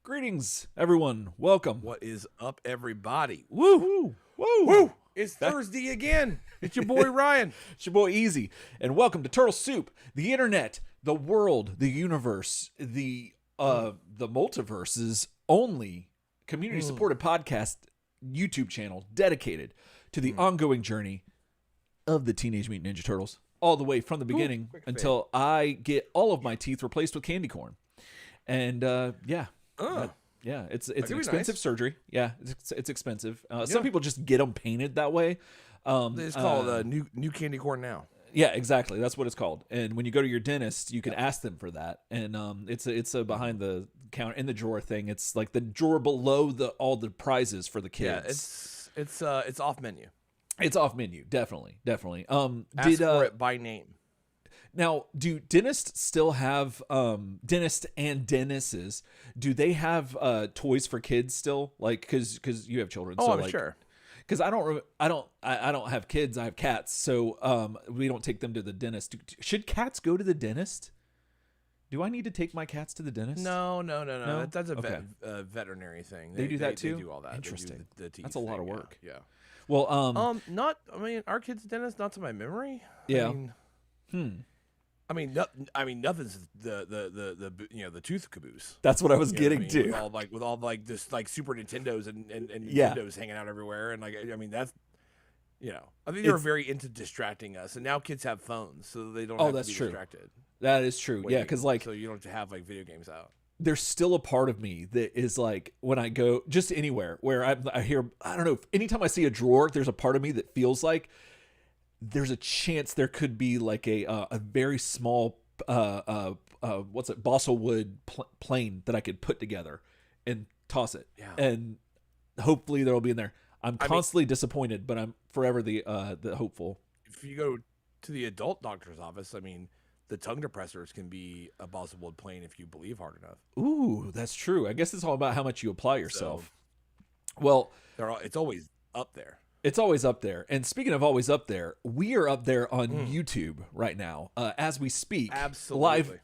Greetings, everyone. Welcome. What is up, everybody? Woo! Woo! Woo! Woo! It's Thursday again. It's your boy Ryan. It's your boy Easy, and welcome to Turtle Soup, the internet, the world, the universe, the multiverse's only community-supported podcast YouTube channel dedicated to the ongoing journey of the Teenage Mutant Ninja Turtles, all the way from the beginning until I get all of my teeth replaced with candy corn. And it's an expensive surgery. Yeah, it's expensive. Some people just get them painted that way. It's called new candy corn now. Yeah, exactly. That's what it's called. And when you go to your dentist, you can ask them for that. And it's a behind the counter in the drawer thing. It's like the drawer below all the prizes for the kids. Yeah, it's off menu. It's off menu, definitely. Ask for it by name. Now, do dentists still have dentists and dentists? Do they have toys for kids still? Like, because you have children. Oh, so, I'm like, sure. Because I don't have kids. I have cats, so we don't take them to the dentist. Should cats go to the dentist? Do I need to take my cats to the dentist? No. That's a veterinary thing. They do that too. They do all that. Interesting. The teeth That's a lot of thing, work. Yeah. Well, our kid's dentist, not to my memory. Yeah. Nothing's the tooth caboose. That's what I was getting to. With all this Super Nintendos and Yeah. Nintendos hanging out everywhere, and that's I think they were very into distracting us, and now kids have phones, so they don't have to be distracted. That is true. Yeah, because so you don't have to have video games out. There's still a part of me that is like when I go just anywhere where I hear, I don't know, anytime I see a drawer, there's a part of me that feels like there's a chance there could be like a very small balsa wood plane that I could put together and toss it. Yeah. And hopefully there'll be in there. I'm constantly disappointed, but I'm forever the hopeful. If you go to the adult doctor's office, the tongue depressors can be a balsa wood plane if you believe hard enough. Ooh, that's true. I guess it's all about how much you apply yourself. Well, it's always up there. It's always up there. And speaking of always up there, we are up there on YouTube right now as we speak. Absolutely. Live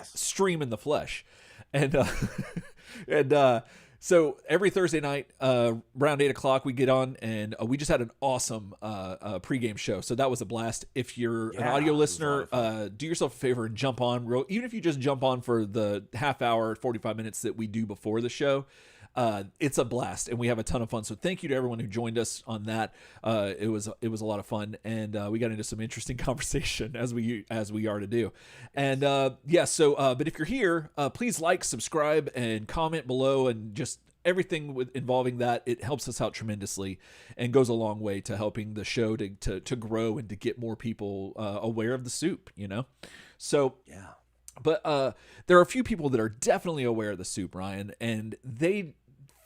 stream in the flesh. And so every Thursday night, around 8 o'clock, we get on, and we just had an awesome pregame show. So that was a blast. If you're an audio listener, do yourself a favor and jump on. Even if you just jump on for the half hour, 45 minutes that we do before the show, it's a blast, and we have a ton of fun. So thank you to everyone who joined us on that. It was a lot of fun, and we got into some interesting conversation as we are to do. And but if you're here, please like, subscribe, and comment below, and just everything involving that. It helps us out tremendously and goes a long way to helping the show to grow and to get more people aware of the soup. So yeah. But there are a few people that are definitely aware of the soup, Ryan, and they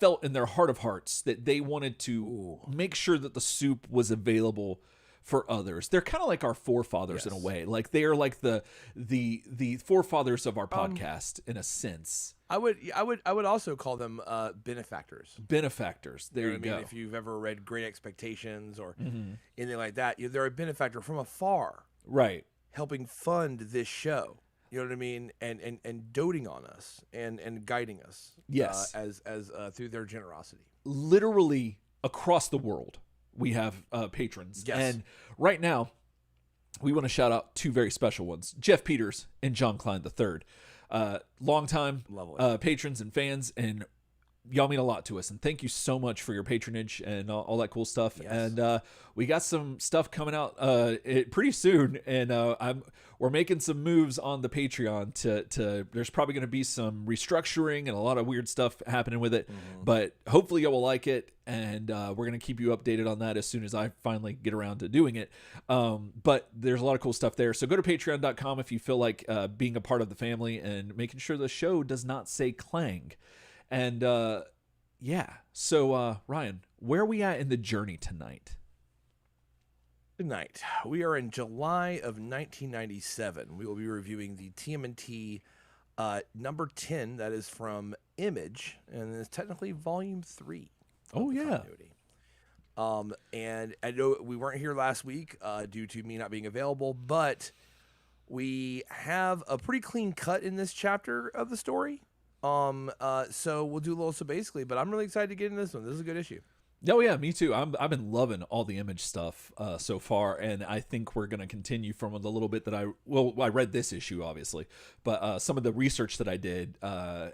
felt in their heart of hearts that they wanted to make sure that the soup was available for others. They're kind of like our forefathers in a way. Like they are like the forefathers of our podcast in a sense. I would also call them benefactors. Benefactors. There you go. If you've ever read Great Expectations or anything like that, they're a benefactor from afar, right? Helping fund this show. You know what I mean? And doting on us and guiding us. Yes. As through their generosity. Literally across the world, we have patrons. Yes. And right now, we want to shout out two very special ones: Jeff Peters and John Klein III. Longtime patrons and fans, and y'all mean a lot to us. And thank you so much for your patronage and all that cool stuff. Yes. And we got some stuff coming out pretty soon, and we're making some moves on the Patreon to there's probably going to be some restructuring and a lot of weird stuff happening with it, but hopefully y'all will like it, and we're going to keep you updated on that as soon as I finally get around to doing it. But there's a lot of cool stuff there, so go to patreon.com if you feel like being a part of the family and making sure the show does not say clang. And so Ryan, where are we at in the journey tonight? Tonight, we are in July of 1997. We will be reviewing the TMNT number 10. That is from Image, and it's technically volume 3. Oh, yeah. And I know we weren't here last week due to me not being available, but we have a pretty clean cut in this chapter of the story. So we'll do a little so basically, but I'm really excited to get into this one. This is a good issue. Oh yeah, me too. I've been loving all the Image stuff so far, and I think we're gonna continue from the little bit that I read this issue obviously, but some of the research that I did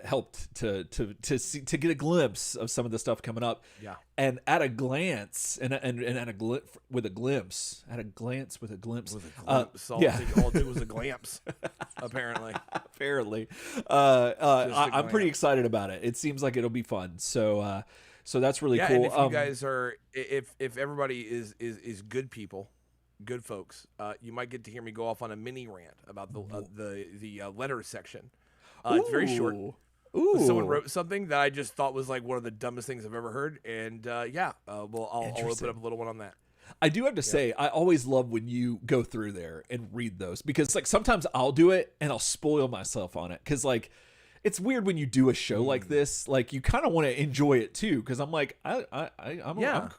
helped to get a glimpse of some of the stuff coming up. Yeah. And at a glance, and at a with a glimpse, All it did was a glimpse, apparently. Apparently, I'm pretty excited about it. It seems like it'll be fun. So that's really cool. And if you guys are, if everybody is good people, good folks, you might get to hear me go off on a mini rant about the letters section. It's very short. Ooh. Someone wrote something that I just thought was like one of the dumbest things I've ever heard, and I'll open up a little one on that. I do have to say, I always love when you go through there and read those, because like sometimes I'll do it and I'll spoil myself on it, because like it's weird when you do a show like this, like you kind of want to enjoy it too, because I'm like I'm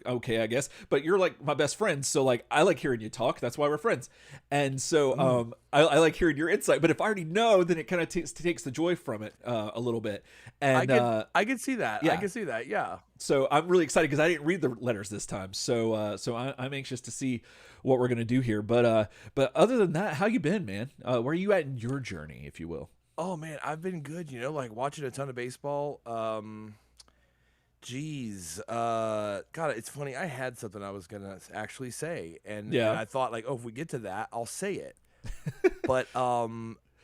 okay, I guess, but you're like my best friend, so like I like hearing you talk. That's why we're friends, and so I like hearing your insight. But if I already know, then it kind of takes the joy from it a little bit. And I could see that. Yeah. I can see that. Yeah. So I'm really excited because I didn't read the letters this time. So I'm anxious to see what we're gonna do here. But other than that, how you been, man? Where are you at in your journey, if you will? Oh man, I've been good. Like watching a ton of baseball. God, it's funny. I had something I was gonna actually say, and I thought like, if we get to that, I'll say it. But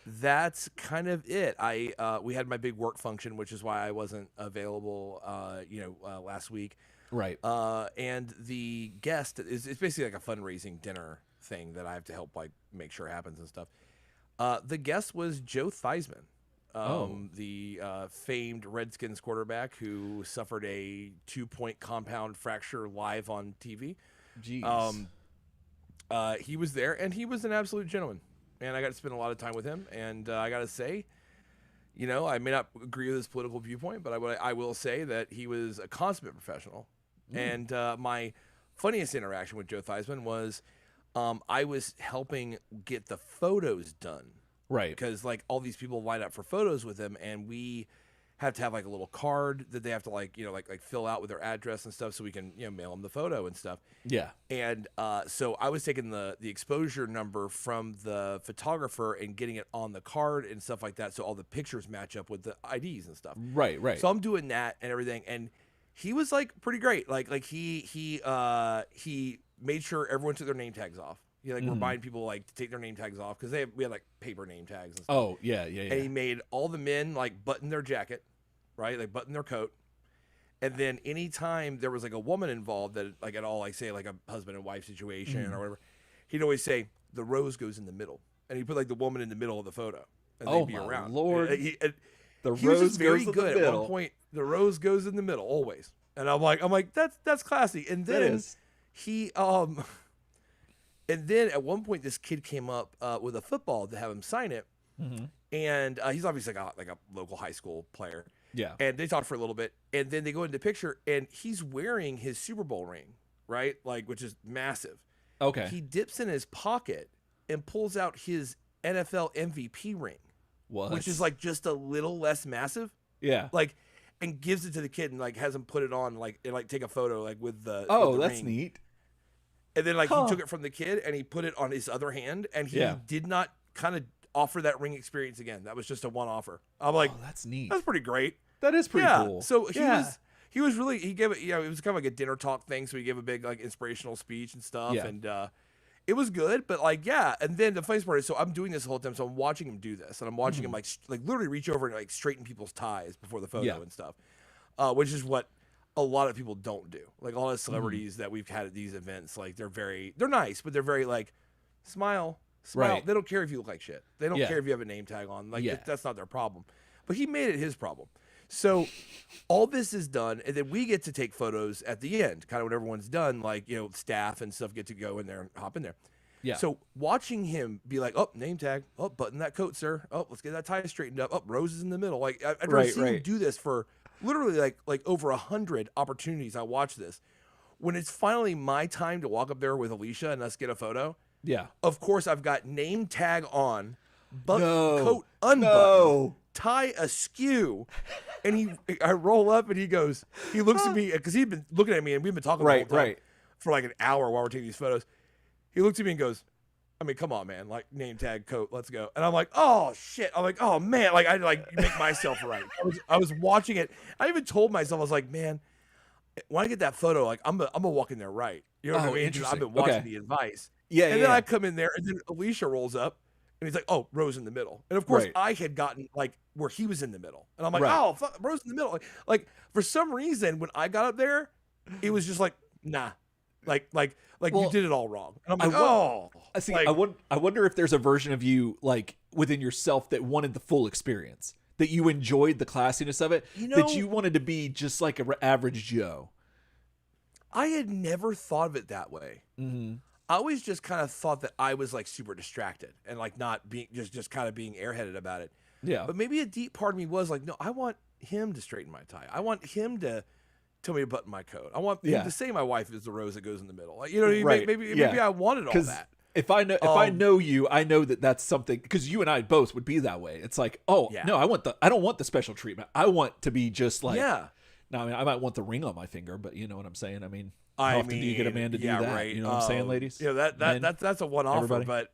that's kind of it. We had my big work function, which is why I wasn't available. Last week. Right. And the guest it's basically like a fundraising dinner thing that I have to help like make sure happens and stuff. The guest was Joe Theismann, the famed Redskins quarterback who suffered a 2-point compound fracture live on TV. Jeez. He was there, and he was an absolute gentleman. And I got to spend a lot of time with him. And I got to say, I may not agree with his political viewpoint, but I will say that he was a consummate professional. And my funniest interaction with Joe Theismann was I was helping get the photos done. Right. Because like all these people line up for photos with him, and we have to have like a little card that they have to like fill out with their address and stuff so we can mail them the photo and stuff. Yeah. And so I was taking the exposure number from the photographer and getting it on the card and stuff like that, so all the pictures match up with the IDs and stuff. Right. So I'm doing that and everything, and he was like pretty great. Like he made sure everyone took their name tags off. We're buying people like to take their name tags off because we had like paper name tags and stuff. Oh yeah. And he made all the men like button their jacket, right? Like button their coat. And then anytime there was like a woman involved that like at all, like say like a husband and wife situation or whatever, he'd always say the rose goes in the middle, and he put like the woman in the middle of the photo, and they'd be around. Lord, the rose was just very goes good in the at middle. one point. The rose goes in the middle always, and I'm like that's classy. And then he And then at one point, this kid came up with a football to have him sign it, and he's obviously like a local high school player. Yeah. And they talked for a little bit, and then they go into the picture, and he's wearing his Super Bowl ring, right? Like, which is massive. Okay. He dips in his pocket and pulls out his NFL MVP ring, which is like just a little less massive. Yeah. Like, and gives it to the kid and like has him put it on, like, and like take a photo like with the that's ring. neat. And then like he took it from the kid and he put it on his other hand, and he did not kind of offer that ring experience again. That was just a one offer. I'm like, that's neat. That's pretty great. That is pretty cool. So he was really, he gave it, it was kind of like a dinner talk thing. So he gave a big like inspirational speech and stuff. Yeah. And it was good, but like, And then the funny part is, so I'm doing this the whole time. So I'm watching him do this, and I'm watching him like literally reach over and like straighten people's ties before the photo and stuff, which is what a lot of people don't do. Like a lot of celebrities that we've had at these events, like they're nice, but they're very like smile. Right. They don't care if you look like shit. They don't care if you have a name tag on. Like that's not their problem. But he made it his problem. So all this is done, and then we get to take photos at the end, kind of when everyone's done, like, staff and stuff get to go in there and hop in there. Yeah. So watching him be like, oh, name tag, oh, button that coat, sir. Oh, let's get that tie straightened up. Oh, roses in the middle. Like I've seen him do this for literally like over 100 opportunities. I watched this. When it's finally my time to walk up there with Alicia and us get a photo. Yeah. Of course, I've got name tag on, coat unbuttoned, tie askew. And I roll up and he looks at me because he'd been looking at me and we've been talking the whole time for like an hour while we're taking these photos. He looked at me and goes, I mean, come on, man, like name tag coat, let's go. And I'm like, oh shit. I'm like, oh man, like I like make myself right. I was watching it. I even told myself, I was like, man, when I get that photo, like I'm gonna walk in there right. You know what I mean? I've been watching the advice. Yeah. And then I come in there and then Alicia rolls up and he's like, oh, Rose in the middle. And of course I had gotten like where he was in the middle. And I'm like, oh, fuck, Rose in the middle. Like for some reason, when I got up there, it was just like, nah, like you did it all wrong. And I'm like, I see. Like, I wonder if there's a version of you like within yourself that wanted the full experience, that you enjoyed the classiness of it, that you wanted to be just like an average Joe. I had never thought of it that way. Mm-hmm. I always just kind of thought that I was like super distracted and like not being just kind of being airheaded about it. Yeah. But maybe a deep part of me was like, no, I want him to straighten my tie. I want him to tell me to button my coat. I want him to say my wife is the rose that goes in the middle. Like, you know what I mean? Maybe I wanted all that. If I know you, I know that that's something, because you and I both would be that way. It's like, no, I don't want the special treatment. I want to be just like, Now, I mean, I might want the ring on my finger, but you know what I'm saying? I mean, how often do you get a man to do that? Right. You know what I'm saying, ladies? Yeah, that's a one-offer, but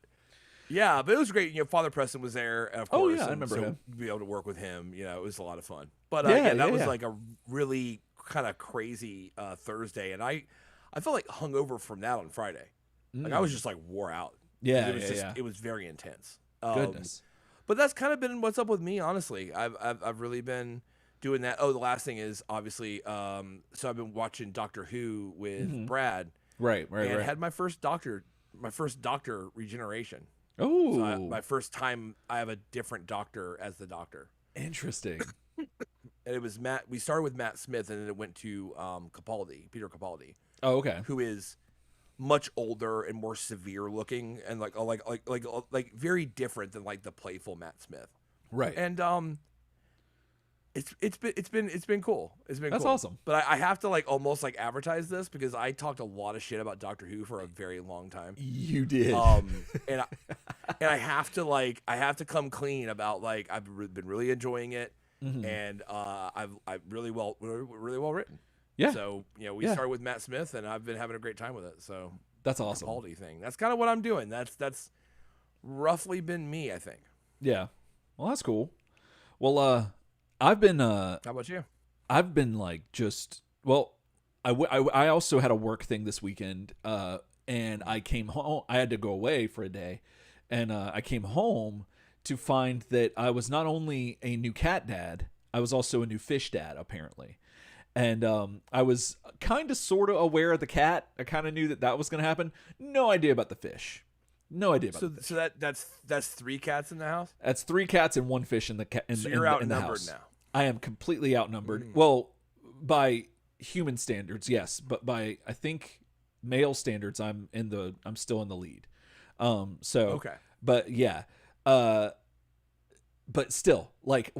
yeah, but it was great. You know, Father Preston was there, of course. Oh, yeah, I remember him. Be able to work with him, you know, it was a lot of fun. But that was like a really kind of crazy Thursday, and I felt like hungover from that on Friday. Like I was just like wore out. Yeah, it was very intense. Goodness. But that's kind of been what's up with me, honestly. I've really been doing that. Oh, the last thing is obviously, so I've been watching Doctor Who with Brad. Right. And had my first doctor regeneration. Oh, so my first time I have a different doctor as the doctor. Interesting. And it was Matt. We started with Matt Smith, and then it went to Peter Capaldi. Oh, okay. Who is much older and more severe looking, and like very different than like the playful Matt Smith. Right. And it's been cool. That's cool. awesome. But I have to like almost like advertise this because I talked a lot of shit about Doctor Who for a very long time. You did. And I have to come clean about like I've been really enjoying it, and I've really well written. Yeah. So you know we started with Matt Smith, and I've been having a great time with it. So that's awesome. Capaldi thing. That's kind of what I'm doing. That's roughly been me, I think. Yeah. Well, that's cool. Well, I've been. How about you? I've been like I also had a work thing this weekend, and I came home. I had to go away for a day, and I came home to find that I was not only a new cat dad, I was also a new fish dad, apparently. And I was kind of sort of aware of the cat. I kind of knew that was going to happen. No idea about the fish. No idea about the fish. So that's 3 cats in the house? That's 3 cats and 1 fish in the So you're outnumbered house. now. I am completely outnumbered. Well, by human standards, yes, but by I think male standards, I'm still in the lead. Okay. But yeah. But still, like,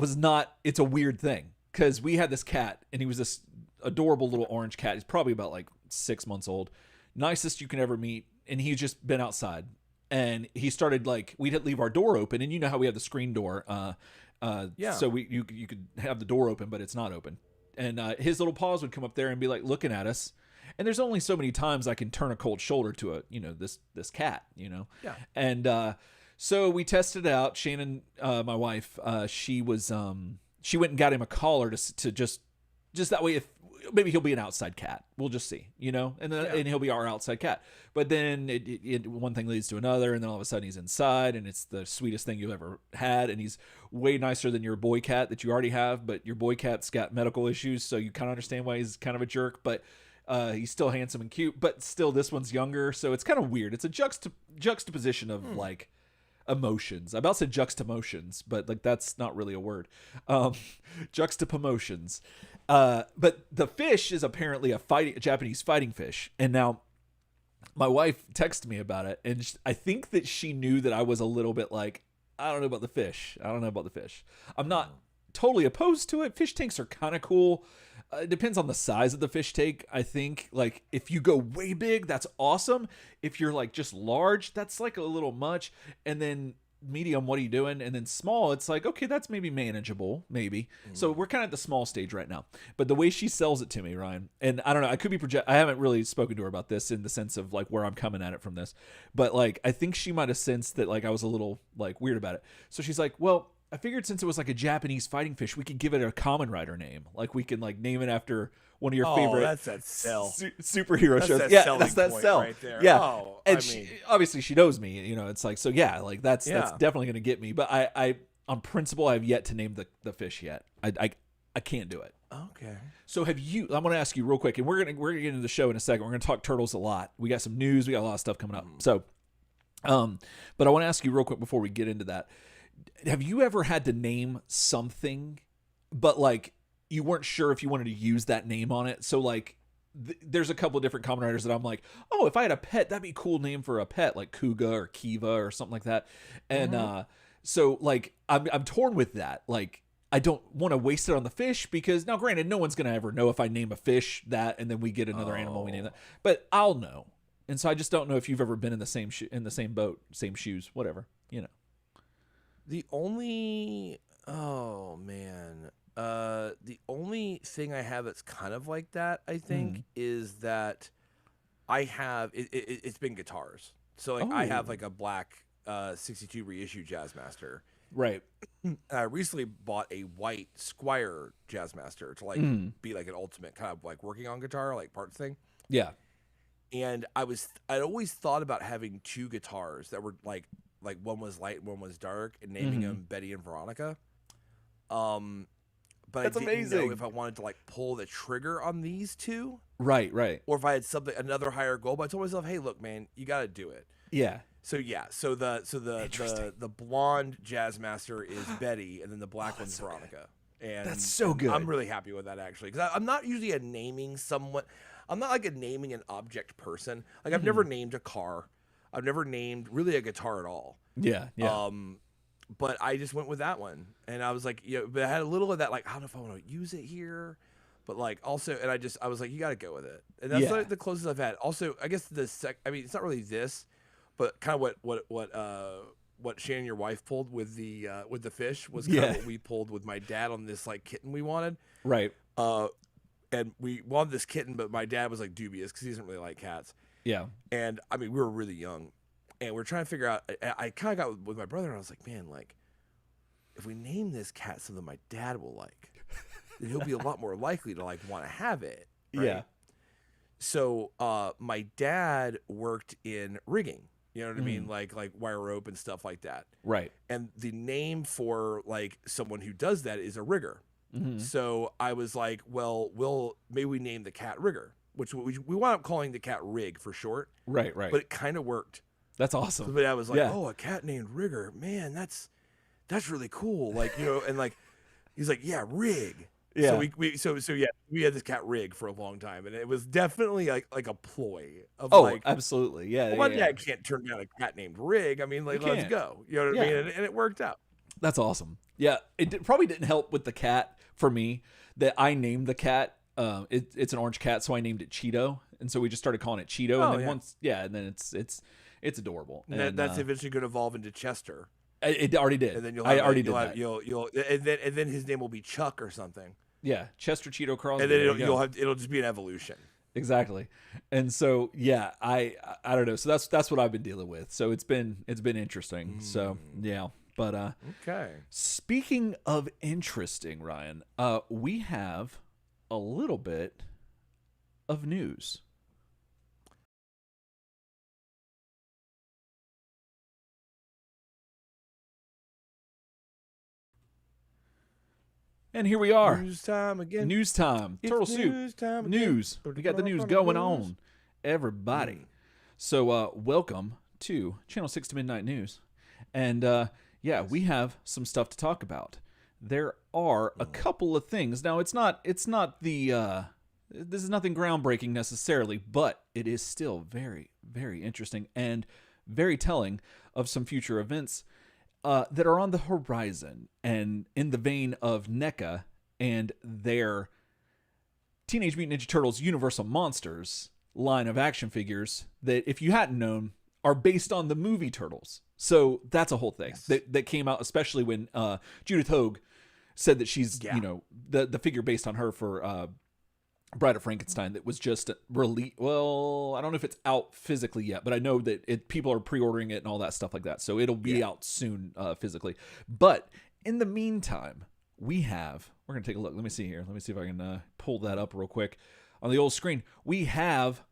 it's a weird thing. Because we had this cat, and he was this adorable little orange cat. He's probably about like 6 months old. Nicest you can ever meet. And he's just been outside. And he started like, we'd leave our door open. And you know how we have the screen door. So you could have the door open, but it's not open. And his little paws would come up there and be like looking at us. And there's only so many times I can turn a cold shoulder to this cat, you know? Yeah. And so we tested it out. Shannon, my wife, she went and got him a collar to just that way, if maybe he'll be an outside cat. We'll just see, you know, and he'll be our outside cat. But then one thing leads to another, and then all of a sudden he's inside, and it's the sweetest thing you've ever had. And he's way nicer than your boy cat that you already have. But your boy cat's got medical issues, so you kind of understand why he's kind of a jerk. But he's still handsome and cute. But still, this one's younger, so it's kind of weird. It's a juxtaposition of like emotions. I about said juxtamotions, but like that's not really a word. Juxtapromotions. But the fish is apparently a Japanese fighting fish. And now my wife texted me about it, and I think that she knew that I was a little bit like, I don't know about the fish. I'm not totally opposed to it. Fish tanks are kind of cool. It depends on the size of the fish tank. I think like if you go way big, that's awesome. If you're like just large, that's like a little much. And then medium, what are you doing? And then small, it's like, okay, that's maybe manageable, maybe. So we're kind of at the small stage right now. But the way she sells it to me, Ryan, and I don't know, I could be I haven't really spoken to her about this in the sense of like where I'm coming at it from this, but like I think she might have sensed that like I was a little like weird about it. So she's like, well, I figured since it was like a Japanese fighting fish, we could give it a Kamen Rider name. Like we can like name it after one of your favorite that's that cell. Superhero That's shows. that Yeah, that's that point cell right there. Yeah, Oh, and I mean, obviously she knows me. You know, it's like so. Yeah, like that's definitely gonna get me. But I on principle, I have yet to name the fish yet. I can't do it. okay. So have you? I'm gonna ask you real quick, and we're gonna get into the show in a second. We're gonna talk turtles a lot. We got some news. We got a lot of stuff coming up. So, but I want to ask you real quick before we get into that. Have you ever had to name something, but like you weren't sure if you wanted to use that name on it? So like, there's a couple of different Kamen Riders that I'm like, oh, if I had a pet, that'd be a cool name for a pet, like Kuga or Kiva or something like that. And so like, I'm torn with that. Like, I don't want to waste it on the fish because now, granted, no one's gonna ever know if I name a fish that, and then we get another animal we name that, but I'll know. And so I just don't know if you've ever been in the same in the same boat, same shoes, whatever, you know. The only the only thing I have that's kind of like that, I think, is that I have it's been guitars. So like I have like a black 62 reissue Jazzmaster. Right. I recently bought a white Squire Jazzmaster to like be like an ultimate kind of like working on guitar like parts thing. Yeah. And I'd always thought about having two guitars that were like one was light and one was dark, and naming them Betty and Veronica. But That's I didn't amazing. know if I wanted to like pull the trigger on these two, Right. or if I had another higher goal. But I told myself, hey, look, man, you got to do it. Yeah. So the blonde Jazzmaster is Betty, and then the black one's so Veronica. And That's so good. I'm really happy with that actually, because I'm not usually a naming someone. I'm not like a naming an object person. Like I've never named a car. I've never named really a guitar at all. Yeah. Yeah. But I just went with that one, and I was like, but I had a little of that, like, I don't know if I want to use it here, but like also, and I was like, you got to go with it, and that's like the closest I've had. Also, I guess I mean, it's not really this, but kind of what Shannon, your wife, pulled with the fish was kind of what we pulled with my dad on this like kitten we wanted. Right. And we wanted this kitten, but my dad was like dubious because he doesn't really like cats. Yeah. And I mean, we were really young, and we're trying to figure out. I kind of got with my brother, and I was like, man, like, if we name this cat something my dad will like, then he'll be a lot more likely to like want to have it. Right? Yeah. So my dad worked in rigging. You know what I mean? Like wire rope and stuff like that. Right. And the name for like someone who does that is a rigger. So I was like, well, maybe we name the cat Rigger, which we wound up calling the cat Rig for short. Right, right. But it kind of worked. That's awesome. So my dad was like, oh, a cat named Rigger, man, that's really cool. Like, you know, and like, he's like, yeah, Rig. Yeah. So we had this cat Rig for a long time, and it was definitely like a ploy of absolutely, yeah. Well, my dad can't turn down a cat named Rig. I mean, like, let's go. You know what I mean? And it worked out. That's awesome. Yeah, probably didn't help with the cat for me that I named the cat. It's an orange cat, so I named it Cheeto, and so we just started calling it Cheeto. And then and then it's adorable. And that's eventually going to evolve into Chester. It already did. And then I already did that. And then his name will be Chuck or something. Yeah, Chester Cheeto Crosby. And then it'll just be an evolution. Exactly. And so I don't know. So that's what I've been dealing with. So it's been interesting. So yeah. But okay. Speaking of interesting, Ryan, we have a little bit of news. And here we are. News time again. News time. It's Turtle Soup. news time News. again. We got the news going on. Everybody. So welcome to Channel 6 to Midnight News. And we have some stuff to talk about. There are a couple of things. Now, it's not the this is nothing groundbreaking necessarily, but it is still very, very interesting and very telling of some future events that are on the horizon, and in the vein of NECA and their Teenage Mutant Ninja Turtles Universal Monsters line of action figures that, if you hadn't known, are based on the movie Turtles. So that's a whole thing Yes. that came out, especially when Judith Hoag said that she's, Yeah. you know, the figure based on her for Bride of Frankenstein that was just released. Well, I don't know if it's out physically yet, but I know that people are pre-ordering it and all that stuff like that. So it'll be out soon physically. But in the meantime, we're going to take a look. Let me see here. Let me see if I can pull that up real quick on the old screen. We have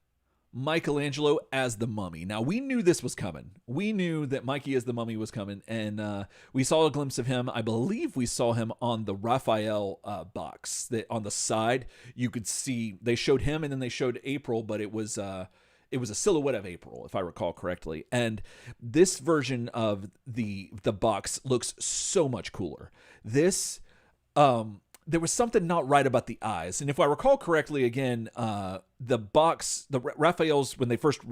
Michelangelo as the Mummy. Now, we knew this was coming. We knew that Mikey as the Mummy was coming, and we saw a glimpse of him. I believe we saw him on the Raphael box. That on the side, you could see they showed him, and then they showed April, but it was a silhouette of April, if I recall correctly. And this version of the box looks so much cooler. This there was something not right about the eyes. And if I recall correctly, again, the box, the Raphael's, when they first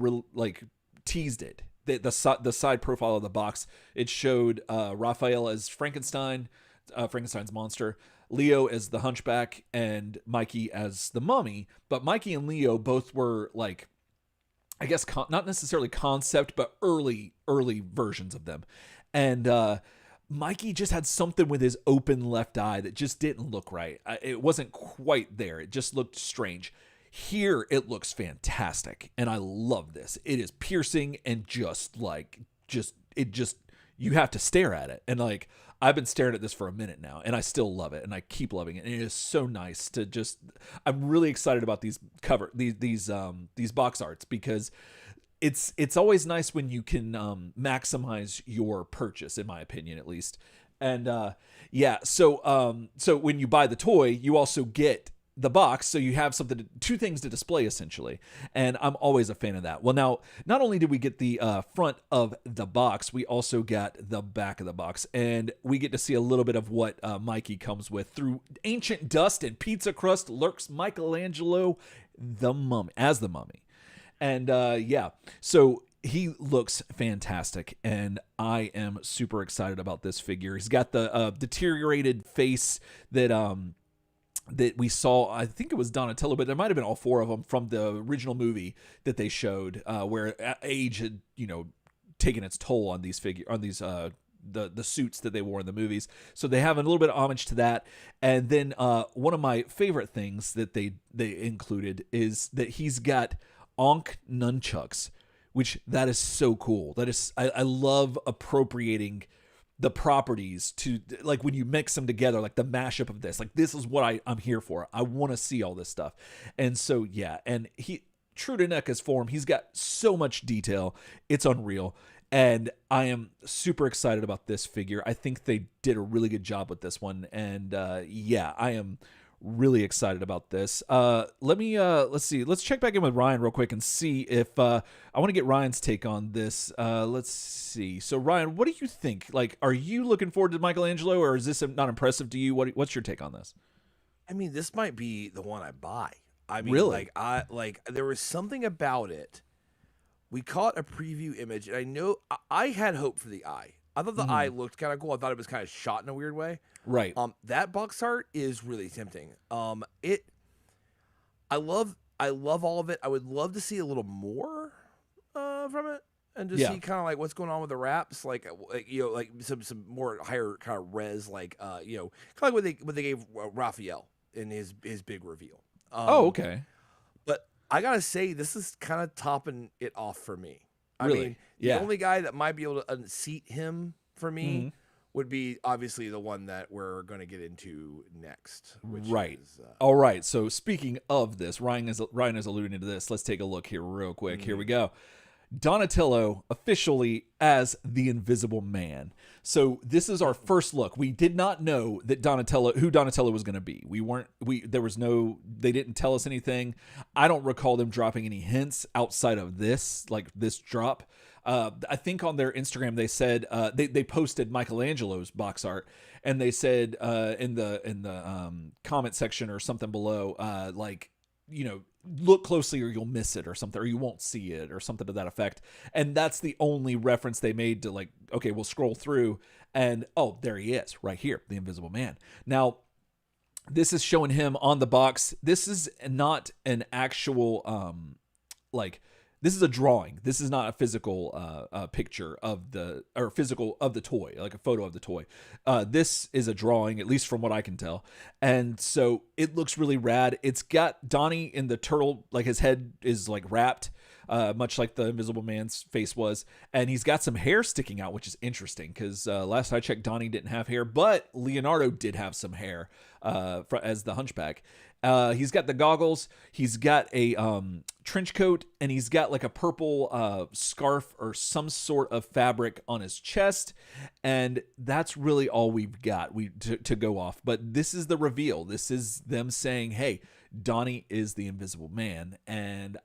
teased it, the side profile of the box, it showed Raphael as Frankenstein, Frankenstein's monster, Leo as the Hunchback, and Mikey as the Mummy. But Mikey and Leo both were like, I guess, not necessarily concept, but early versions of them. And Mikey just had something with his open left eye that just didn't look right. It wasn't quite there. It just looked strange. Here, it looks fantastic, and I love this. It is piercing and you have to stare at it. And like, I've been staring at this for a minute now, and I still love it, and I keep loving it. And it is so nice to just. I'm really excited about these box arts because it's always nice when you can maximize your purchase, in my opinion, at least. And so when you buy the toy, you also get the box, so you have two things to display essentially. And I'm always a fan of that. Well, now not only did we get the front of the box, we also got the back of the box, and we get to see a little bit of what Mikey comes with. Through ancient dust and pizza crust lurks Michelangelo the Mummy, as the Mummy. And so he looks fantastic, and I am super excited about this figure. He's got the deteriorated face that we saw. I think it was Donatello, but there might have been all four of them from the original movie that they showed, where age had taken its toll on these the suits that they wore in the movies. So they have a little bit of homage to that. And then one of my favorite things that they included is that he's got Ankh nunchucks, which that is so cool. That is, I love appropriating the properties to, like, when you mix them together, like the mashup of this. Like, this is what I'm here for. I want to see all this stuff. And so, yeah, and he, true to NECA's form, he's got so much detail. It's unreal. And I am super excited about this figure. I think they did a really good job with this one. And I am really excited about this. Let's see. Let's check back in with Ryan real quick and see if I want to get Ryan's take on this. Let's see. So Ryan, what do you think? Like, are you looking forward to Michelangelo, or is this not impressive to you? What's your take on this? I mean, this might be the one I buy. I mean, really? There was something about it. We caught a preview image, and I know I had hope for the eye. I thought the eye looked kind of cool. I thought it was kind of shot in a weird way. Right. That box art is really tempting. I love all of it. I would love to see a little more from it, and just see kind of like what's going on with the wraps, like some more higher kind of res, kind of like what they gave Raphael in his big reveal. Okay. But I gotta say, this is kind of topping it off for me. I Really? mean, the only guy that might be able to unseat him for me would be obviously the one that we're going to get into next. Which is, all right. So speaking of this, Ryan is alluding to this. Let's take a look here real quick. Here we go. Donatello officially as the Invisible Man. So this is our first look. We did not know that who Donatello was going to be. They didn't tell us anything. I don't recall them dropping any hints outside of this drop. I think on their Instagram they said they posted Michelangelo's box art, and they said in the comment section or something below, look closely or you'll miss it or something, or you won't see it or something to that effect. And that's the only reference they made to, like, okay, we'll scroll through and, oh, there he is right here, the Invisible Man. Now, this is showing him on the box. This is not an actual, This is a drawing. This is not a physical picture of the toy, like a photo of the toy. This is a drawing, at least from what I can tell. And so it looks really rad. It's got Donnie in the turtle, like his head is like wrapped, much like the Invisible Man's face was. And he's got some hair sticking out, which is interesting because last I checked, Donnie didn't have hair, but Leonardo did have some hair as the Hunchback. He's got the goggles, he's got a trench coat, and he's got like a purple scarf or some sort of fabric on his chest, and that's really all we've got to go off. But this is the reveal. This is them saying, hey, Donnie is the Invisible Man. And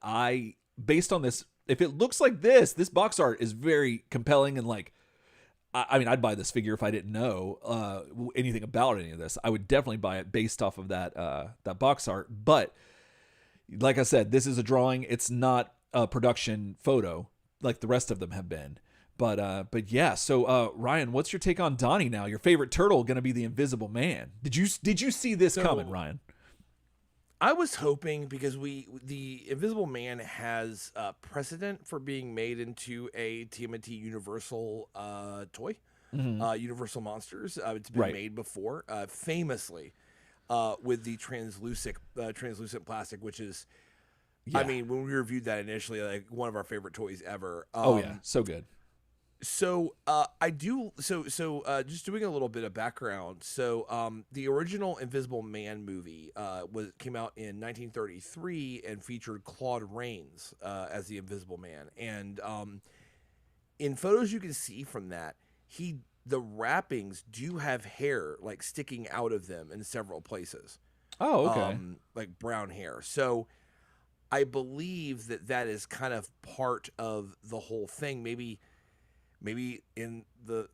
based on this, if it looks like this box art is very compelling, and like, I mean, I'd buy this figure if I didn't know anything about any of this. I would definitely buy it based off of that box art. But like I said, this is a drawing. It's not a production photo like the rest of them have been. But yeah. So Ryan, what's your take on Donnie now? Your favorite turtle going to be the Invisible Man? Did you see this coming, Ryan? I was hoping, because the Invisible Man has precedent for being made into a TMNT Universal toy, Universal Monsters. It's been made before, famously with the translucent plastic, which is, I mean, when we reviewed that initially, like one of our favorite toys ever. Oh yeah, so good. So just doing a little bit of background. So the original Invisible Man movie came out in 1933 and featured Claude Rains as the Invisible Man. And in photos you can see from that, the wrappings do have hair like sticking out of them in several places. Oh, okay. Like brown hair. So I believe that is kind of part of the whole thing. Maybe in the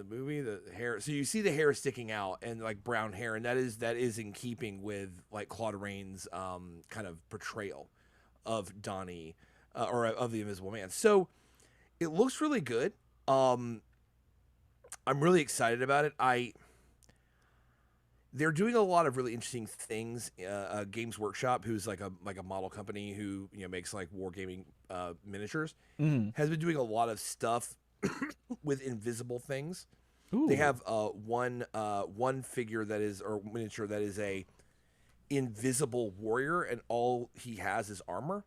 movie, the hair. So you see the hair sticking out and like brown hair, and that is in keeping with like Claude Rains' kind of portrayal of Donnie or of the Invisible Man. So it looks really good. I'm really excited about it. They're doing a lot of really interesting things. Games Workshop, who's like a model company who makes like wargaming miniatures, has been doing a lot of stuff with invisible things. Ooh. They have one figure that is, or miniature that is a invisible warrior, and all he has is armor.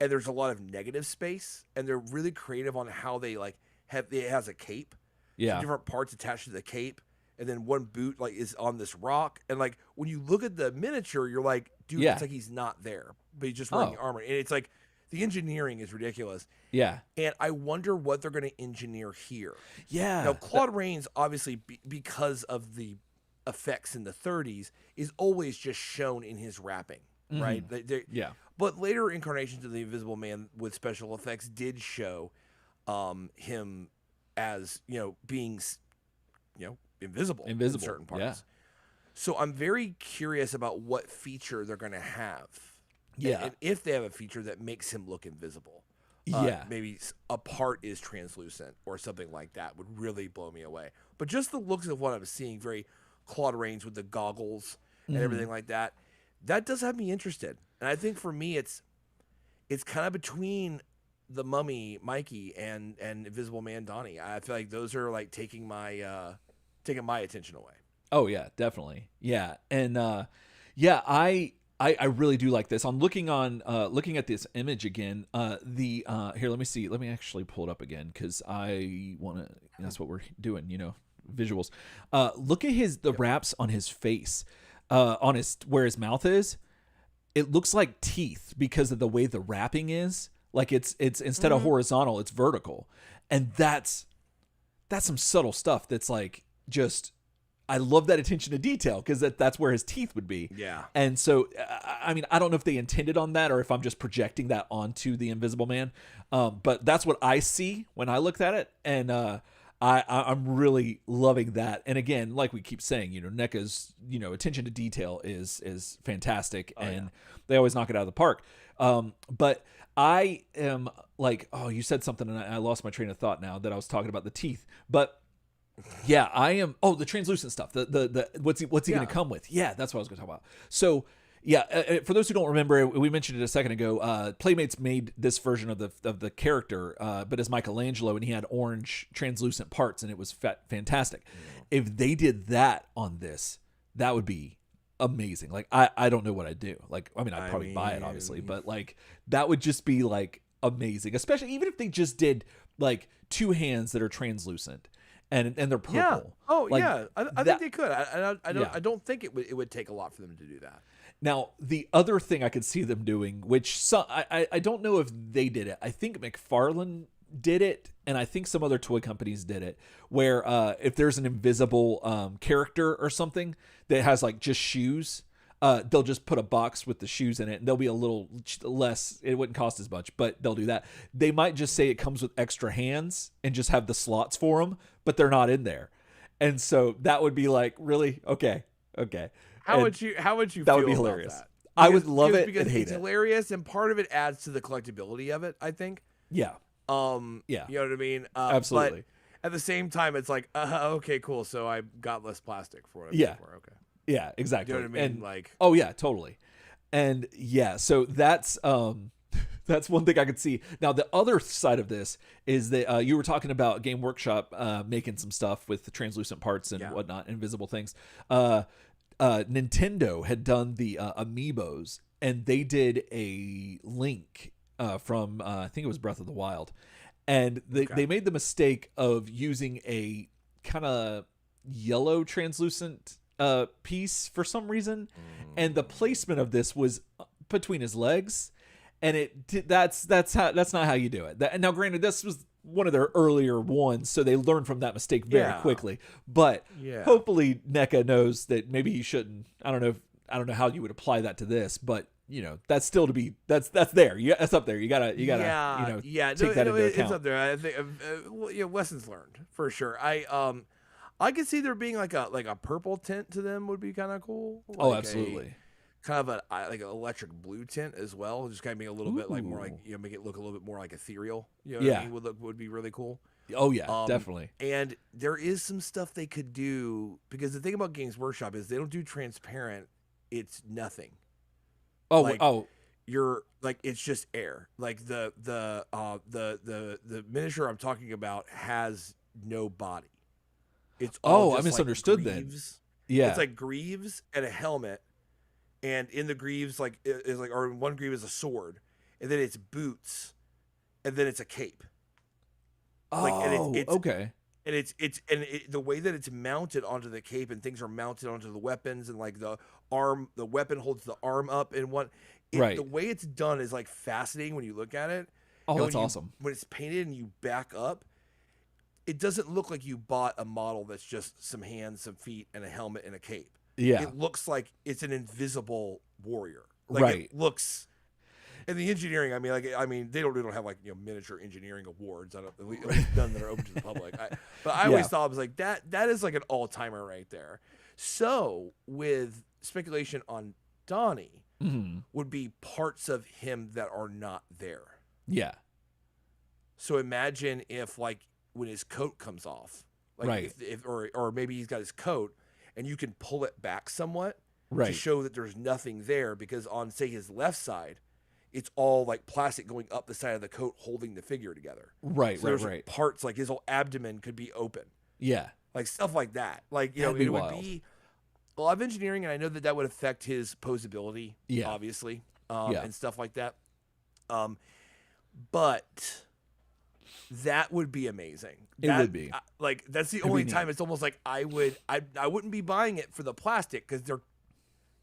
And there's a lot of negative space, and they're really creative on how they like it has a cape, different parts attached to the cape. And then one boot like is on this rock, and like when you look at the miniature, you're like, dude, it's like he's not there, but he's just wearing the armor, and it's like the engineering is ridiculous. Yeah, and I wonder what they're going to engineer here. Yeah, now Claude Rains, obviously, because of the effects in the 30s, is always just shown in his wrapping, right? Yeah, but later incarnations of the Invisible Man with special effects did show him as being invisible in certain parts. Yeah. So I'm very curious about what feature they're going to have. Yeah. And if they have a feature that makes him look invisible. Maybe a part is translucent or something like that would really blow me away. But just the looks of what I'm seeing, very Claude Rains with the goggles and everything like that, that does have me interested. And I think for me, it's kind of between the Mummy Mikey and Invisible Man Donnie. I feel like those are like taking my attention away. Oh yeah, definitely. Yeah. And I really do like this. I'm looking at this image again. Here, let me see. Let me actually pull it up again because I want to. That's what we're doing. Visuals. Look at the wraps on his face, on where his mouth is. It looks like teeth because of the way the wrapping is. Like it's instead of horizontal, it's vertical, and that's some subtle stuff. That's like. Just, I love that attention to detail because that's where his teeth would be. Yeah. And so, I mean, I don't know if they intended on that or if I'm just projecting that onto the Invisible Man. But that's what I see when I looked at it. And I'm really loving that. And again, like we keep saying, NECA's, attention to detail is fantastic. They always knock it out of the park. But I am like, you said something and I lost my train of thought now that I was talking about the teeth. But yeah, I am. Oh, the translucent stuff. The what's he going to come with? Yeah, that's what I was going to talk about. So Yeah, for those who don't remember, we mentioned it a second ago. Playmates made this version of the character, but as Michelangelo, and he had orange translucent parts, and it was fantastic. If they did that on this, that would be amazing. Like I don't know what I'd do. Like I mean, I'd probably buy it, obviously, but like that would just be like amazing. Especially even if they just did like two hands that are translucent and they're purple. Yeah. Oh like, yeah, I think they could. I don't think it would take a lot for them to do that. Now, the other thing I could see them doing, which I don't know if they did it. I think McFarlane did it, and I think some other toy companies did it, where if there's an invisible character or something that has like just shoes, they'll just put a box with the shoes in it, and they'll be a little less. It wouldn't cost as much, but they'll do that. They might just say it comes with extra hands and just have the slots for them, but they're not in there. And so that would be like, really? Okay. How would you that would be hilarious. That? I would love it because and hate it's it. hilarious, and part of it adds to the collectability of it, I think. Yeah. Yeah. You know what I mean? Absolutely. But at the same time, it's like, okay, cool. So I got less plastic for it. Yeah. Okay. Yeah, exactly. You know what I mean? And, like, oh yeah, totally. And yeah, so that's that's one thing I could see. Now the other side of this is that you were talking about Game Workshop making some stuff with the translucent parts and whatnot, invisible things. Nintendo had done the amiibos, and they did a Link from I think it was Breath of the Wild, and they made the mistake of using a kind of yellow translucent piece for some reason, and the placement of this was between his legs, and that's not how you do it. Now, granted, this was one of their earlier ones, so they learned from that mistake very quickly. But hopefully NECA knows that maybe he shouldn't. I don't know how you would apply that to this, but you know, that's still to be that's there. That's up there. You gotta take that into account. It's up there. I think lessons learned for sure. I could see there being like a purple tint to them would be kind of cool. Oh, absolutely. Kind of like an electric blue tint as well, just kind of make a little bit like more like, you know, make it look a little bit more like ethereal. You know what I mean? Would be really cool. Oh yeah, definitely. And there is some stuff they could do, because the thing about Games Workshop is they don't do transparent. It's nothing. You're like, it's just air. Like the miniature I'm talking about has no body. It's all I misunderstood like then. Yeah, it's like greaves and a helmet. And in the greaves, like, is like, or in one greave is a sword, and then it's boots, and then it's a cape. Okay. And the way that it's mounted onto the cape, and things are mounted onto the weapons, and like the weapon holds the arm up in one. Right. The way it's done is like fascinating when you look at it. Oh, that's awesome. When it's painted and you back up, it doesn't look like you bought a model that's just some hands, some feet, and a helmet and a cape. Yeah. It looks like it's an invisible warrior. Like, right. It looks, and the engineering, I mean, they don't have like, you know, miniature engineering awards. At least none that are open to the public. But I always thought it was like that is like an all-timer right there. So with speculation on Donnie would be parts of him that are not there. Yeah. So imagine if, like, when his coat comes off, like, right. if or maybe he's got his coat, and you can pull it back somewhat to right. show that there's nothing there, because on, say, his left side, it's all like plastic going up the side of the coat holding the figure together. Right, so right. Parts like his whole abdomen could be open. Yeah. Like stuff like that. Like, you know, it would be a lot of engineering, and I know that would affect his posability, obviously, and stuff like that. But that would be amazing. It would be. Like, that's the only time it's almost like I wouldn't be buying it for the plastic, because they're,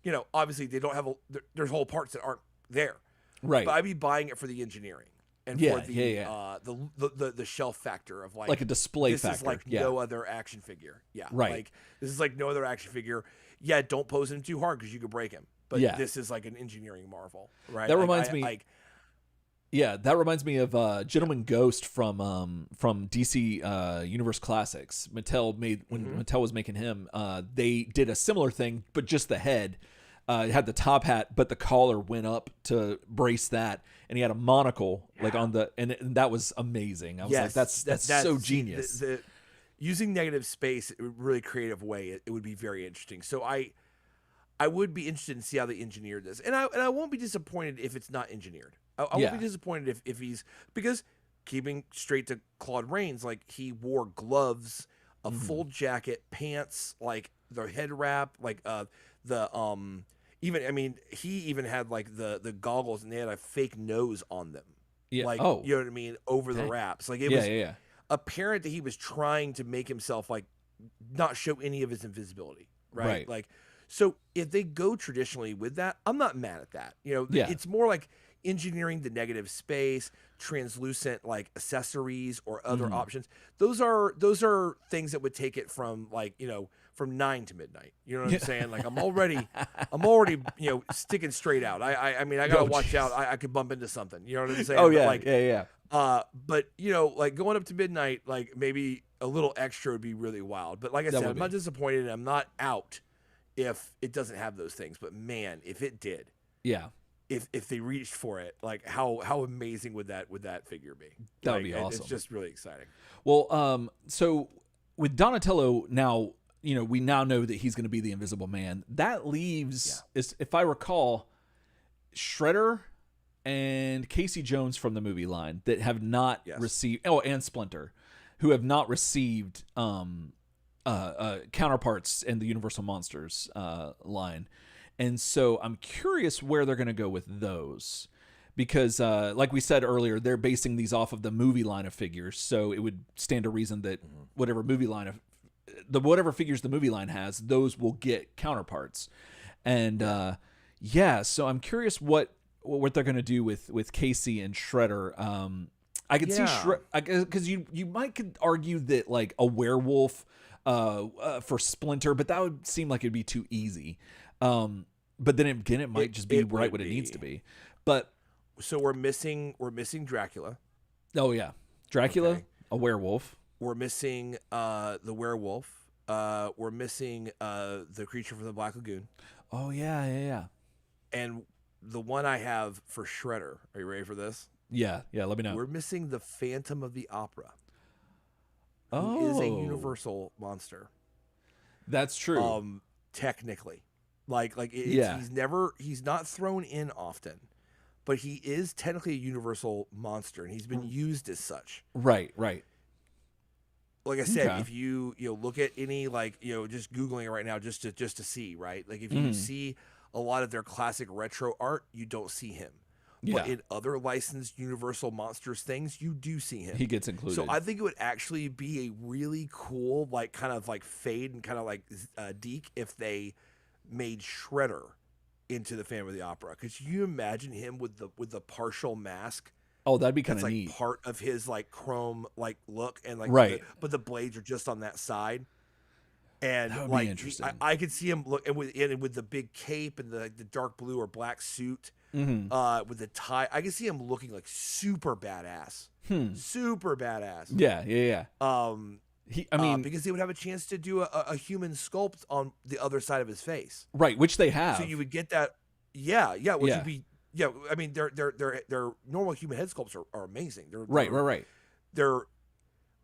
you know, obviously they don't have there's whole parts that aren't there. Right. But I'd be buying it for the engineering and for the shelf factor of like a display this factor. This is like no other action figure. Yeah. Right. Like, this is like no other action figure. Yeah, don't pose him too hard because you could break him. But this is like an engineering marvel. Right. That reminds me. Yeah, that reminds me of Gentleman Ghost from DC Universe Classics. Mattel made when Mattel was making him. They did a similar thing, but just the head. It had the top hat, but the collar went up to brace that, and he had a monocle like on the, and that was amazing. I was like, that's so genius. Using negative space in a really creative way, it would be very interesting. So I would be interested in see how they engineered this, and I won't be disappointed if it's not engineered. I won't be disappointed if he's, because keeping straight to Claude Rains, like he wore gloves, a full jacket, pants, like the head wrap, like even, I mean, he even had like the goggles, and they had a fake nose on them. Yeah. Like, oh, you know what I mean, over the wraps. Like it was apparent that he was trying to make himself like not show any of his invisibility, right? Like, so if they go traditionally with that, I'm not mad at that. You know, it's more like engineering the negative space, translucent like accessories or other options. Those are things that would take it from like, you know, from 9 to midnight. You know what I'm saying? Like I'm already, you know, sticking straight out. I mean, I gotta watch out. I could bump into something. You know what I'm saying? Oh but yeah, like, but you know, like going up to midnight, like maybe a little extra would be really wild. But like I said, I'm not disappointed, and I'm not out if it doesn't have those things. But man, if it did, if they reached for it, like how amazing would that figure be? That would be awesome. It's just really exciting. Well, so with Donatello now, you know, we now know that he's going to be the Invisible Man. That leaves, if I recall, Shredder and Casey Jones from the movie line that have not received, and Splinter, who have not received counterparts in the Universal Monsters line. And so I'm curious where they're going to go with those, because like we said earlier, they're basing these off of the movie line of figures. So it would stand to reason that whatever figures the movie line has, those will get counterparts. And so I'm curious what they're going to do with Casey and Shredder. I could see because you might could argue that like a werewolf for Splinter, but that would seem like it'd be too easy. But then again, it might just be right what it needs to be. But so we're missing Dracula. Oh yeah, Dracula, a werewolf. We're missing the werewolf. We're missing the creature from the Black Lagoon. Oh yeah. And the one I have for Shredder. Are you ready for this? Yeah. Let me know. We're missing the Phantom of the Opera. Who is a Universal monster. That's true. Technically, he's not thrown in often, but he is technically a Universal monster, and he's been used as such. Right. Like I said, if you look at any, like, you know, just Googling it right now just to see, right? Like if you see a lot of their classic retro art, you don't see him. But in other licensed Universal Monsters things, you do see him. He gets included. So I think it would actually be a really cool, like, kind of like fade and kind of like Deke if they made Shredder into the Phantom of the Opera. Could you imagine him with the partial mask? Oh, that'd be kind of like neat. Part of his like chrome like look, and like but the blades are just on that side. And that would like be interesting. I could see him look, and with the big cape and the dark blue or black suit, with the tie. I can see him looking like super badass. Super badass. Yeah. Because they would have a chance to do a human sculpt on the other side of his face. Right, which they have. So you would get that. Yeah, which would be. Yeah, I mean, their normal human head sculpts are amazing. Right. They're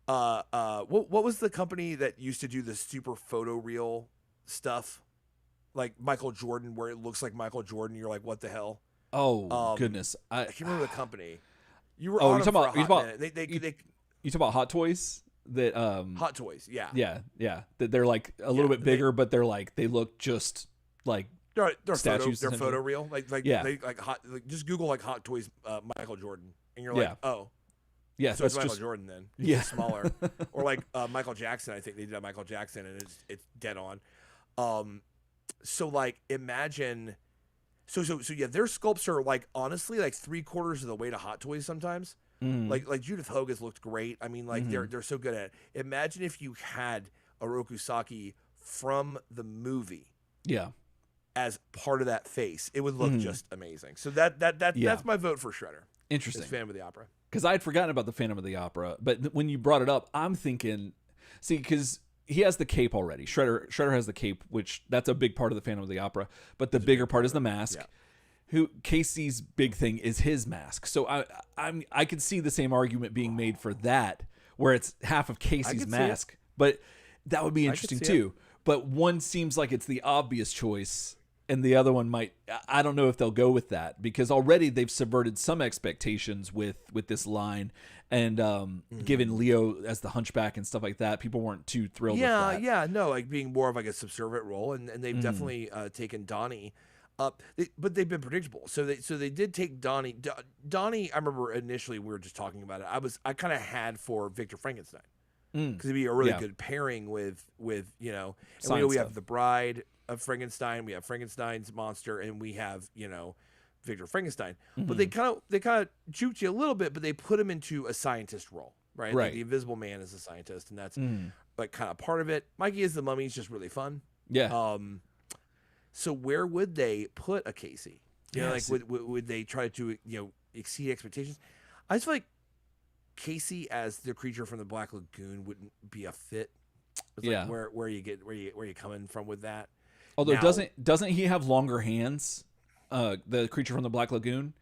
what was the company that used to do the super photoreal stuff, like Michael Jordan, where it looks like Michael Jordan? You're like, what the hell? Oh goodness, I can't remember the company. You were you talking about you talk about Hot Toys? That Hot Toys, yeah. That they're like a little bit bigger, but they're like they look just like they're statues. They're photoreal. Like hot. Like, just Google like Hot Toys Michael Jordan, and you're like, oh, yeah. So it's Michael Jordan then. He's just smaller. Or like Michael Jackson. I think they did a Michael Jackson, and it's dead on. So like imagine. So yeah, their sculpts are like honestly like 3/4 of the way to Hot Toys sometimes. Like Judith Hogan's looked great. I mean, like they're so good at it. Imagine if you had a Rokusaki from the movie. Yeah. As part of that face, it would look just amazing. So that's my vote for Shredder. Interesting. Phantom of the Opera. Because I had forgotten about the Phantom of the Opera, but when you brought it up, I'm thinking, because he has the cape already. Shredder has the cape, which that's a big part of the Phantom of the Opera. But the bigger part is the mask. Yeah. Casey's big thing is his mask. So I could see the same argument being made for that, where it's half of Casey's mask. But that would be interesting too. But one seems like it's the obvious choice, and the other one might. I don't know if they'll go with that because already they've subverted some expectations with this line, and given Leo as the Hunchback and stuff like that, people weren't too thrilled with that. Yeah, no, like being more of like a subservient role, and they've definitely taken Donnie up, but they've been predictable. So they did take Donnie. Donnie, I remember initially we were just talking about it. I kind of had for Victor Frankenstein. Because it'd be a really good pairing with and we know we have the Bride of Frankenstein, we have Frankenstein's monster, and we have Victor Frankenstein. But they kind of juked you a little bit, but they put him into a scientist role, right? Like the Invisible Man is a scientist, and that's like kind of part of it. Mikey is the Mummy is just really fun. Yeah. So where would they put a Casey? Like would they try to exceed expectations? I just feel like Casey as the creature from the Black Lagoon wouldn't be a fit. It's like where you coming from with that? Although doesn't he have longer hands? The creature from the Black Lagoon,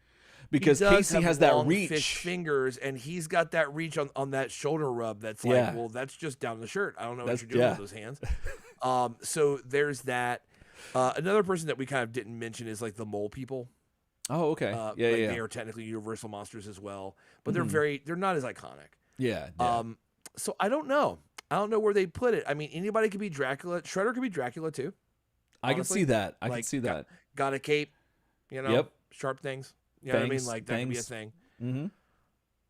because Casey has that reach, fish fingers, and he's got that reach on that shoulder rub. That's like, well, that's just down the shirt. I don't know what you're doing with those hands. So there's that. Another person that we kind of didn't mention is like the mole people. Oh, okay. They are technically Universal monsters as well, but they're not as iconic. Yeah. So I don't know. I don't know where they put it. I mean, anybody could be Dracula. Shredder could be Dracula too. Honestly. I can see that. I can see that. Got a cape, sharp things. You know what I mean? Like that could be a thing. Mm-hmm.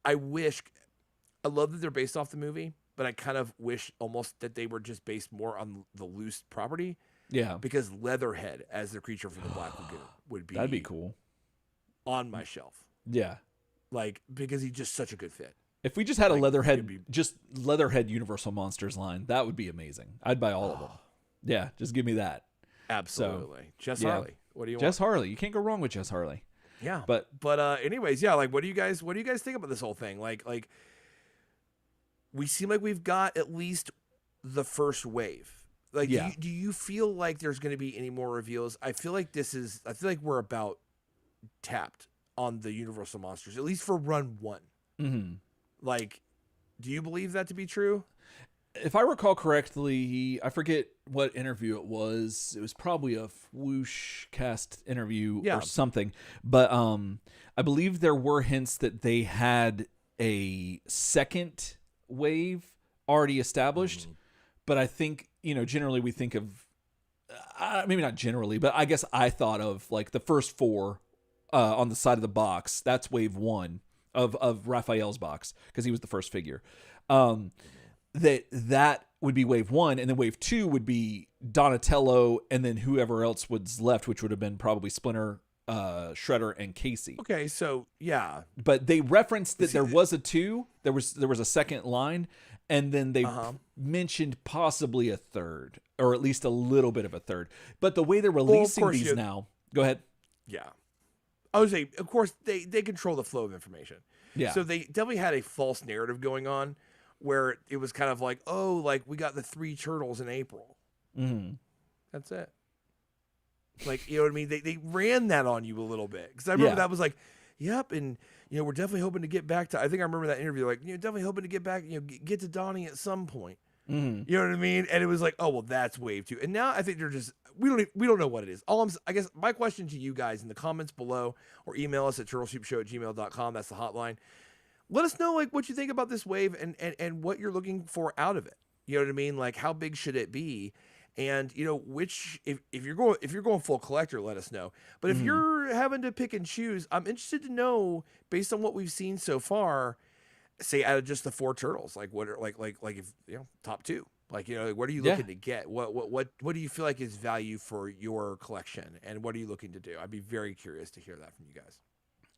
I love that they're based off the movie, but I kind of wish almost that they were just based more on the loose property. Yeah. Because Leatherhead as the creature from the Black Lagoon that'd be cool. On my shelf. Yeah. Like, because he's just such a good fit. If we just had a Leatherhead Universal Monsters line, that would be amazing. I'd buy all of them. Yeah, just give me that. Absolutely. Jess Harley. What do you want? Jess Harley. You can't go wrong with Jess Harley. Yeah. But anyways, like what do you guys think about this whole thing? Like we seem like we've got at least the first wave. Like do you feel like there's going to be any more reveals? I feel like we're about tapped on the Universal monsters, at least for run one. Mm-hmm. Like, do you believe that to be true? If I recall correctly, I forget what interview it was. It was probably a Whoosh cast interview or something. But I believe there were hints that they had a second wave already established. But I think, generally we think of, maybe not generally, but I guess I thought of like the first four on the side of the box. That's wave one of Raphael's box because he was the first figure. That would be wave one, and then wave two would be Donatello, and then whoever else was left, which would have been probably Splinter, Shredder, and Casey. Okay, so yeah, but they referenced that there was a two. There was a second line, and then they mentioned possibly a third, or at least a little bit of a third. But the way they're releasing these now, go ahead. Yeah, I would say, of course, they control the flow of information. Yeah. So they definitely had a false narrative going on, where it was kind of like, oh, like we got the 3 turtles in April. Mm-hmm. That's it. Like, you know what I mean? They ran that on you a little bit. Because I remember that was like, yep, and, we're definitely hoping to get back to, I think I remember that interview, like, definitely hoping to get back, get to Donnie at some point. Mm-hmm. You know what I mean? And it was like, oh, well, that's wave 2. And now I think they're just, we don't know what it is. I guess my question to you guys in the comments below, or email us at turtleshoopshow@gmail.com. That's the hotline. Let us know, like, what you think about this wave and what you're looking for out of it. You know what I mean? Like, how big should it be? And, which, if you're going full collector, let us know. But if you're having to pick and choose, I'm interested to know, based on what we've seen so far, say out of just the 4 turtles, like what are like if top 2, like, what are you looking to get? What do you feel like is value for your collection, and what are you looking to do? I'd be very curious to hear that from you guys.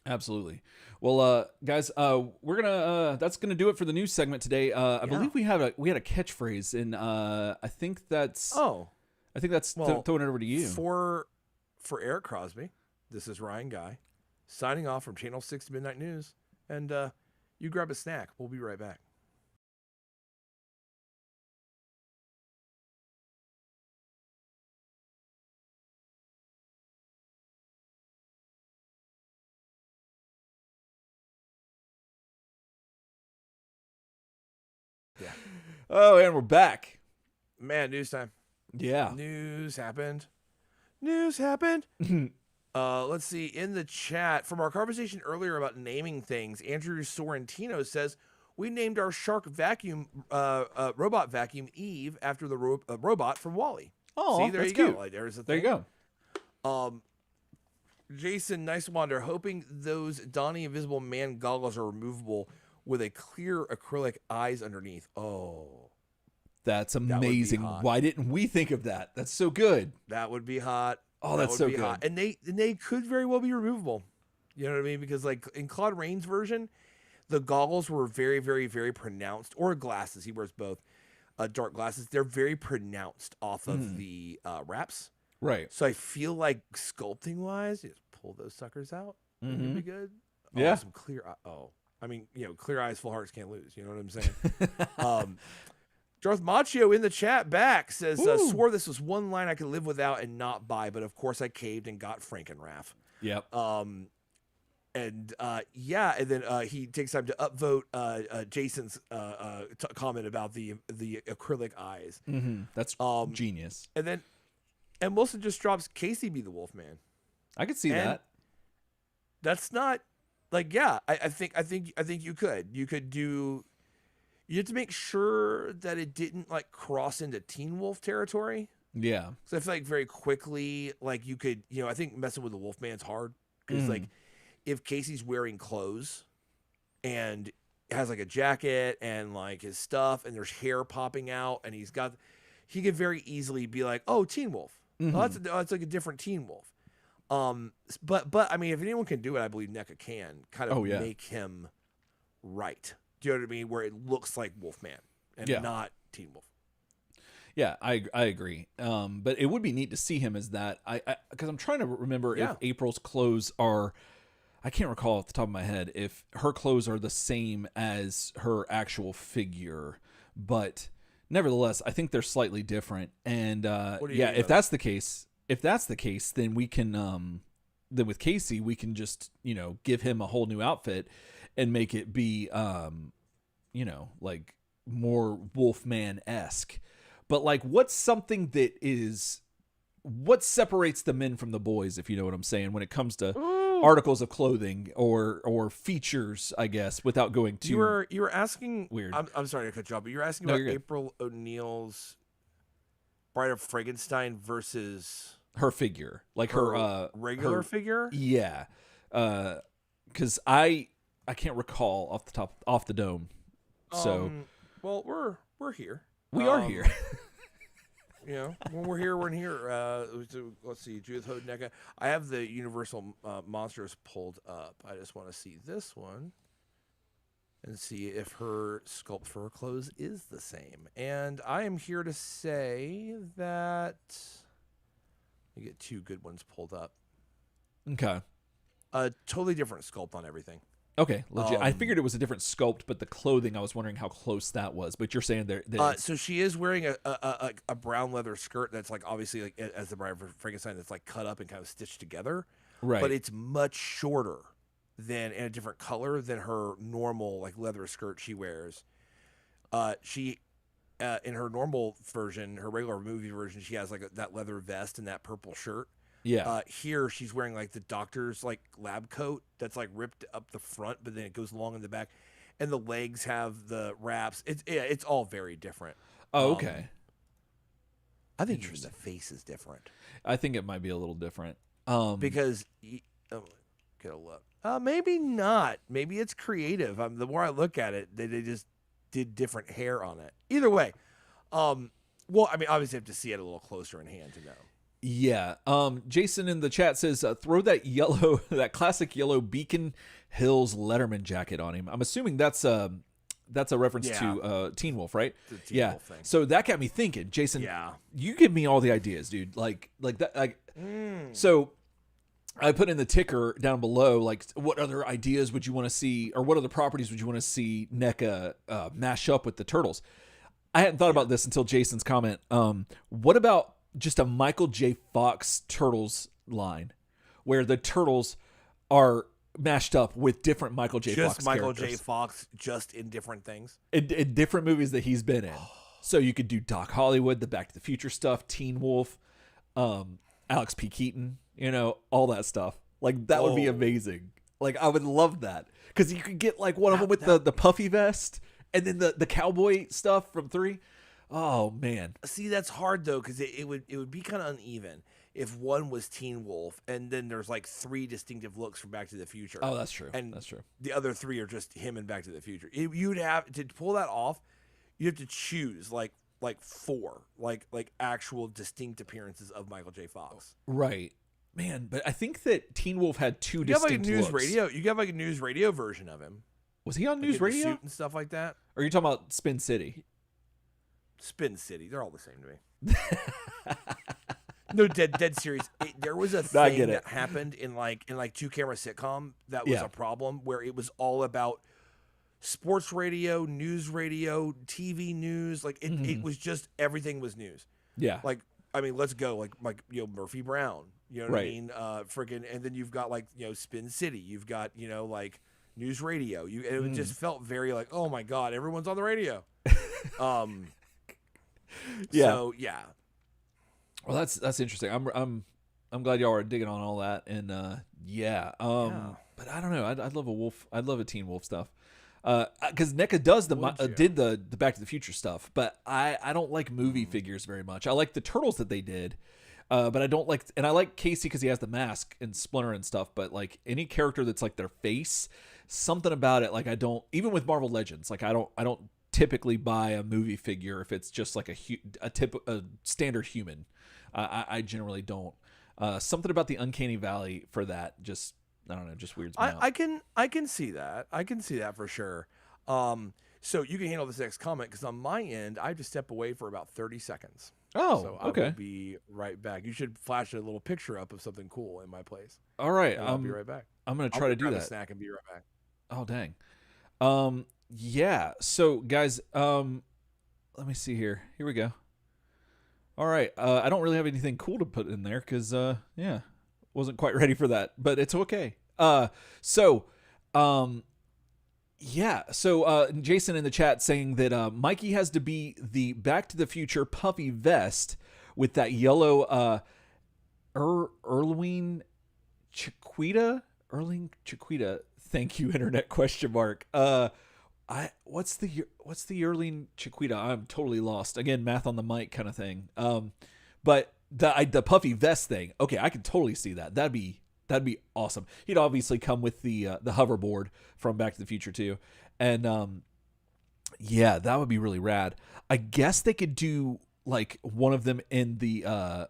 Absolutely. Well, guys, we're gonna that's gonna do it for the news segment today. I believe we had a catchphrase, and I think that's throwing it over to you. For Eric Crosby, this is Ryan Guy signing off from Channel 6 Midnight News, and you grab a snack. We'll be right back. Yeah. Oh, and we're back. Man, news time. Yeah. News happened. News happened. Let's see. In the chat, from our conversation earlier about naming things, Andrew Sorrentino says, we named our shark vacuum, robot vacuum Eve after the robot from WALL-E. Oh, see, there that's you cute. go. Like, there's a There thing. you go. Jason Nice Wander, hoping those Donnie Invisible Man goggles are removable with a clear acrylic eyes underneath. Oh, That's would be amazing. hot. Why didn't we think of that? That's so good. that would be hot. Oh, That that's would so be good. hot. And they could very well be removable. You know what I mean? Because like in Claude Rains' version, the goggles were very, very, very pronounced, or glasses. He wears both. Dark glasses. They're very pronounced off of the wraps. Right. So I feel like sculpting wise, you just pull those suckers out. And you'll be good. Oh, Yeah. Some clear. I mean, clear eyes, full hearts can't lose. You know what I'm saying? Darth Machio in the chat back says, swore this was one line I could live without and not buy, but of course I caved and got Frankenraff. Yep. And then he takes time to upvote Jason's comment about the acrylic eyes. That's genius. And Wilson just drops Casey be the Wolfman. I could see that. That's not like, yeah, I think you could do. You have to make sure that it didn't like cross into Teen Wolf territory. Yeah. So I feel like very quickly, like you could, I think messing with the Wolfman's hard because like if Casey's wearing clothes and has like a jacket and like his stuff and there's hair popping out and he could very easily be like, oh, Teen Wolf. Oh, that's like a different Teen Wolf. But I mean, if anyone can do it, I believe NECA can kind of make him right. Do you know what I mean? Where it looks like Wolfman and not Teen Wolf. Yeah, I agree. But it would be neat to see him as that. Because I'm trying to remember if April's clothes are. I can't recall off the top of my head if her clothes are the same as her actual figure, but nevertheless, I think they're slightly different. And if that's the case, then we can. Then with Casey, we can just give him a whole new outfit and make it be like more Wolfman-esque. But like, what's something that is what separates the men from the boys, if you know what I'm saying, when it comes to articles of clothing or features, I guess, without going too you were asking weird. I'm sorry to cut you off, but you're asking about April O'Neil's Bride of Frankenstein versus her figure, like her regular figure. Yeah, because I can't recall off the dome. So well, we're here. We are here. When we're here, we're in here. Let's see, Judith Hode NECA. I have the Universal Monsters pulled up. I just want to see this one and see if her sculpt for her clothes is the same. And I am here to say that you get two good ones pulled up. Okay. A totally different sculpt on everything. Okay, legit. I figured it was a different sculpt, but the clothing, I was wondering how close that was. But you're saying there. So she is wearing a brown leather skirt that's like obviously like as the Bride of Frankenstein that's like cut up and kind of stitched together. Right. But it's much shorter than in a different color than her normal like leather skirt she wears. She in her normal version, her regular movie version, she has like that leather vest and that purple shirt. Yeah. Here she's wearing like the doctor's like lab coat that's like ripped up the front, but then it goes long in the back, and the legs have the wraps. It's all very different. Oh, okay. I think even the face is different. I think it might be a little different. Because get a look. Maybe not. Maybe it's creative. The more I look at it, they just did different hair on it. Either way, well, I mean, obviously, I have to see it a little closer in hand to know. Yeah. Jason in the chat says, throw that classic yellow Beacon Hills Letterman jacket on him. I'm assuming that's a reference to Teen Wolf, right? The Teen Wolf thing. So that got me thinking, Jason. Yeah. You give me all the ideas, dude. Like that. So I put in the ticker down below, like, what other ideas would you want to see, or what other properties would you want to see NECA mash up with the Turtles? I hadn't thought about this until Jason's comment. What about just a Michael J. Fox Turtles line where the Turtles are mashed up with different Michael J. Fox Just Michael characters. J. Fox, just in different things. In different movies that he's been in. So you could do Doc Hollywood, the Back to the Future stuff, Teen Wolf. Alex P. Keaton, all that stuff. Like that would be amazing. Like I would love that because you could get like one of them with the puffy vest and then the cowboy stuff from 3. Oh man. See, that's hard though because it would be kind of uneven if one was Teen Wolf and then there's like 3 distinctive looks from Back to the Future. Oh, that's true. And that's true. The other 3 are just him and Back to the Future. You'd have to pull that off. You have to choose like 4 like actual distinct appearances of Michael J. Fox. Right. Man, but I think that Teen Wolf had 2 you distinct have like a news looks. radio. You have like a news radio version of him. Was he on news radio? Suit and stuff like that. Or are you talking about Spin City? Spin City. They're all the same to me. No, dead serious. There was a thing that happened in like 2-camera sitcom that was a problem where it was all about sports radio, news radio, TV news. Like it was just everything was news. Yeah. Like I mean, let's go like Murphy Brown. You know what I mean? Friggin' and then you've got like Spin City. You've got like news radio. It just felt very like, oh my god, everyone's on the radio. Yeah. So yeah. Well, that's interesting. I'm glad y'all are digging on all that, and But I don't know. I'd love a wolf. I'd love a Teen Wolf stuff. Because NECA does did the Back to the Future stuff, but I don't like movie figures very much. I like the Turtles that they did, but I don't like. And I like Casey because he has the mask and Splinter and stuff. But like any character that's like their face, something about it. Like I don't. Even with Marvel Legends, like I don't typically buy a movie figure if it's just like a standard human. I generally don't. Something about the Uncanny Valley for that just I don't know, just weirds me out. I can see that. I can see that for sure. So you can handle this next comment because on my end I have to step away for about 30 seconds. Oh, so okay. I will be right back. You should flash a little picture up of something cool in my place. All right, I'll be right back. I'm gonna try to do that. A snack and be right back. Oh dang. Yeah. So guys, let me see here. Here we go. All right. I don't really have anything cool to put in there because wasn't quite ready for that, but it's okay. So Jason in the chat saying that Mikey has to be the Back to the Future puffy vest with that yellow Erling Chiquita. Thank you, internet ? What's the Erling Chiquita? I'm totally lost. Again, math on the mic kind of thing. But the puffy vest thing. Okay, I could totally see that. That'd be awesome. He'd obviously come with the hoverboard from Back to the Future too, and that would be really rad. I guess they could do like one of them in the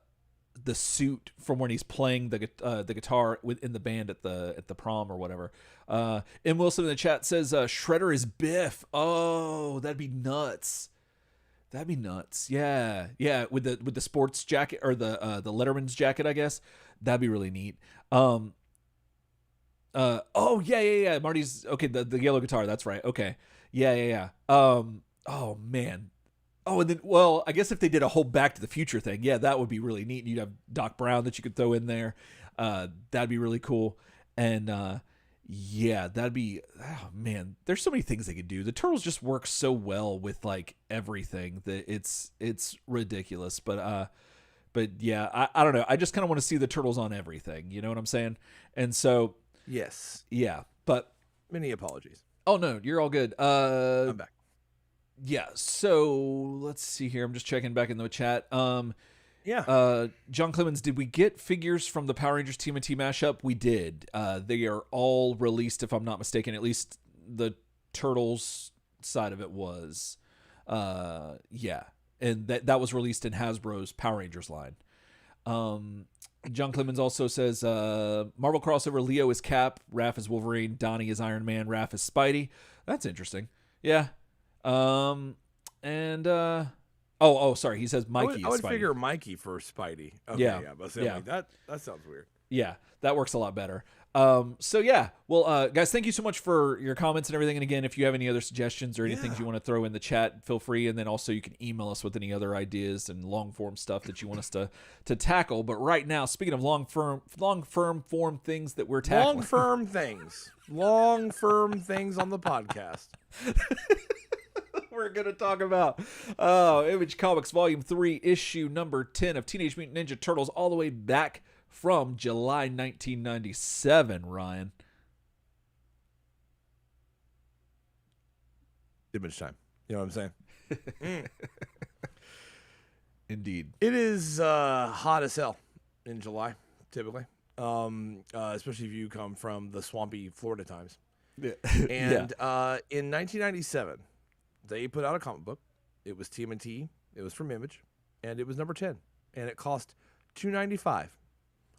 suit from when he's playing the guitar in the band at the prom or whatever. And Wilson in the chat says Shredder is Biff. Oh, that'd be nuts. Yeah, with the sports jacket or the Letterman's jacket, I guess. That'd be really neat. Yeah. Marty's okay. The yellow guitar. That's right. Okay. Yeah. Oh man. Oh, and then, well, I guess if they did a whole Back to the Future thing, yeah, that would be really neat. You'd have Doc Brown that you could throw in there. That'd be really cool. And that'd be, oh man, there's so many things they could do. The Turtles just work so well with like everything that it's ridiculous. But yeah, I don't know. I just kind of want to see the Turtles on everything. You know what I'm saying? And so, yes, yeah, but many apologies. Oh no, you're all good. I'm back. Yeah, so let's see here. I'm just checking back in the chat. John Clemens, did we get figures from the Power Rangers TMNT mashup? We did. They are all released, if I'm not mistaken. At least the Turtles side of it was. And that was released in Hasbro's Power Rangers line. John Clemens also says Marvel crossover. Leo is Cap, Raph is Wolverine, Donnie is Iron Man, Raph is Spidey. That's interesting. Yeah. Sorry. He says Mikey is I would Spidey. figure Mikey for Spidey. Okay, yeah. But like, that sounds weird. Yeah, that works a lot better. Well, guys, thank you so much for your comments and everything. And again, if you have any other suggestions or anything you want to throw in the chat, feel free. And then also you can email us with any other ideas and long form stuff that you want us to tackle. But right now, speaking of long form things that we're tackling, long firm things on the podcast. We're going to talk about. Image Comics Volume 3, Issue number 10 of Teenage Mutant Ninja Turtles, all the way back from July 1997, Ryan. Image time. You know what I'm saying? Indeed. It is hot as hell in July, typically. Especially if you come from the swampy Florida times. Yeah. And in 1997, they put out a comic book. It was TMNT. It was from Image, and it was number 10, and it cost $2.95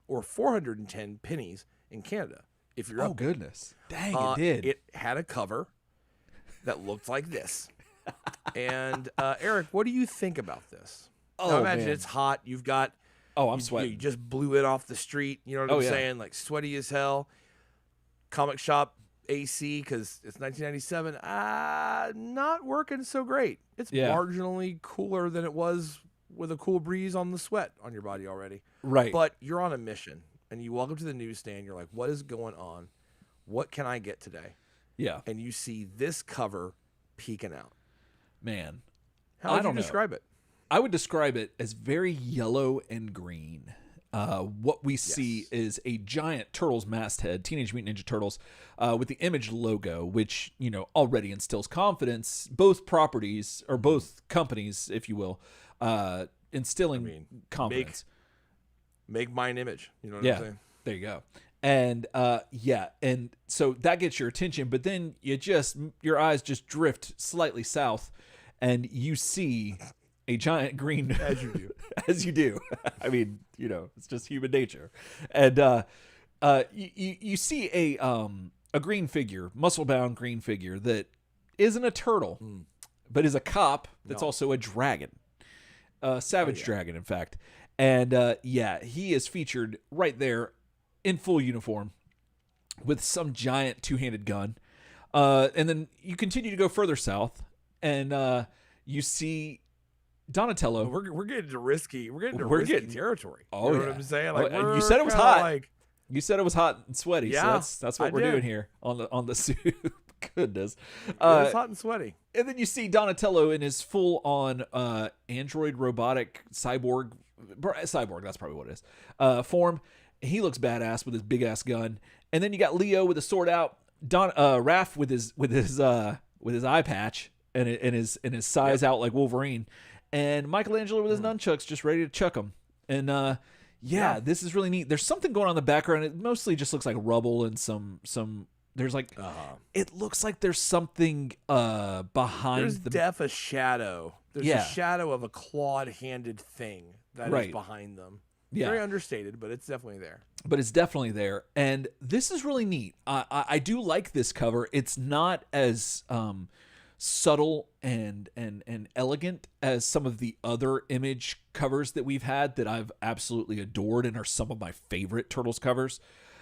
or 410 pennies in Canada. If you're up there. Goodness, dang, it did. It had a cover that looked like this. And Eric, what do you think about this? Now, imagine it's hot. You've got. I'm sweating. You just blew it off the street. You know what I'm saying? Like sweaty as hell. Comic shop AC because it's 1997. Not working so great. It's marginally cooler than it was with a cool breeze on the sweat on your body already. Right. But you're on a mission and you walk up to the newsstand. You're like, what is going on? What can I get today? Yeah. And you see this cover peeking out. Man. How would you describe it? I would describe it as very yellow and green. What we see is a giant Turtles masthead, Teenage Mutant Ninja Turtles, with the Image logo, which, already instills confidence. Both properties, or both companies, if you will, instilling confidence. Make mine Image. You know what I'm saying? There you go. And and so that gets your attention, but then your eyes just drift slightly south, and you see a giant green as you do. As you do. I mean, it's just human nature. And you see a green figure, muscle-bound green figure that isn't a turtle, but is a cop that's also a dragon. Savage dragon, in fact. And he is featured right there in full uniform with some giant two-handed gun. And then you continue to go further south, and you see Donatello. We're getting to risky. We're getting to risky territory. Oh, you know what I'm saying? Like, you said it was hot. You said it was hot and sweaty. Yeah, so that's what we're doing here on the soup. Goodness, it's hot and sweaty. And then you see Donatello in his full-on android robotic cyborg. That's probably what it is. Form. He looks badass with his big ass gun. And then you got Leo with his sword out. Raph with his eye patch and his size out like Wolverine. And Michelangelo with his nunchucks just ready to chuck him. And this is really neat. There's something going on in the background. It mostly just looks like rubble and some there's like it looks like there's something behind there's a shadow. There's a shadow of a clawed-handed thing that is behind them. Yeah. Very understated, but it's definitely there. And this is really neat. I do like this cover. It's not as subtle and elegant as some of the other Image covers that we've had that I've absolutely adored and are some of my favorite Turtles covers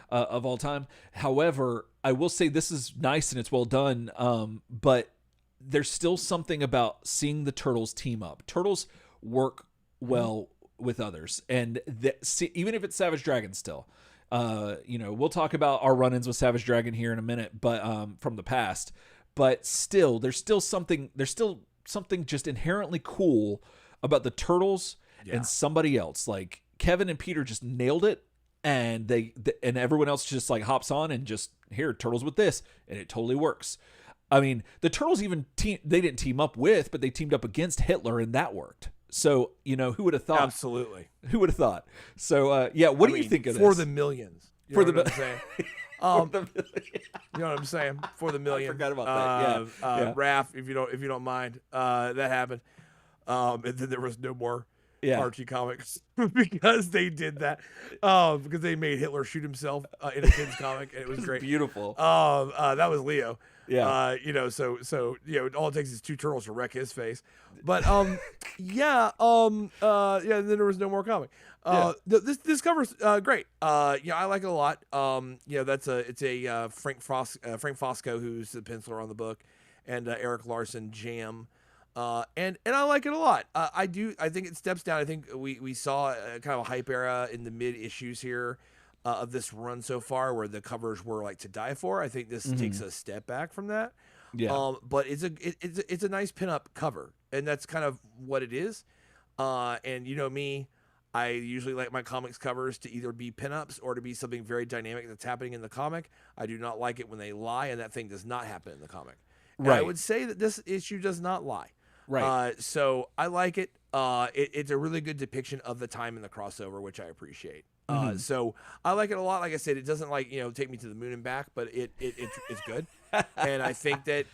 of all time. However, I will say this is nice and it's well done, but there's still something about seeing the Turtles team up. Turtles work well with others, and even if it's Savage Dragon still, we'll talk about our run-ins with Savage Dragon here in a minute, but from the past. But still, there's still something just inherently cool about the Turtles and somebody else. Like Kevin and Peter just nailed it, and and everyone else just like hops on and just here Turtles with this, and it totally works. I mean, the Turtles they didn't team up with, but they teamed up against Hitler, and that worked. So who would have thought? Absolutely, who would have thought? So what do you think of this? For the millions, for the what I'm saying. You know what I'm saying? For the million. I forgot about that. Raph, if you don't mind, that happened. And then there was no more Archie comics because they did that. Because they made Hitler shoot himself in a kid's comic, and it was great. Beautiful. That was Leo. Yeah. So all it takes is two turtles to wreck his face. But then there was no more comic. This cover's great. I like it a lot. It's a Frank Fosco, who's the penciler on the book, and Eric Larson jam. And I like it a lot. I think it steps down. I think we saw kind of a hype era in the mid issues here of this run so far, where the covers were like to die for. I think this takes a step back from that. But it's a nice pinup cover, and that's kind of what it is. And you know me, I usually like my comics covers to either be pinups or to be something very dynamic that's happening in the comic. I do not like it when they lie, and that thing does not happen in the comic. And I would say that this issue does not lie. So I like it. It's a really good depiction of the time in the crossover, which I appreciate. So I like it a lot. Like I said, it doesn't take me to the moon and back, but it's good. And I think that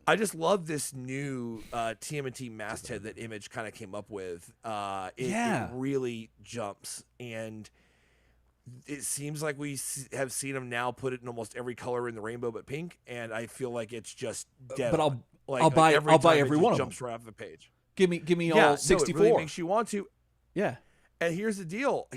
I just love this new TMNT masthead that Image kind of came up with. It really jumps, and it seems like we have seen them now put it in almost every color in the rainbow but pink, and I feel like it's just dead. But on. I'll buy every one of them. Jumps right off the page. Give me all 64. It really makes you want to. Yeah. And here's the deal.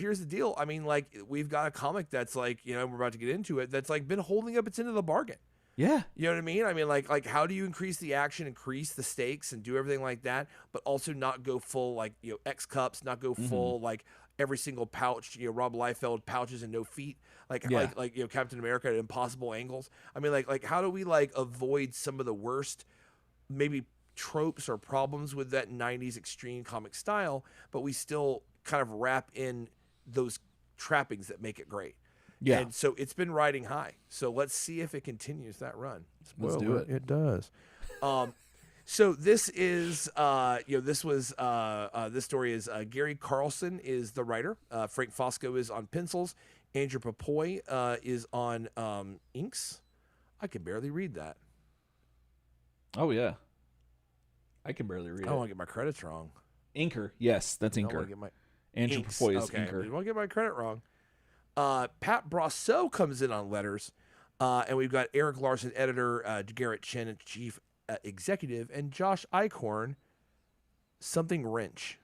I mean, like, we've got a comic that's like, we're about to get into it, that's like been holding up its end of the bargain. Yeah. You know what I mean? I mean, like how do you increase the action, increase the stakes, and do everything like that, but also not go full, like, X cups, not go full, like, every single pouch, Rob Liefeld pouches and no feet, like Captain America at impossible angles. I mean, like how do we, like, avoid some of the worst, maybe tropes or problems with that 90s extreme comic style, but we still kind of wrap in those trappings that make it great. Yeah. And so it's been riding high. So let's see if it continues that run. Let's do it. It does. So this is, this story is Gary Carlson is the writer. Frank Fosco is on pencils. Andrew Papoy is on inks. I can barely read that. Oh, yeah. I can barely read it. I don't want to get my credits wrong. Inker. Yes, that's Inker. Andrew Papoy is Inker. I don't want to get my credit wrong. Pat Brosseau comes in on letters. And we've got Eric Larson, editor, Garrett Chen, chief executive, and Josh Eichhorn, something wrench.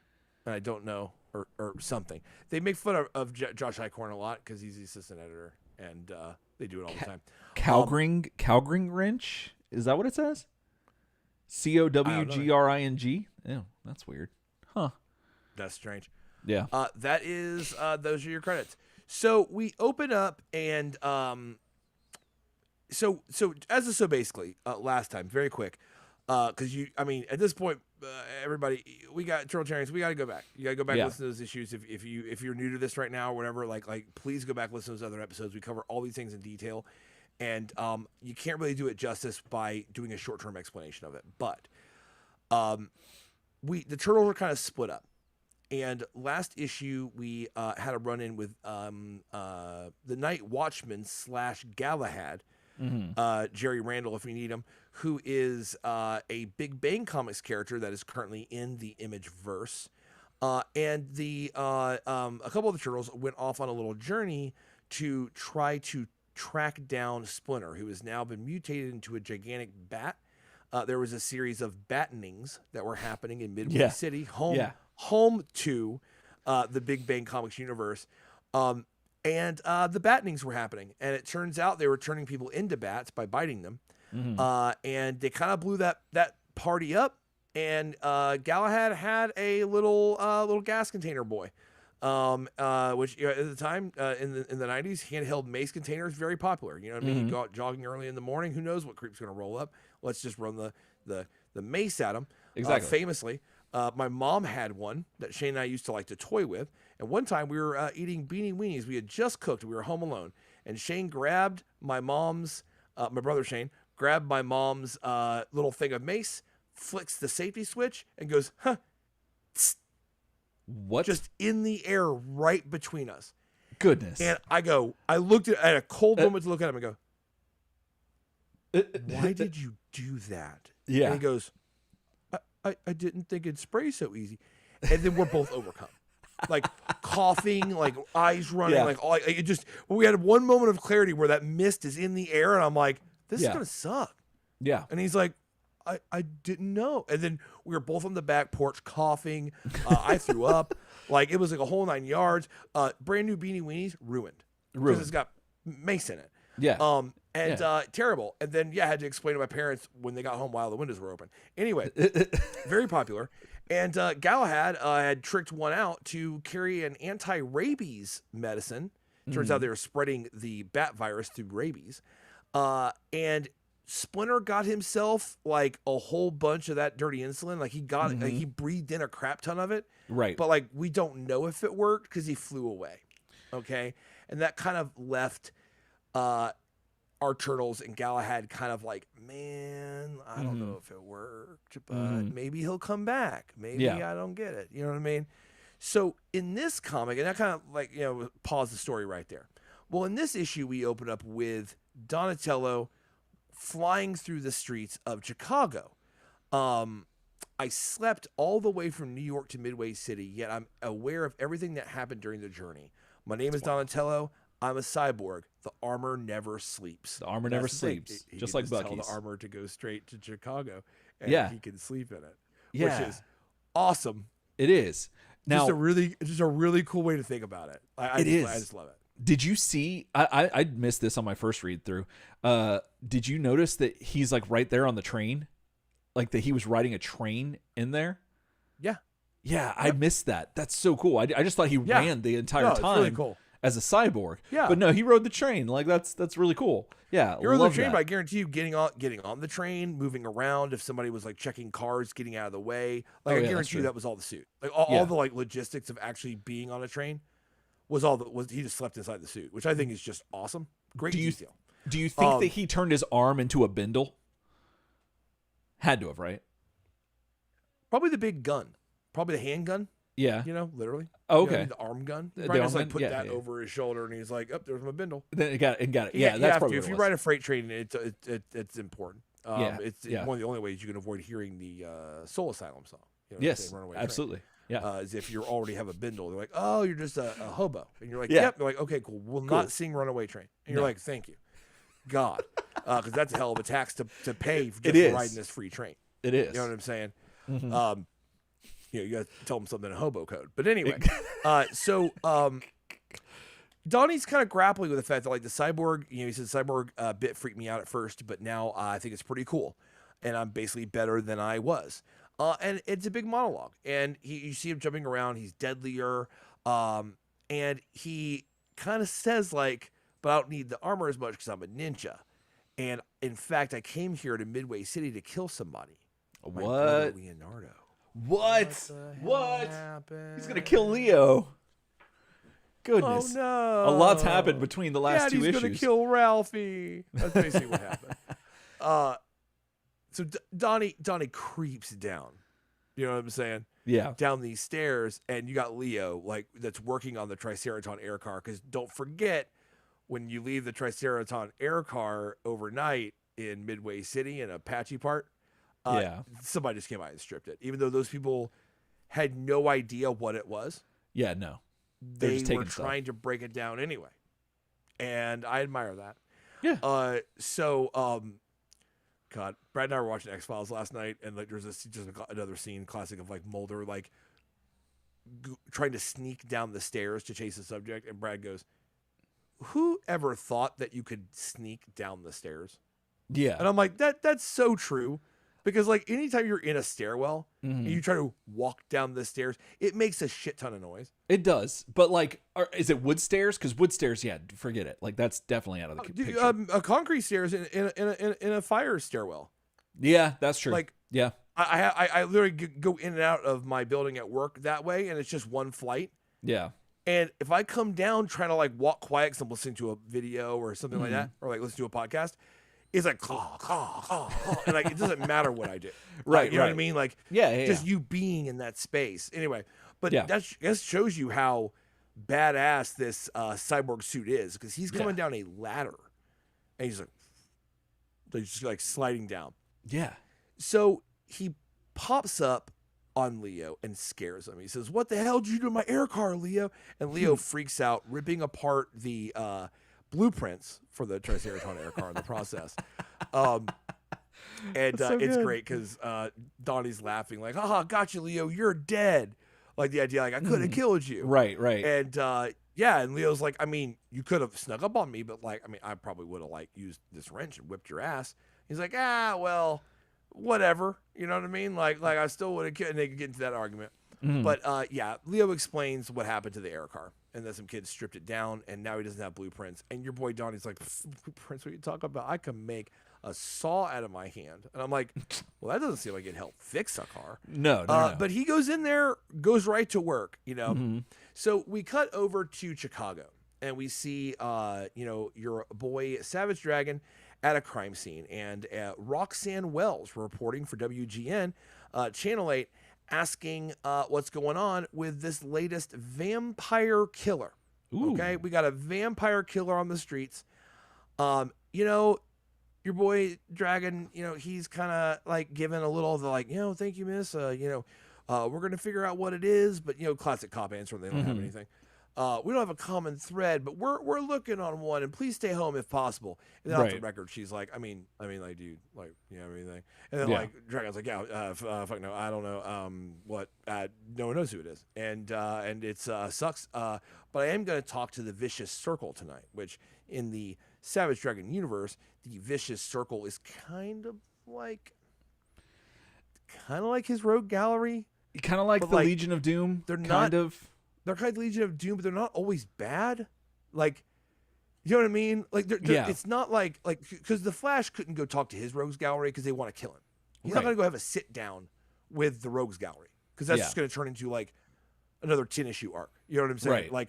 And I don't know, or something. They make fun of Josh Eichhorn a lot because he's the assistant editor, and they do it all the time. Cowgring wrench? Is that what it says? COWGRING? Oh, that's weird. Huh. That's strange. Yeah. That is, those are your credits. So we open up and, so basically, last time, very quick, because at this point, everybody, we got Turtletarians, we got to go back. You got to go back and listen to those issues. If you're new to this right now or whatever, like please go back, listen to those other episodes. We cover all these things in detail, and you can't really do it justice by doing a short-term explanation of it. But the Turtles are kind of split up. And last issue, we had a run-in with the Night Watchman / Galahad, Jerry Randall, if you need him, who is a Big Bang Comics character that is currently in the Image verse. And a couple of the Turtles went off on a little journey to try to track down Splinter, who has now been mutated into a gigantic bat. There was a series of battenings that were happening in Midway City, home to the Big Bang Comics universe. And the battenings were happening. And it turns out they were turning people into bats by biting them. And they kind of blew that party up. And Galahad had a little gas container boy, which at the time in the 90s, handheld mace containers, very popular. You know what I mean? You go out jogging early in the morning. Who knows what creep's going to roll up? Let's just run the mace at him. Exactly. Famously. My mom had one that Shane and I used to like to toy with. And one time we were eating Beanie Weenies. We had just cooked. We were home alone. And Shane grabbed my mom's, my brother Shane, grabbed my mom's little thing of mace, flicks the safety switch, and goes, huh. Tss. What? Just in the air right between us. Goodness. And I looked at a cold moment to look at him and go, why did you do that? Yeah. And he goes, I didn't think it'd spray so easy. And then we're both overcome. Like coughing, like eyes running, like all it just we had one moment of clarity where that mist is in the air, and I'm like, this is gonna suck. Yeah. And he's like, I didn't know. And then we were both on the back porch coughing. I threw up. Like it was like a whole 9 yards. Brand new Beanie Weenies, ruined. Because it's got mace in it. Yeah. Terrible. And then, I had to explain to my parents when they got home while the windows were open. Anyway, very popular. And Galahad had tricked one out to carry an anti-rabies medicine. Turns out they were spreading the bat virus through rabies. And Splinter got himself like a whole bunch of that dirty insulin. Like he breathed in a crap ton of it. Right. But like we don't know if it worked because he flew away. Okay. And that kind of left our Turtles and Galahad kind of like, man, I don't know if it worked, but maybe he'll come back. Maybe I don't get it. You know what I mean? So in this comic, and I kind of like, pause the story right there. Well, in this issue, we open up with Donatello flying through the streets of Chicago. I slept all the way from New York to Midway City, yet I'm aware of everything that happened during the journey. My name is Donatello. I'm a cyborg. The armor never sleeps. The armor never sleeps, just like Bucky's. Tell the armor to go straight to Chicago, and he can sleep in it, which is awesome. It is. Now, just a really cool way to think about it. I just love it. Did you see? I missed this on my first read through. Did you notice that he's like right there on the train, like that he was riding a train in there? Yeah. Yeah, I missed that. That's so cool. I just thought he ran the entire time. It's really cool. As a cyborg. Yeah. But no, he rode the train. Like that's really cool. Yeah. He rode the train, but I guarantee you getting on the train, moving around, if somebody was like checking cars, getting out of the way. Like I guarantee you that was all the suit. Like all the like logistics of actually being on a train was he just slept inside the suit, which I think is just awesome. Great detail. Do you think that he turned his arm into a bindle? Had to have, right? Probably the big gun. Probably the handgun. Yeah. Literally. Oh, okay. The arm gun. The Probably arm just like gun? put that over his shoulder, and he's like, "Oh, there's my bindle." Then it got it. Yeah, that's probably if you ride a freight train, it's important. It's one of the only ways you can avoid hearing the Soul Asylum song. Yes, absolutely. Yeah. Is if you already have a bindle, they're like, "Oh, you're just a hobo," and you're like, "Yep." They're like, "Okay, cool. We'll not sing Runaway Train," and you're like, "Thank you, God," because that's a hell of a tax to pay for riding this free train. It is. You know what I'm saying? Mm-hmm. You got to tell them something in hobo code. But anyway, so Donnie's kind of grappling with the fact that like the cyborg, he said cyborg bit freaked me out at first, but now I think it's pretty cool, and I'm basically better than I was. And it's a big monologue, and you see him jumping around. He's deadlier, and he kind of says like, "But I don't need the armor as much because I'm a ninja." And in fact, I came here to Midway City to kill somebody. What? My brother Leonardo. What? He's gonna kill Leo. Goodness. Oh no! A lot's happened between the last two issues. He's gonna kill Ralphie. That's basically what happened. So Donnie creeps down. You know what I'm saying? Yeah. Down these stairs, and you got Leo like that's working on the Triceraton air car. Because don't forget, when you leave the Triceraton air car overnight in Midway City in a patchy part. Somebody just came out and stripped it, even though those people had no idea what it was. Yeah, no, they were trying to break it down anyway, and I admire that. Yeah. God, Brad and I were watching X-Files last night, and like there's just another scene, classic of like Mulder like trying to sneak down the stairs to chase the subject, and Brad goes, "Who ever thought that you could sneak down the stairs?" Yeah, and I'm like, that's so true. Because, like, anytime you're in a stairwell and you try to walk down the stairs, it makes a shit ton of noise. It does. But, like, is it wood stairs? Because wood stairs, forget it. Like, that's definitely out of the picture. A concrete stairs in a fire stairwell. Yeah, that's true. Like, yeah. I literally go in and out of my building at work that way, and it's just one flight. Yeah. And if I come down trying to, like, walk quiet because I'm listening to a video or something like that, or, like, listen to a podcast, it's like, claw, claw, claw, claw. And like, it doesn't matter what I do. Right. You know what I mean? Like, just you being in that space. Anyway, but that shows you how badass this cyborg suit is, because he's coming down a ladder and he's just like sliding down. Yeah. So he pops up on Leo and scares him. He says, "What the hell did you do to my air car, Leo?" And Leo freaks out, ripping apart the blueprints for the Triceraton air car in the process. And it's great because Donnie's laughing like, "Haha, gotcha, Leo, you're dead." Like the idea, like, I could have killed you. Right. And and Leo's like, I mean, you could have snuck up on me, but like, I mean, I probably would have like used this wrench and whipped your ass. He's like, well, whatever. You know what I mean? Like I still would have killed, and they could get into that argument. But Leo explains what happened to the air car, and that some kids stripped it down, and now he doesn't have blueprints. And your boy Donnie's like, "Blueprints? What are you talking about? I can make a saw out of my hand. And I'm like, well, that doesn't seem like it'd help fix a car. No. But he goes in there, goes right to work, Mm-hmm. So we cut over to Chicago, and we see, your boy Savage Dragon at a crime scene. And Roxanne Wells reporting for WGN, Channel 8, asking what's going on with this latest vampire killer. Ooh. Okay, we got a vampire killer on the streets. Your boy Dragon, he's kind of like giving a little of the like, thank you, miss. We're gonna figure out what it is, but classic cop answer. They don't have anything. We don't have a common thread, but we're looking on one, and please stay home if possible. And then off the record, she's like, I mean, like, dude, like, you have anything? And then like Dragon's like, yeah, fuck no, I don't know, what, no one knows who it is, and it's sucks. But I am gonna talk to the Vicious Circle tonight, which in the Savage Dragon universe, the Vicious Circle is kind of like his rogue gallery, kind of like the Legion of Doom. They're They're kind of Legion of Doom, but they're not always bad. Like, you know what I mean? Like, it's not like because the Flash couldn't go talk to his rogues gallery because they want to kill him. He's not going to go have a sit down with the rogues gallery because that's just going to turn into like another 10-issue arc. You know what I'm saying? Right. Like,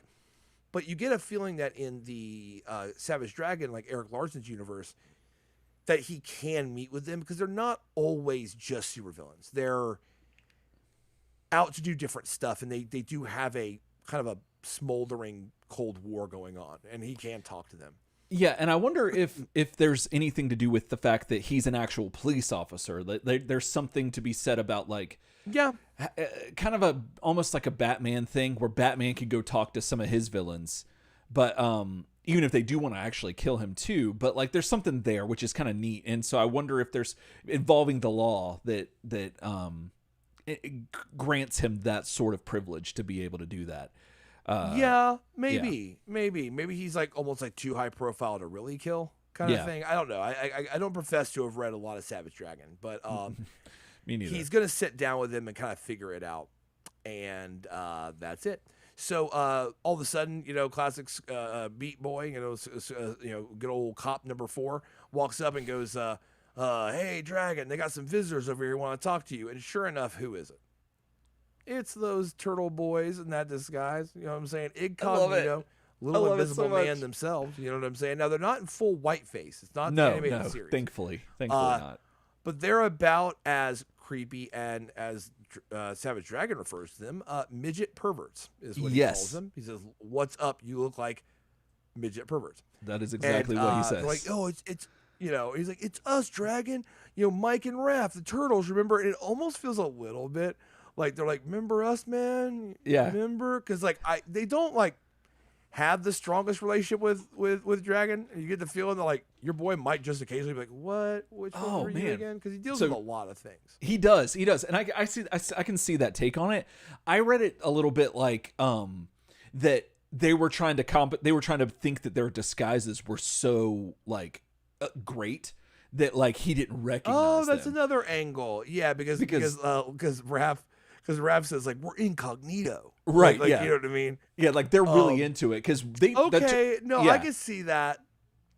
but you get a feeling that in the Savage Dragon, like Eric Larson's universe, that he can meet with them because they're not always just supervillains. They're out to do different stuff, and they do have a kind of a smoldering Cold War going on, and he can talk to them. Yeah, and I wonder if there's anything to do with the fact that he's an actual police officer. There's something to be said about like, kind of almost like a Batman thing where Batman could go talk to some of his villains, but even if they do want to actually kill him too, but like there's something there which is kind of neat, and so I wonder if there's involving the law that it grants him that sort of privilege to be able to do that. Maybe he's like almost like too high profile to really kill kind of thing. I don't know. I don't profess to have read a lot of Savage Dragon, but Me neither. He's gonna sit down with him and kind of figure it out, and that's it. So all of a sudden, classic beat boy, good old cop number 4 walks up and goes, hey, Dragon, they got some visitors over here who want to talk to you. And sure enough, who is it? It's those turtle boys in that disguise. You know what I'm saying? Incognito, little invisible man themselves. You know what I'm saying? Now, they're not in full white face. It's not the animated series. Thankfully not. But they're about as creepy and as Savage Dragon refers to them, midget perverts is what he calls them. He says, what's up? You look like midget perverts. That is exactly what he says. They're like, oh, it's he's like, it's us, Dragon. Mike and Raph, the turtles, remember? And it almost feels a little bit like they're like, remember us, man? Yeah. Remember? Because like they don't like have the strongest relationship with Dragon. And you get the feeling that like your boy might just occasionally be like, what? Which one were you again? Because he deals with a lot of things. He does, and I can see that take on it. I read it a little bit like that they were trying to think that their disguises were so like great that like he didn't recognize that's them. another angle. Yeah, because Raph says like we're incognito. Right. Like, you know what I mean? Yeah, like they're really into it because they. I can see that.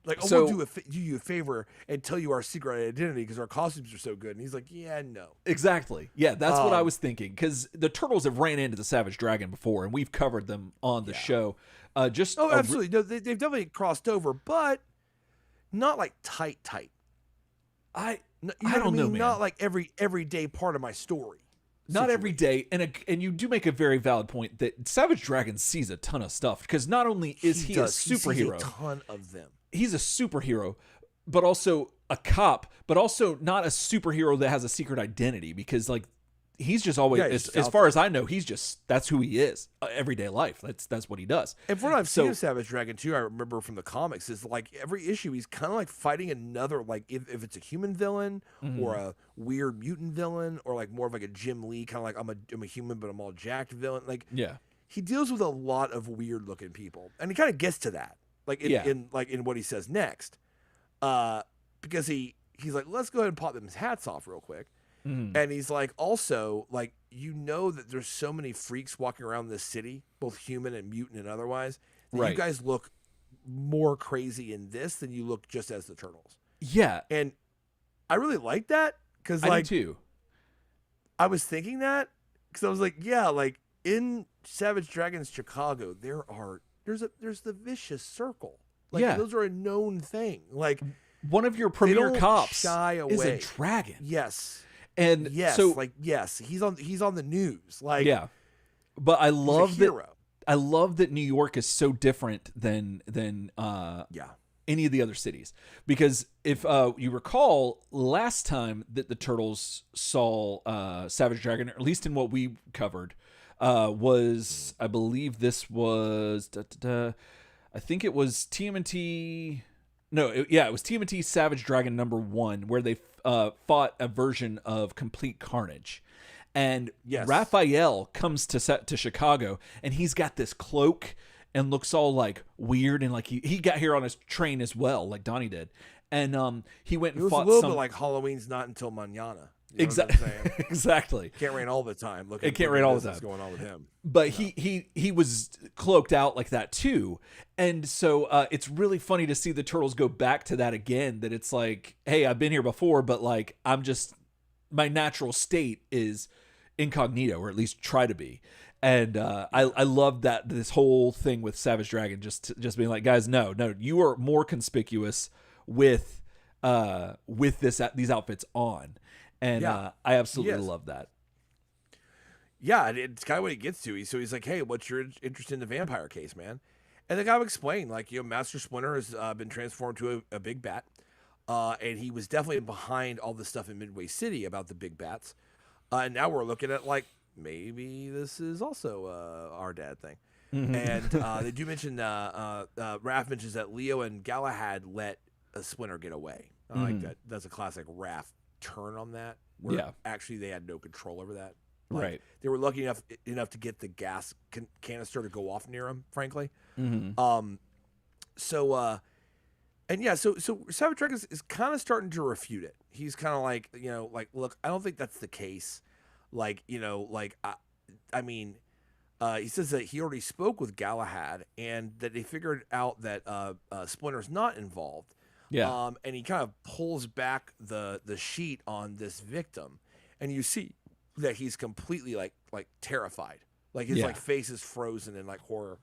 Like, we'll do you a favor and tell you our secret identity because our costumes are so good. And he's like, yeah, no. Exactly. Yeah, that's what I was thinking because the turtles have ran into the Savage Dragon before, and we've covered them on the show. Absolutely. No, they've definitely crossed over, but not like tight. I don't know, man. Not like everyday part of my story. Not every day, and you do make a very valid point that Savage Dragon sees a ton of stuff because not only is he a superhero, he sees a ton of them. He's a superhero, but also a cop, but also not a superhero that has a secret identity because like he's just always, as far as I know, that's who he is. Everyday life. That's what he does. And from what I've seen of Savage Dragon too, I remember from the comics is like every issue he's kind of like fighting another, like if it's a human villain or a weird mutant villain or like more of like a Jim Lee kind of like I'm a human but I'm all jacked villain. Like he deals with a lot of weird looking people, and he kind of gets to that like in what he says next, because he's like, let's go ahead and pop them hats off real quick. And he's like, also, like, that there's so many freaks walking around this city, both human and mutant and otherwise, that you guys look more crazy in this than you look just as the Turtles. Yeah. And I really like that because I like do too. I was thinking that because I was like, yeah, like in Savage Dragon's Chicago, there's the vicious circle. Like Yeah. those are a known thing. Like One of your they premier don't cops shy away. is a dragon. Yes. And Yes, so like yes, he's on the news. Like yeah. But I he's a love hero. that New York is so different than Yeah. any of the other cities. Because if you recall, last time that the Turtles saw Savage Dragon, or at least in what we covered, was, I believe this was, I think it was TMNT. No, it was TMNT Savage Dragon #1, where they fought a version of Complete Carnage. And Yes. Raphael comes to Chicago, and he's got this cloak and looks all like weird, and like he got here on his train as well, like Donnie did. And he went and It was fought a little bit like Halloween's not until mañana. You know what I'm saying? Exactly. Can't rain all the time. Look, It can't rain all the time. What's going on with him? But he was cloaked out like that too, and so it's really funny to see the Turtles go back to that again. That it's like, hey, I've been here before, but like my natural state is incognito, or at least try to be. And I love that this whole thing with Savage Dragon just being like, guys, no, you are more conspicuous with these outfits on, and I absolutely love that. Yeah, it's kind of what he gets to. He's like, hey, what's your interest in the vampire case, man? And the guy would explain, like, Master Splinter has been transformed to a big bat, and he was definitely behind all the stuff in Midway City about the big bats. And now we're looking at, like, maybe this is also our dad thing. Mm-hmm. And they do mention, Raph mentions that Leo and Galahad let a Splinter get away. I like that. That's a classic Raph turn on that. Where actually they had no control over that. Like, right. They were lucky enough to get the gas canister to go off near him, frankly. Mm-hmm. So Savage Dragon is kind of starting to refute it. He's kind of like, look, I don't think that's the case. Like, I mean, he says that he already spoke with Galahad and that they figured out that Splinter's not involved. Yeah. And he kind of pulls back the sheet on this victim, and you see that he's completely like terrified. Like his like face is frozen in like horror.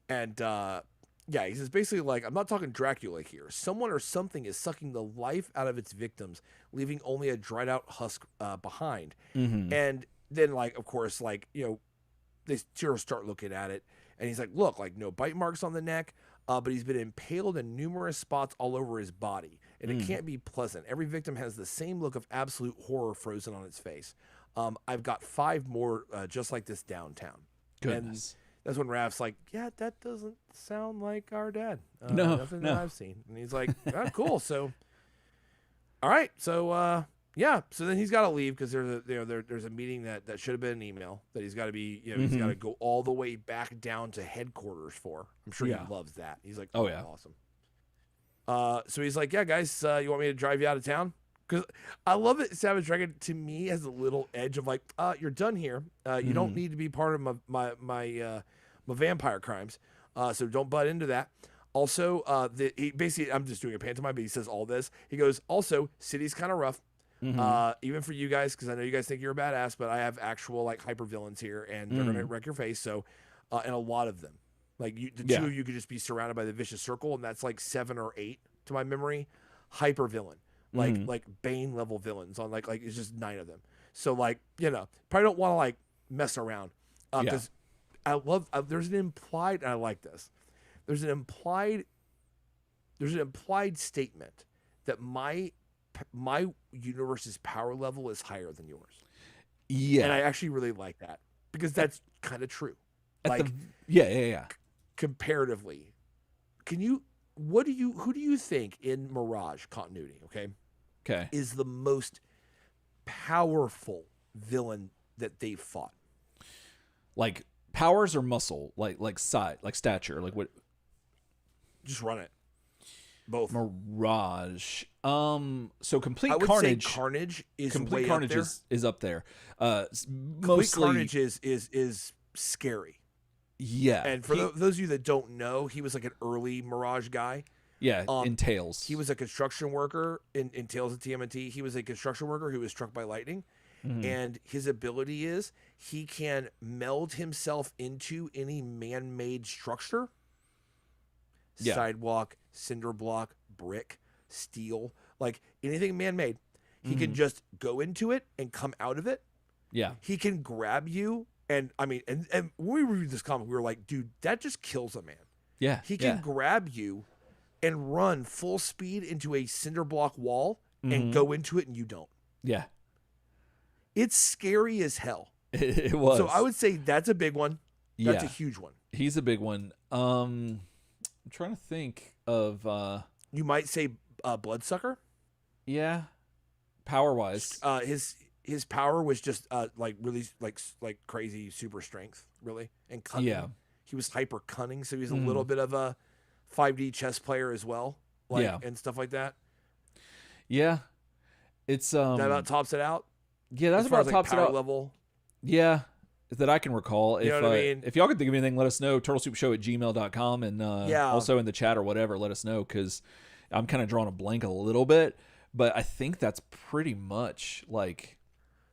And he says basically like, I'm not talking Dracula here. Someone or something is sucking the life out of its victims, leaving only a dried out husk behind. Mm-hmm. And then like, of course, like, they start looking at it, and he's like, look, like no bite marks on the neck, but he's been impaled in numerous spots all over his body, and it can't be pleasant. Every victim has the same look of absolute horror frozen on its face. I've got 5 more just like this downtown. Goodness. And that's when Raph's like, yeah, that doesn't sound like our dad. Nothing that I've seen. And he's like, cool. So, all right. So, so then he's got to leave because there's a meeting that should have been an email that he's got to be, he's got to go all the way back down to headquarters for. I'm sure he loves that. He's like, oh yeah, awesome. So he's like, yeah, guys, you want me to drive you out of town? Because I love that Savage Dragon, to me, has a little edge of like, you're done here. You don't need to be part of my vampire crimes. So don't butt into that. Also, he basically, I'm just doing a pantomime, but he says all this. He goes, also, city's kind of rough. Even for you guys, because I know you guys think you're a badass, but I have actual like hyper villains here, and they're gonna wreck your face. So, and a lot of them, like the two of you could just be surrounded by the vicious circle, and that's like 7 or 8 to my memory, hyper villain. Like Bane level villains on like it's just 9 of them. So like, probably don't want to like mess around because I love there's an implied, and I like this. There's an implied statement that my universe's power level is higher than yours. Yeah. And I actually really like that because that's kind of true. Comparatively, who do you think in Mirage continuity, okay, is the most powerful villain that they fought? Like powers or muscle? Like size, like stature, like what? Just run it. Both. Mirage. So Complete I would Carnage. Say Carnage is Complete way Carnage up there. is up there. Complete Carnage is scary. Yeah. And for those of you that don't know, he was like an early Mirage guy. in Tales. He was a construction worker in Tales of TMNT. He was a construction worker who was struck by lightning. And his ability is he can meld himself into any man-made structure. Yeah. Sidewalk, cinder block, brick, steel, like anything man-made. He can just go into it and come out of it. Yeah. He can grab you. And I mean, and when we reviewed this comic, we were like, dude, that just kills a man. Yeah. He can grab you and run full speed into a cinder block wall and go into it, and you don't. Yeah. It's scary as hell. It was. So I would say that's a big one. That's a huge one. He's a big one. I'm trying to think of. You might say Bloodsucker. Yeah. Power wise. His power was just like really like crazy super strength, really, and cunning. Yeah. He was hyper cunning, so he's a little bit of a 5D chess player as well, and stuff like that. Yeah. It's That about tops it out. Yeah, that's about tops it out. Level. Yeah, that I can recall. You know what I mean? If y'all can think of anything, let us know. turtlesoupshow@gmail.com, and also in the chat or whatever, let us know, because I'm kind of drawing a blank a little bit, but I think that's pretty much like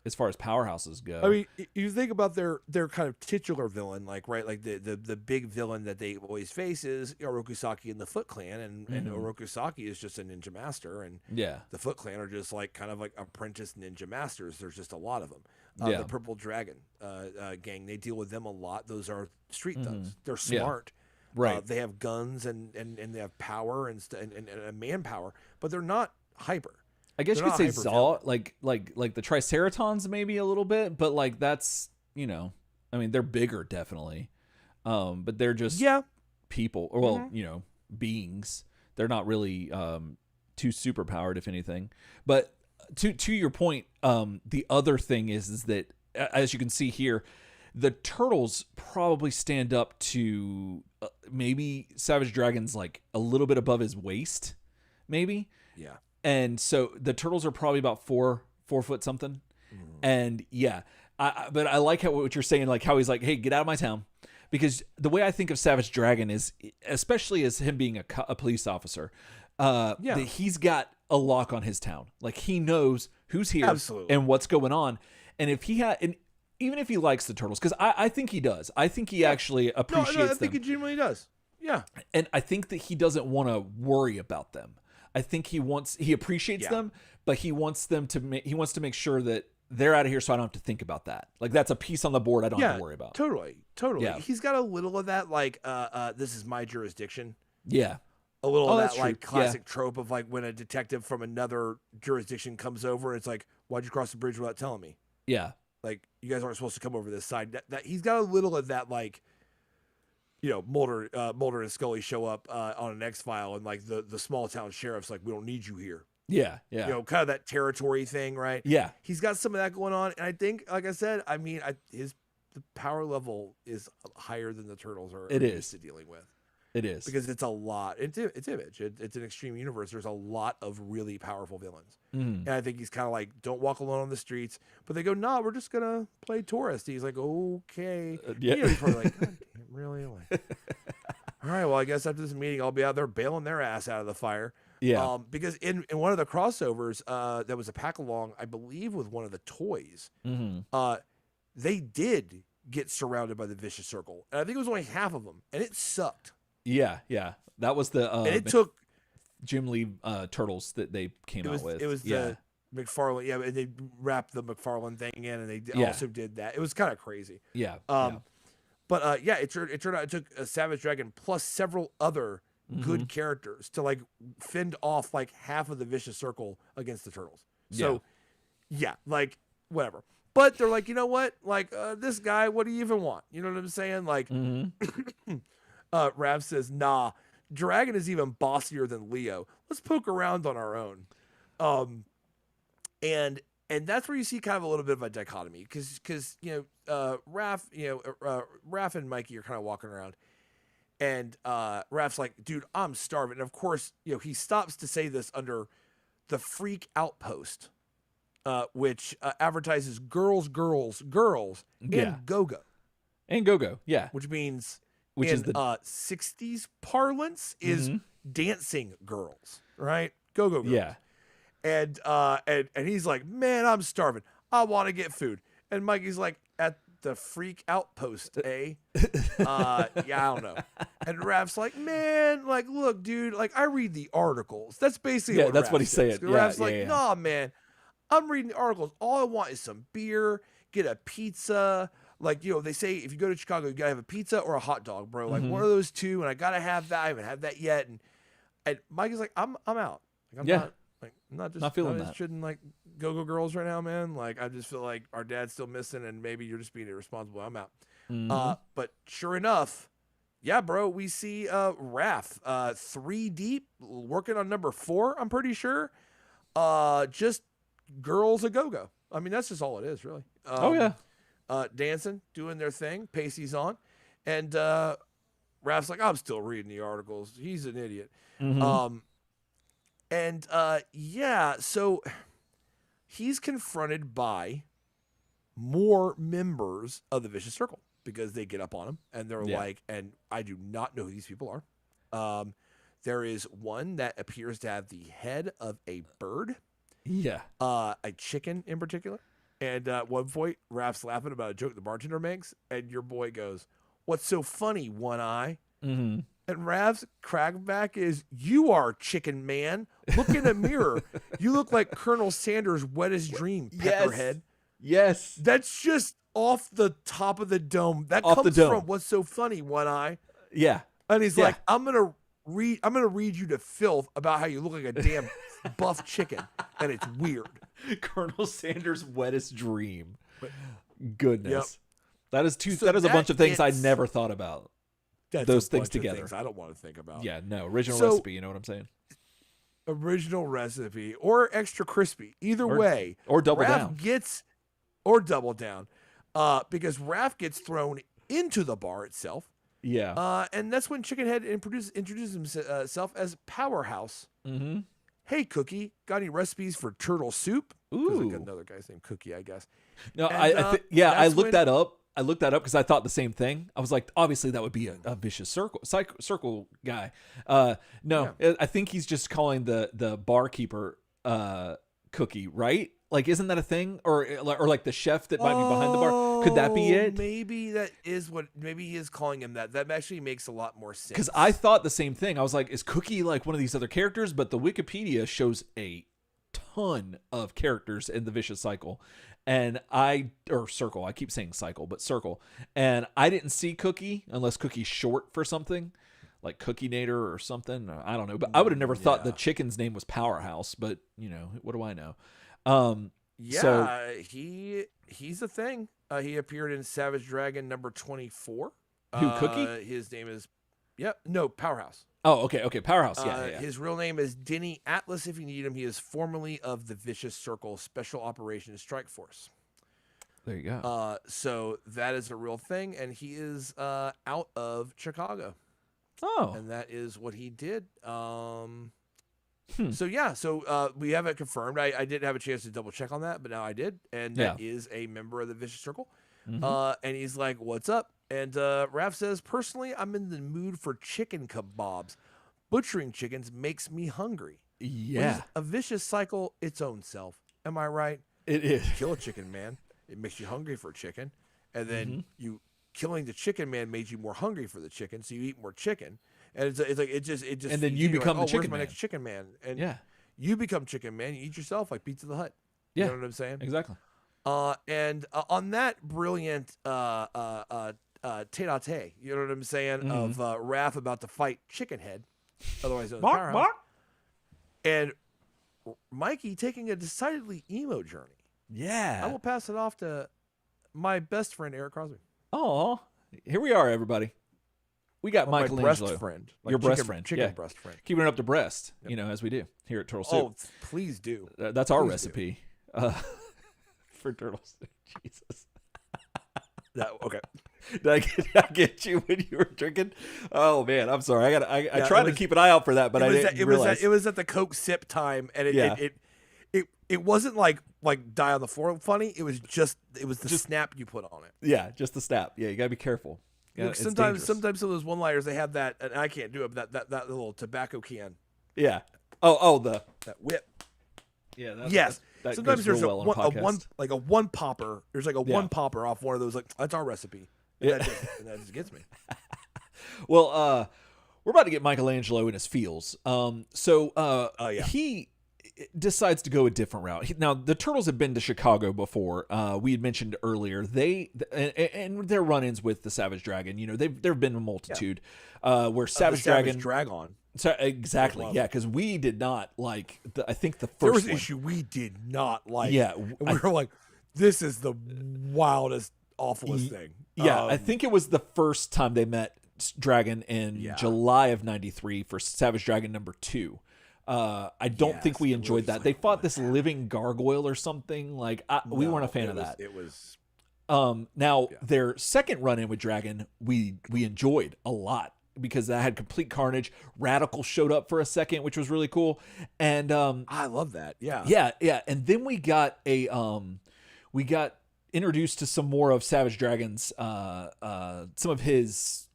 as far as powerhouses go. I mean, you think about their kind of titular villain, like the big villain that they always face is Orokusaki and the Foot Clan, and Orokusaki is just a ninja master, and the Foot Clan are just like kind of like apprentice ninja masters. There's just a lot of them. The Purple Dragon gang, they deal with them a lot. Those are street thugs. They're smart. Right. They have guns and they have power and manpower, but they're not hyper. I guess you could say Zaw, like the Triceratons maybe a little bit, but like that's, I mean, they're bigger definitely, but they're just people, or well, beings. They're not really too super powered, if anything. But to your point, the other thing is that, as you can see here, the turtles probably stand up to maybe Savage Dragon's like a little bit above his waist, maybe. Yeah. And so the turtles are probably about 4 foot something. And but I like what you're saying, like how he's like, hey, get out of my town. Because the way I think of Savage Dragon is, especially as him being a police officer, that he's got a lock on his town. Like he knows who's here and what's going on. And if he had, and even if he likes the turtles, because I think he does. I think he actually appreciates them. I think he genuinely does. Yeah. And I think that he doesn't want to worry about them. I think he appreciates them, but he wants to make sure that they're out of here, so I don't have to think about that. Like that's a piece on the board I don't have to worry about. Totally. Yeah. He's got a little of that, like this is my jurisdiction. Yeah. A little of that like classic trope of like when a detective from another jurisdiction comes over and it's like, why'd you cross the bridge without telling me? Yeah. Like you guys aren't supposed to come over this side. That he's got a little of that, like, Mulder and Scully show up on an X-File, and like the small town sheriff's like, we don't need you here. Yeah. Kind of that territory thing, right? Yeah. He's got some of that going on, and I think, like I said, I mean, the power level is higher than the turtles are used to dealing with. It is, because it's a lot. It's Image. It's an extreme universe. There's a lot of really powerful villains, and I think he's kind of like, don't walk alone on the streets. But they go, nah, we're just gonna play tourist. He's like, okay, he's probably like, God damn, really? Like, all right, well, I guess after this meeting, I'll be out there bailing their ass out of the fire. Yeah. Because in one of the crossovers, that was a pack along, I believe, with one of the toys. They did get surrounded by the Vicious Circle, and I think it was only half of them, and it sucked. Yeah. That was the and it took Jim Lee turtles that they came out with. It was the McFarlane, and they wrapped the McFarlane thing in, and they also did that. It was kind of crazy. Yeah. But it turned out it took a Savage Dragon plus several other good characters to like fend off like half of the Vicious Circle against the turtles. So like whatever. But they're like, you know what? Like this guy, what do you even want? You know what I'm saying? Like Rav says, nah, Dragon is even bossier than Leo. Let's poke around on our own. And that's where you see kind of a little bit of a dichotomy, because Raph and Mikey are kind of walking around, and Raph's like, dude, I'm starving. And of course, he stops to say this under the Freak Outpost, which advertises girls, and go-go. And go-go, yeah. Which means which in is the 60s parlance is dancing girls, right? Go-go girls. yeah. And he's like, man, I'm starving. I want to get food. And Mikey's like, at the freak outpost, eh? Yeah, I don't know. And Raph's like, man, like, look, dude, like, I read the articles. That's basically what that's Raph what he's says. saying. Yeah, Raph's like, nah, man, I'm reading the articles. All I want is some beer, get a pizza. Like, you know, they say if you go to Chicago, you gotta have a pizza or a hot dog, bro. Like, one of those two, and I gotta have that. I haven't had that yet. And Mikey's like, I'm out. Like, I'm not feeling that. interested in like go-go girls right now, man. Like, I just feel like our dad's still missing, and maybe you're just being irresponsible. I'm out. But sure enough, yeah, bro, we see Raph 3 deep working on number 4. I'm pretty sure. Just girls a go-go. I mean, that's just all it is, really. Dancing, doing their thing. Pacey's on, and Raph's like, I'm still reading the articles. He's an idiot. So he's confronted by more members of the Vicious Circle because they get up on him and they're like, and I do not know who these people are. There is one that appears to have the head of a bird. Yeah. A chicken in particular. And at one point, Raph's laughing about a joke the bartender makes, and your boy goes, "What's so funny, One Eye?" And Raph's crackback is, "You are Chicken Man. Look in a mirror. You look like Colonel Sanders' wettest dream, Peckerhead." Yes. That's just off the top of the dome. That Off comes the dome. from What's So Funny, One Eye. Yeah. And he's like, I'm gonna read you to filth about how you look like a damn buff chicken, and it's weird. Colonel Sanders' wettest dream. Goodness. Yep. That is So that is a bunch of things I it's- never thought about. That's Those a things bunch of together. things I don't want to think about. Yeah, no. Original So- recipe, you know what I'm saying? Original recipe or extra crispy. Either way. Or double Raph down. gets or double down. Because Raph gets thrown into the bar itself. Yeah. And that's when Chickenhead introduces himself as Powerhouse. Hey, Cookie, got any recipes for turtle soup? Ooh. Like another guy's named Cookie, I guess. No, And, I looked when- that up. I looked that up because I thought the same thing. I was like, obviously that would be a vicious circle guy. No, I think he's just calling the barkeeper Cookie, right? Like, isn't that a thing? Or like the chef that might be behind the bar? Could that be it? Maybe that is what. Maybe he is calling him that. That actually makes a lot more sense. Because I thought the same thing. I was like, is Cookie like one of these other characters? But the Wikipedia shows a ton of characters in the Vicious Cycle. And Circle. I keep saying cycle, but Circle. And I didn't see Cookie unless Cookie's short for something. Like Cookie Nader or something. I don't know. But I would have never thought the chicken's name was Powerhouse. But, you know, what do I know? He's a thing. He appeared in Savage Dragon number 24. Who, Cookie? His name is Powerhouse. Oh, okay, Powerhouse. Yeah. His real name is Denny Atlas. If you need him, he is formerly of the Vicious Circle Special Operations Strike Force. There you go. So that is a real thing, and he is out of Chicago. Oh, And that is what he did. So we have it confirmed. I didn't have a chance to double check on that, but now I did, and that is a member of the Vicious Circle. And he's like, "What's up?" And Raph says, "Personally, I'm in the mood for chicken kebabs. Butchering chickens makes me hungry." Yeah, Which is a vicious cycle its own self. Am I right? it is. Kill a chicken man, it makes you hungry for chicken, and then you killing the chicken man made you more hungry for the chicken, so you eat more chicken. And it's like it just and then you become the where's chicken my man. next chicken man? And Yeah, you become chicken man. You eat yourself like Pizza the Hut. Yeah. You know what I'm saying? exactly. And on that brilliant tete-a-tete, you know what I'm saying, of Raph about to fight Chickenhead, otherwise known as Powerhouse, and Mikey taking a decidedly emo journey. Yeah. I will pass it off to my best friend Eric Crosby. Oh, here we are, everybody. We got My Michelangelo, breast friend, your breast friend, chicken breast friend. keeping it up to breast. You know, as we do here at Turtle Soup. Oh, please do. That's our Please recipe for Turtle Soup. Jesus. Okay. Did I get you when you were drinking? Oh man, I'm sorry. I tried to keep an eye out for that, but I didn't realize. It was at the Coke sip time, and it wasn't like die on the floor funny. It was the snap you put on it. Yeah, just the snap. Yeah, you gotta be careful. Look, It's sometimes dangerous. some of those one-liners they have that, and I can't do it. But that little tobacco can. Yeah. Oh, that whip. yeah. Yes. That Sometimes goes real there's well on a podcast. a one popper. There's like a one popper off one of those. Like that's our recipe. And Yeah. that just gets me. Well, we're about to get Michelangelo in his feels. He decides to go a different route. Now, the Turtles have been to Chicago before. We had mentioned earlier and their run-ins with the Savage Dragon. You know, there've been a multitude. Where Savage Dragon Dragon. So exactly, yeah, because we did not like. I think the first there was one. an issue we did not like. Yeah, and we were like, "This is the wildest, awfulest thing." Yeah, I think it was the first time they met Dragon in July of '93 for Savage Dragon #2. I don't think we enjoyed that. Like, they fought this living gargoyle or something. We weren't a fan of that. It was. Their second run-in with Dragon, we enjoyed a lot. Because that had complete carnage. Radical showed up for a second, which was really cool. And I love that. Yeah. Yeah. And then we got introduced to some more of Savage Dragon's some of his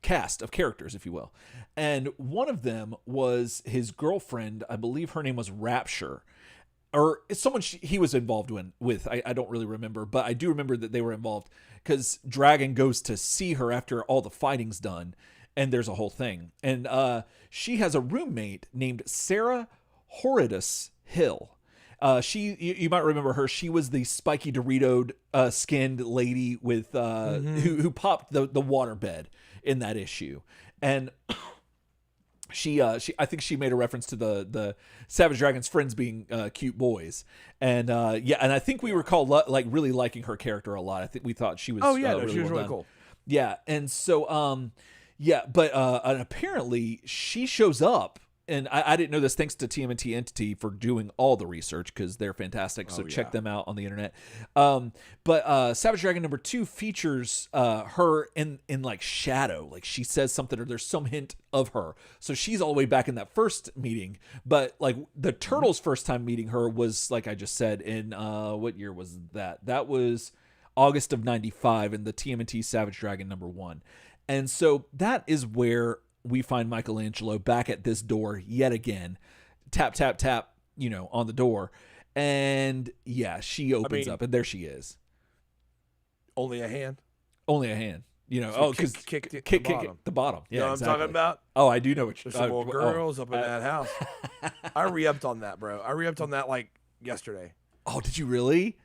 cast of characters, if you will. And one of them was his girlfriend. I believe her name was Rapture. Or someone he was involved with. I don't really remember, but I do remember that they were involved because Dragon goes to see her after all the fighting's done, and there's a whole thing. And she has a roommate named Sarah Horridus Hill. You might remember her. She was the spiky Dorito skinned lady with who popped the waterbed in that issue, and. I think she made a reference to the Savage Dragon's friends being cute boys, and and I think we recall really liking her character a lot. I think we thought she was she was really cool. Yeah, and so and apparently she shows up. And I didn't know this, thanks to TMNT Entity for doing all the research because they're fantastic. So check them out on the internet. But Savage Dragon #2 features her in like shadow. Like she says something or there's some hint of her. So she's all the way back in that first meeting. But like the Turtles' first time meeting her was, like I just said, in what year was that? That was August of '95 in the TMNT Savage Dragon #1. And so that is where we find Michelangelo back at this door yet again. Tap, tap, tap, on the door. And she opens up and there she is. Only a hand? Only a hand. Because kick the bottom. Yeah, you know what I'm talking about? Oh, I do know what you're talking about. There's some little girls up in that house. I re-upped on that, bro. I re-upped on that like yesterday. Oh, did you really?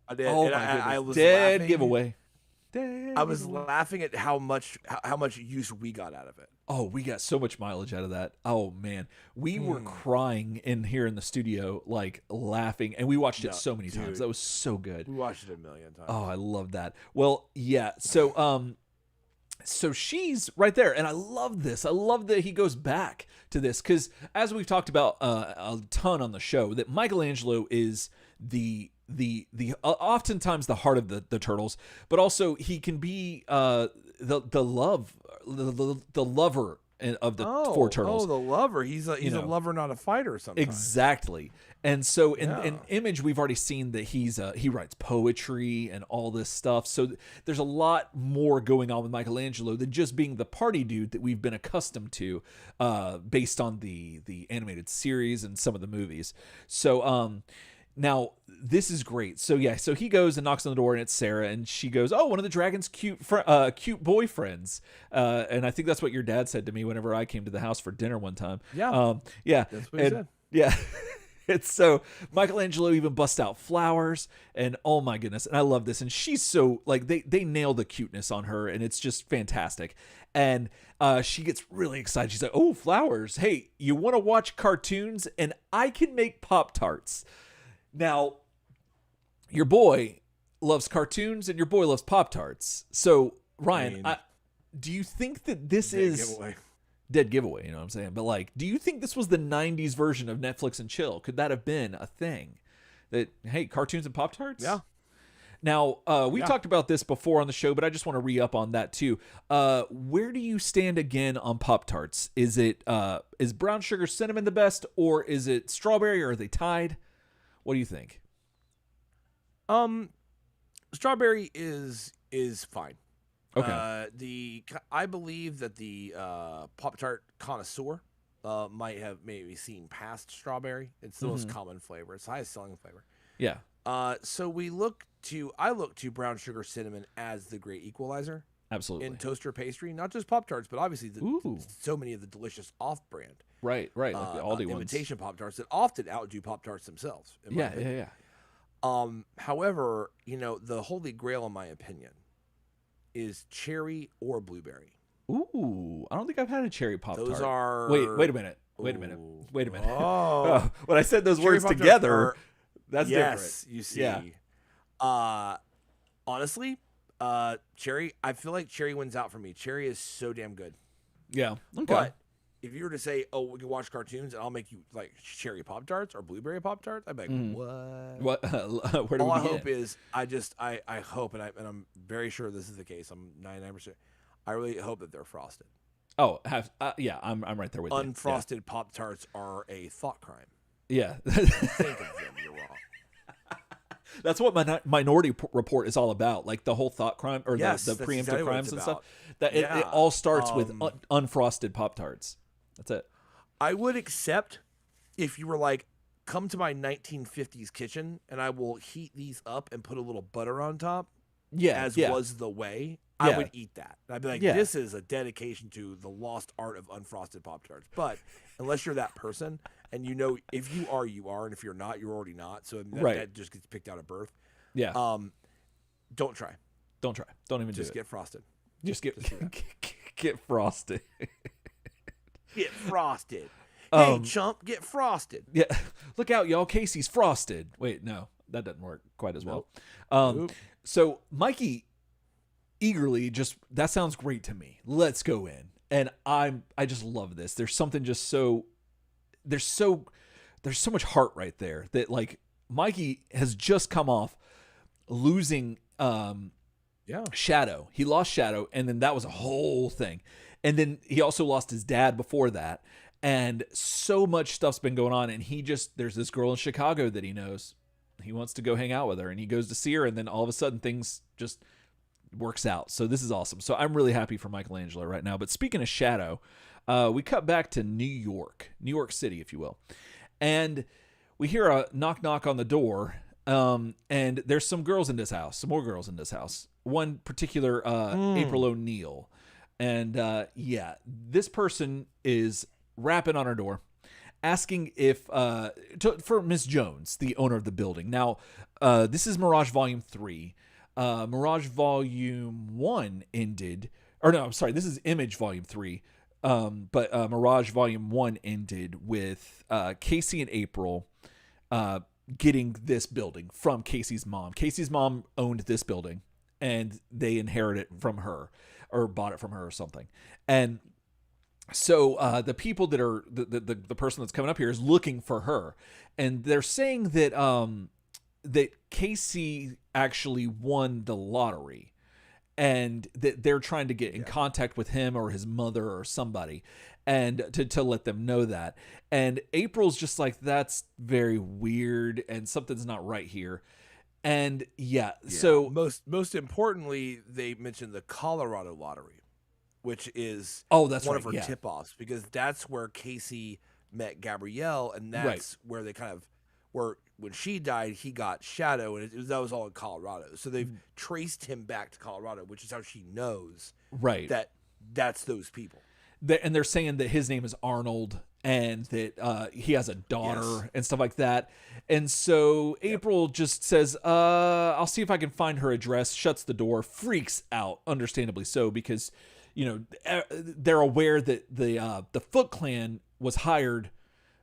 I did. Oh, and I was dead laughing. giveaway. I was laughing at how much use we got out of it. Oh, we got so much mileage out of that. Oh man, we were crying in here in the studio, like laughing, and we watched it so many times. That was so good. We watched it a million times. Oh, I love that. Well, yeah. So, so she's right there, and I love this. I love that he goes back to this because, as we've talked about a ton on the show, that Michelangelo is the oftentimes the heart of the Turtles, but also he can be the lover of the four Turtles. Oh, the lover. He's a lover, not a fighter. Sometimes exactly. And so in Image, we've already seen that he writes poetry and all this stuff. So there's a lot more going on with Michelangelo than just being the party dude that we've been accustomed to, based on the animated series and some of the movies. So now this is great. So so he goes and knocks on the door, and it's Sarah, and she goes, "Oh, one of the dragon's cute boyfriends." And I think that's what your dad said to me whenever I came to the house for dinner one time. Yeah, that's what he said. Yeah. It's so Michelangelo even busts out flowers, and oh my goodness, and I love this. And she's so like they nail the cuteness on her, and it's just fantastic. And she gets really excited. She's like, "Oh, flowers! Hey, you want to watch cartoons? And I can make Pop-Tarts." Now, your boy loves cartoons and your boy loves Pop-Tarts. So, Ryan, do you think that this is dead giveaway? You know what I'm saying? But like, do you think this was the 90s version of Netflix and chill? Could that have been a thing? That, hey, cartoons and Pop-Tarts? Yeah. Now, we talked about this before on the show, but I just want to re-up on that too. Where do you stand again on Pop-Tarts? Is brown sugar cinnamon the best, or is it strawberry, or are they tied? What do you think? Strawberry is fine. Okay. I believe that the Pop-Tart connoisseur might have maybe seen past strawberry. It's the most common flavor. It's the highest selling flavor. Yeah. So I look to brown sugar cinnamon as the great equalizer. Absolutely. In toaster pastry, not just Pop-Tarts, but obviously so many of the delicious off-brand. Right, like the Aldi ones. Imitation Pop-Tarts that often outdo Pop-Tarts themselves. Yeah. However, the holy grail, in my opinion, is cherry or blueberry. Ooh, I don't think I've had a cherry Pop-Tart. Those are... Wait a minute. Oh. When I said those cherry words Pop-Tarts together, that's different. Yes, you see. Honestly, cherry, I feel like cherry wins out for me. Cherry is so damn good. Yeah. Okay. But if you were to say, "Oh, we can watch cartoons and I'll make you like cherry Pop-Tarts or blueberry Pop-Tarts," I'd be like, "What?" Where do All we I hope is, I hope, and I'm very sure this is the case. I'm 99%. I really hope that they're frosted. Oh, I'm right there with you. Unfrosted Pop-Tarts are a thought crime. Yeah. Think of them, you're wrong. That's what Minority Report is all about, like the whole thought crime or the preemptive exactly crimes and stuff. That it all starts with unfrosted Pop-Tarts. That's it. I would accept if you were like, come to my 1950s kitchen and I will heat these up and put a little butter on top. Was the way. I would eat that. I'd be like, this is a dedication to the lost art of unfrosted Pop-Tarts. But unless you're that person, and if you are, you are, and if you're not, you're already not. So that just gets picked out at birth. Yeah. Don't try. Don't even just do it. Get frosted. Just get frosted. Get frosted. Hey, chump, get frosted. Yeah. Look out, y'all. Casey's frosted. Wait, no, that doesn't work quite as well. Nope. So Mikey eagerly that sounds great to me. Let's go in. And I just love this. There's something just there's so much heart right there that like Mikey has just come off losing Shadow. He lost Shadow, and then that was a whole thing. And then he also lost his dad before that. And so much stuff's been going on, and there's this girl in Chicago that he knows. He wants to go hang out with her, and he goes to see her, and then all of a sudden things just works out. So this is awesome. So I'm really happy for Michelangelo right now. But speaking of Shadow, we cut back to New York City, if you will. And we hear a knock on the door. And there's some more girls in this house. One particular, April O'Neil. And this person is rapping on our door, asking for Miss Jones, the owner of the building. Now, this is Mirage Volume 3. Mirage Volume 1 ended, or no, I'm sorry, this is Image Volume 3. But Mirage Volume 1 ended with Casey and April getting this building from Casey's mom. Casey's mom owned this building, and they inherited it from her, or bought it from her or something. And so the people that are the person that's coming up here is looking for her, and they're saying that that Casey actually won the lottery, and that they're trying to get in contact with him or his mother or somebody, and to let them know that. And April's just like, that's very weird, and something's not right here. And so most importantly, they mentioned the Colorado lottery, which is one of her tip-offs, because that's where Casey met Gabrielle, and that's where they when she died, he got Shadow, and that was all in Colorado. So they've traced him back to Colorado, which is how she knows that that's those people. And they're saying that his name is Arnold, and that he has a daughter and stuff like that. And so April just says, I'll see if I can find her address, shuts the door, freaks out, understandably so, because they're aware that the Foot Clan was hired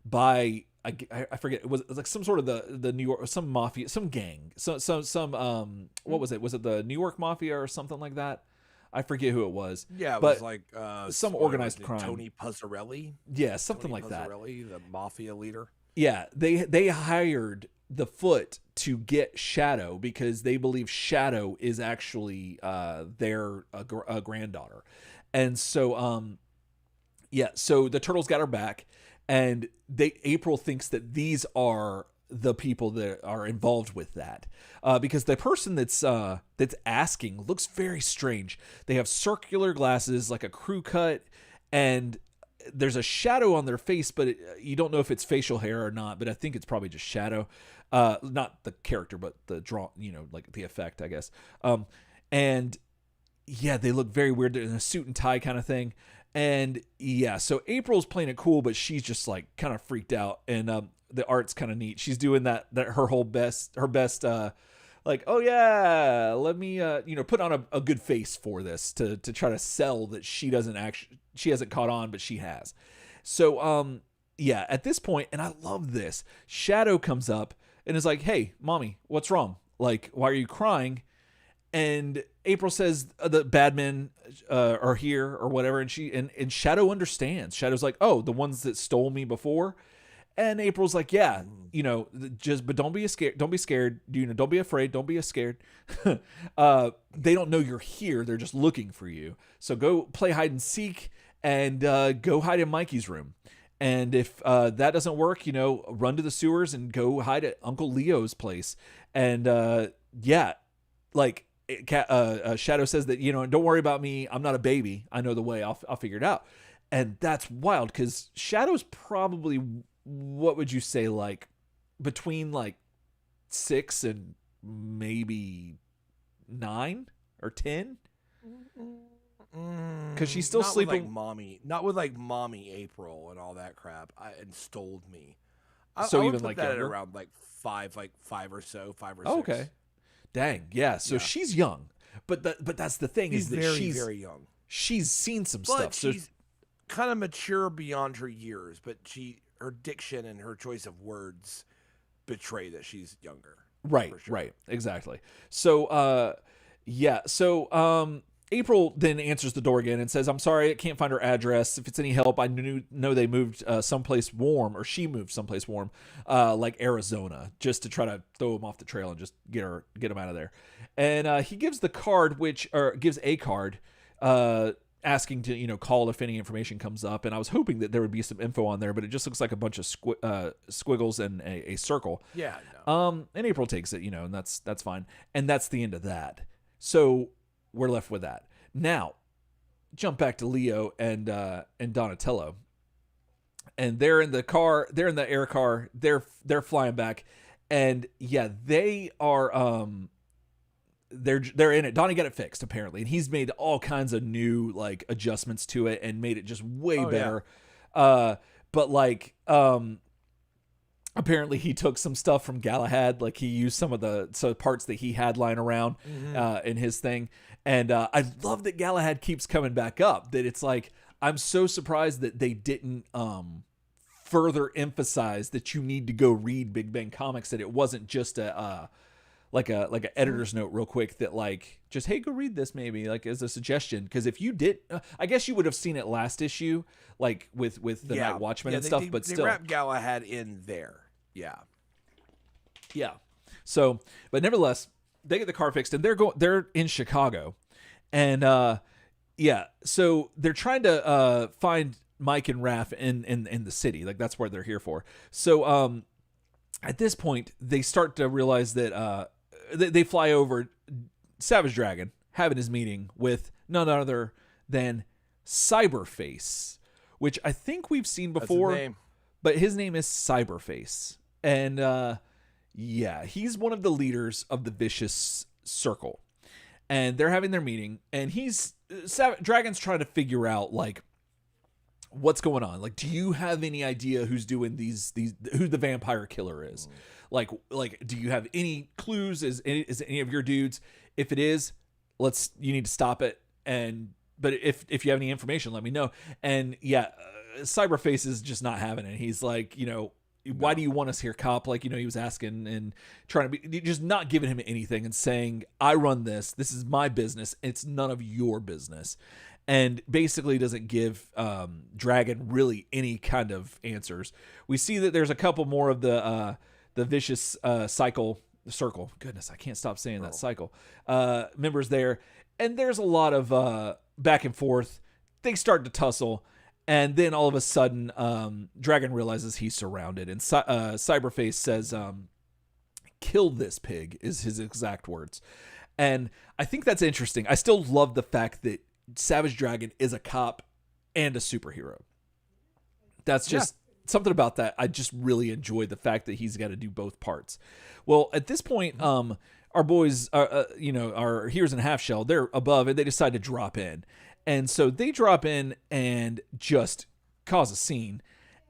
by, I forget, it was like some sort of the New York, some mafia, some gang, some what was it? Was it the New York Mafia or something like that? I forget who it was. Yeah, but was like some organized crime. Tony Puzzarelli. Yeah, something Tony like that. Puzzarelli, the mafia leader. Yeah, they hired the Foot to get Shadow because they believe Shadow is actually their granddaughter, and so so the Turtles got her back, and April thinks that these are the people that are involved with that, because the person that's asking looks very strange. They have circular glasses, like a crew cut, and there's a shadow on their face, but you don't know if it's facial hair or not. But I think it's probably just shadow, not the character, but the draw. Like the effect, I guess. And yeah, they look very weird. They're in a suit and tie kind of thing. And yeah, so April's playing it cool, but she's just like kind of freaked out. And the art's kind of neat. She's doing that her best, like, oh yeah, let me put on a good face for this to try to sell that she hasn't caught on, but she has. So yeah, at this point, and I love this, Shadow comes up and is like, hey, mommy, what's wrong? Like, why are you crying? And April says the bad men are here or whatever, and and Shadow understands. Shadow's like, oh, the ones that stole me before. And April's like, yeah, but don't be scared. Don't be scared. Don't be afraid. Don't be scared. They don't know you're here. They're just looking for you. So go play hide and seek and go hide in Mikey's room. And if that doesn't work, run to the sewers and go hide at Uncle Leo's place. And yeah, like Shadow says that, don't worry about me. I'm not a baby. I know the way. I'll figure it out. And that's wild because Shadow's probably, what would you say, like between like 6 and maybe 9 or 10? Because she's still sleeping. Not with mommy April and all that crap. And stole me. So I even would put like that at younger? around like 5 or so, 5 or 6. Oh, okay. Dang, yeah. So she's young, but that's the thing, she's is that very, very young. She's seen some But stuff. she's kind of mature beyond her years. But her diction and her choice of words betray that she's younger. Right, sure. right, exactly. So, yeah. So, April then answers the door again and says, "I'm sorry, I can't find her address. If it's any help, I know they moved someplace warm, or she moved someplace warm, like Arizona, just to try to throw him off the trail and just get him out of there." And he gives gives a card, asking to call if any information comes up. And I was hoping that there would be some info on there, but it just looks like a bunch of squiggles and a circle. Yeah. No. And April takes it, and that's fine. And that's the end of that. So we're left with that. Now, jump back to Leo and Donatello. And they're in the car, they're in the air car, they're flying back. And yeah, they are they're in it. Donnie got it fixed apparently, and he's made all kinds of new like adjustments to it and made it just way better. Yeah. But like apparently he took some stuff from Galahad, like he used some of the parts that he had lying around in his thing. And I love that Galahad keeps coming back up. That it's like, I'm so surprised that they didn't further emphasize that you need to go read Big Bang Comics, that it wasn't just a editor's note real quick that like, just, hey, go read this maybe, like as a suggestion. Because if you did, I guess you would have seen it last issue, like with the Night Watchman and stuff, but still. They wrapped Galahad in there. Yeah. Yeah. So, but nevertheless, they get the car fixed and they're in Chicago. And yeah, so they're trying to find Mike and Raph in the city. Like that's where they're here for. So at this point, they start to realize that they fly over Savage Dragon having his meeting with none other than Cyberface, which I think we've seen before. That's his name. But his name is Cyberface. And yeah, he's one of the leaders of the Vicious Circle. And they're having their meeting, and Dragon's trying to figure out like what's going on. Like, do you have any idea who's doing who the vampire killer is? Like, do you have any clues? Is any of your dudes? If it is, you need to stop it. But if you have any information, let me know. And yeah, Cyberface is just not having it. He's like, why do you want us here, cop? Like, he was asking and trying to be, just not giving him anything and saying, I run this. This is my business. It's none of your business. And basically doesn't give Dragon really any kind of answers. We see that there's a couple more of the Vicious circle. Goodness, I can't stop saying that cycle. Members there. And there's a lot of back and forth. They start to tussle. And then all of a sudden, Dragon realizes he's surrounded, and Cyberface says, "Kill this pig," is his exact words. And I think that's interesting. I still love the fact that Savage Dragon is a cop and a superhero. That's just something about that. I just really enjoy the fact that he's got to do both parts. Well, at this point, our boys, our heroes in Half Shell, they're above and they decide to drop in. And so they drop in and just cause a scene,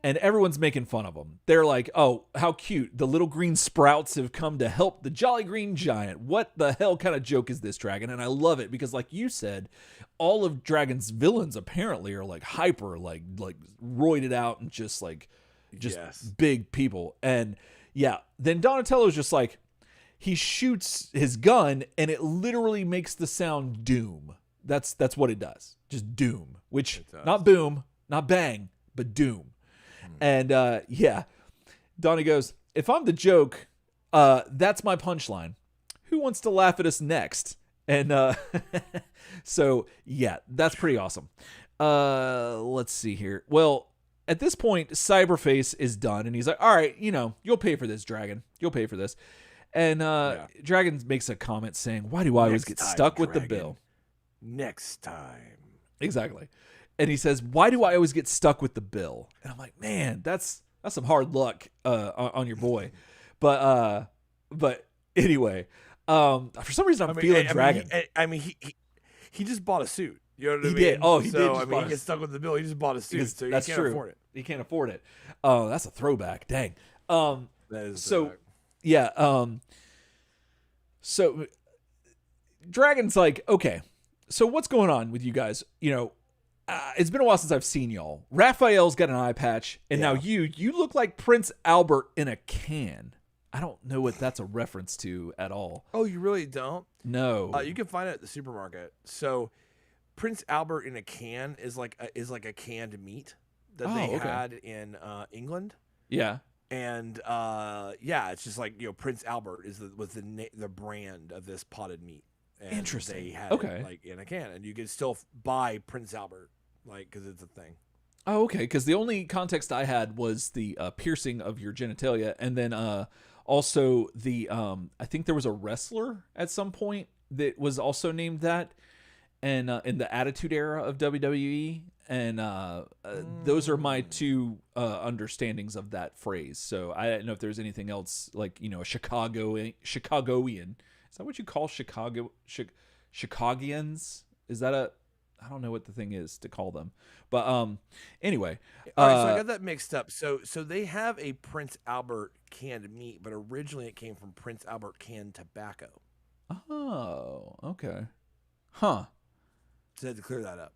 and everyone's making fun of them. They're like, oh, how cute. The little green sprouts have come to help the Jolly Green Giant. What the hell kind of joke is this, Dragon? And I love it because, like you said, all of Dragon's villains apparently are like hyper, like roided out and just big people. And yeah, then Donatello's just like, he shoots his gun and it literally makes the sound doom. That's what it does. Just doom, which not boom, not bang, but doom. And Donnie goes, if I'm the joke, that's my punchline. Who wants to laugh at us next? And so, yeah, that's pretty awesome. Let's see here. Well, at this point, Cyberface is done, and he's like, all right, you'll pay for this, Dragon. You'll pay for this. And Dragon makes a comment saying, why do I always get stuck with the bill? Next time. Exactly. And he says, why do I always get stuck with the bill? And I'm like, man, that's some hard luck on your boy. But anyway, for some reason I'm feeling Dragon. He just bought a suit. You know what I mean? He did. Oh, he did. He gets stuck with the bill. He just bought a suit, so he can't afford it. He can't afford it. Oh, that's a throwback. Dang. That is so, yeah. So Dragon's like, okay, so what's going on with you guys? It's been a while since I've seen y'all. Raphael's got an eye patch, and now you look like Prince Albert in a can. I don't know what that's a reference to at all. Oh, you really don't? No. You can find it at the supermarket. So, Prince Albert in a can is like a canned meat that they had in England. Yeah. And it's just like Prince Albert was the brand of this potted meat. And interesting. They had it like in a can, and you can still buy Prince Albert, like, because it's a thing. Oh, okay. Because the only context I had was the piercing of your genitalia, and then also the I think there was a wrestler at some point that was also named that, and in the Attitude Era of WWE, and those are my two understandings of that phrase. So I don't know if there's anything else, like a Chicagoan. Is that what you call Chicagians? Is that I don't know what the thing is to call them. But anyway. All right, so I got that mixed up. So they have a Prince Albert canned meat, but originally it came from Prince Albert canned tobacco. Oh, okay. Huh. So I had to clear that up.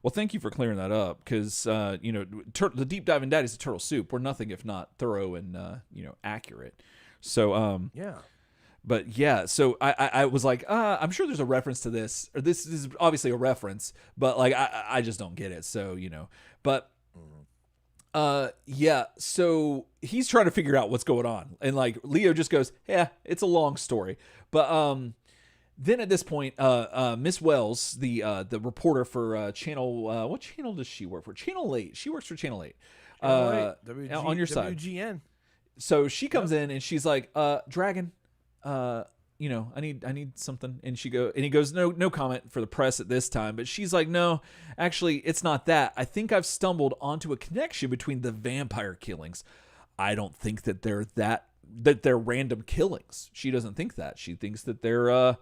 Well, thank you for clearing that up, because the Deep Diving Daddies of Turtle Soup were nothing if not thorough and accurate. So yeah. But yeah, so I was like, I'm sure there's a reference to this, or this is obviously a reference, but like I just don't get it. So but so he's trying to figure out what's going on, and like Leo just goes, yeah, it's a long story. But then at this point, Miss Wells, the reporter for channel, what channel does she work for? Channel 8. She works for Channel 8. On your side. WGN. So she comes in and she's like, Dragon, I need something. And he goes, no comment for the press at this time. But she's like, no, actually, it's not that. I think I've stumbled onto a connection between the vampire killings. I don't think that they're random killings. She doesn't think that. She thinks that they're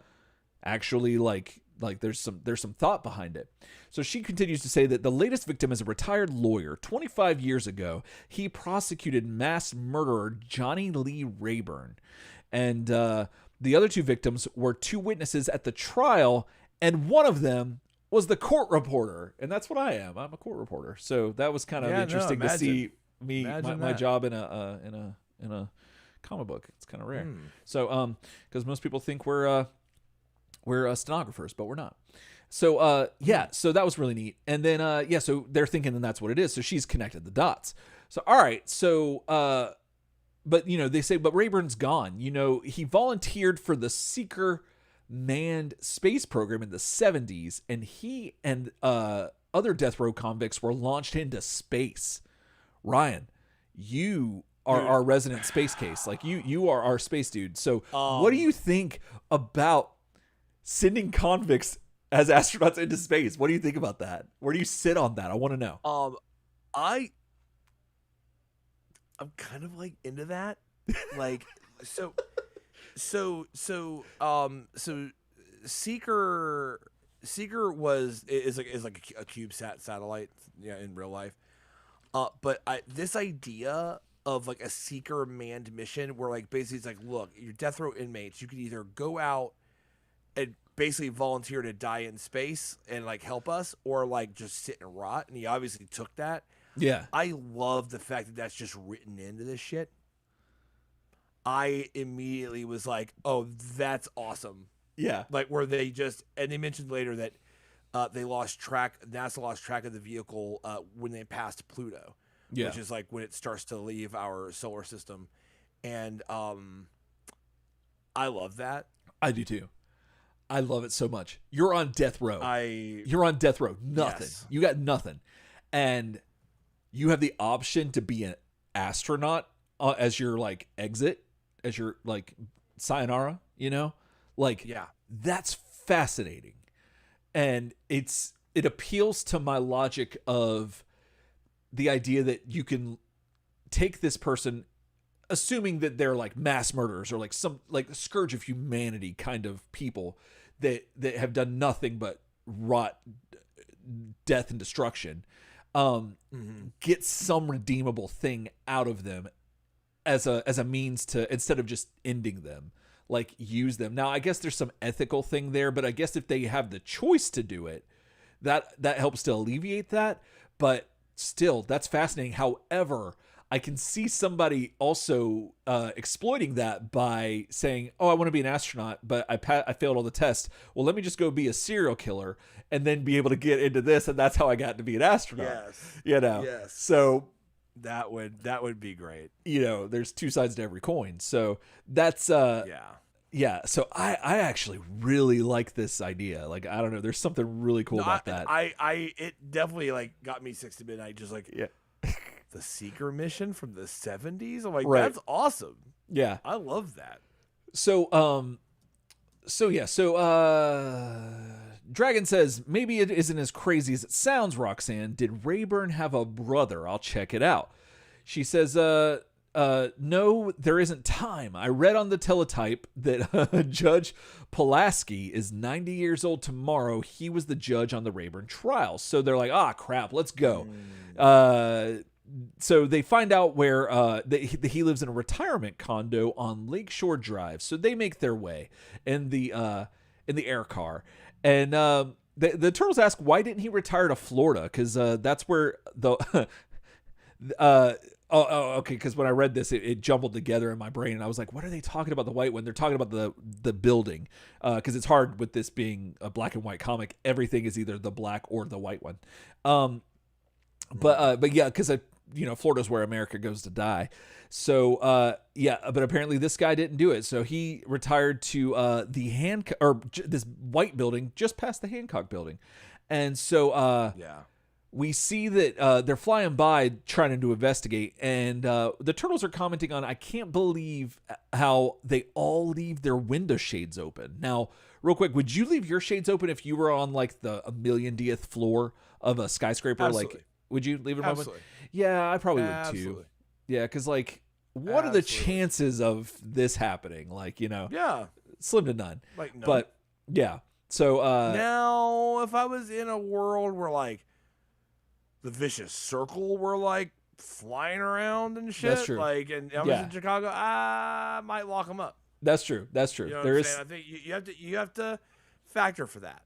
actually like there's some thought behind it. So she continues to say that the latest victim is a retired lawyer. 25 years ago, he prosecuted mass murderer Johnny Lee Rayburn. And the other two victims were two witnesses at the trial, and one of them was the court reporter. And that's what I am. I'm a court reporter. So that was kind of interesting to see my job in a comic book. It's kind of rare. So because most people think we're stenographers, but we're not. So so that was really neat. And then so they're thinking that that's what it is. So she's connected the dots. So all right, so but they say, but Rayburn's gone. He volunteered for the Seeker manned space program in the 70s, and he and other death row convicts were launched into space. Ryan, you are our resident space case. Like you are our space dude. So what do you think about sending convicts as astronauts into space? What do you think about that? Where do you sit on that? I want to know. I'm kind of like into that. Like, so Seeker is like a CubeSat satellite, in real life. But this idea of like a Seeker manned mission where like basically it's like, look, your death row inmates, you can either go out and basically volunteer to die in space and like help us, or like just sit and rot. And he obviously took that. Yeah. I love the fact that that's just written into this shit. I immediately was like, oh, that's awesome. Yeah. Like where they just, and they mentioned later that NASA lost track of the vehicle when they passed Pluto, which is like when it starts to leave our solar system. And I love that. I do too. I love it so much. You're on death row. You're on death row. Nothing. Yes. You got nothing. And you have the option to be an astronaut as your like exit, as your like sayonara, Like, yeah, that's fascinating. And it appeals to my logic of the idea that you can take this person, assuming that they're like mass murderers or like some like scourge of humanity kind of people that have done nothing but rot, death, and destruction. Get some redeemable thing out of them as a means to, instead of just ending them, like use them. Now, I guess there's some ethical thing there, but I guess if they have the choice to do it, that helps to alleviate that. But still, that's fascinating. However, I can see somebody also exploiting that by saying, oh, I want to be an astronaut, but I failed all the tests. Well, let me just go be a serial killer and then be able to get into this. And that's how I got to be an astronaut. Yes. Yes. So that would be great. There's two sides to every coin. So that's, yeah. So I actually really like this idea. Like, I don't know. There's something really cool about that. It definitely like got me 6 to midnight. Just like, the Seeker mission from the 70s. I'm like, that's awesome. Yeah. I love that. So Dragon says, maybe it isn't as crazy as it sounds, Roxanne. Did Rayburn have a brother? I'll check it out. She says, no, there isn't time. I read on the teletype that Judge Pulaski is 90 years old tomorrow. He was the judge on the Rayburn trial. So they're like, crap, let's go. So they find out where he lives in a retirement condo on Lakeshore Drive. So they make their way in the air car. And the Turtles ask, why didn't he retire to Florida? Because that's where the... okay. Because when I read this, it jumbled together in my brain, and I was like, "What are they talking about? The white one? They're talking about the building." Because it's hard with this being a black and white comic. Everything is either the black or the white one. But yeah, because Florida's where America goes to die. So but apparently this guy didn't do it. So he retired to this white building just past the Hancock building, and so we see that they're flying by trying to investigate, and the Turtles are commenting on, I can't believe how they all leave their window shades open. Now, real quick, would you leave your shades open if you were on like the 1,000,000th floor of a skyscraper? Absolutely. Like, would you leave it open? Absolutely. Yeah, I probably would too. Yeah, because like, what are the chances of this happening? Like, slim to none. Like, no. But yeah, so now if I was in a world where like the vicious circle were like flying around and shit, that's true. Like, and I was in Chicago, I might lock them up. That's true. That's true. You know what I'm saying? I think you have to factor for that.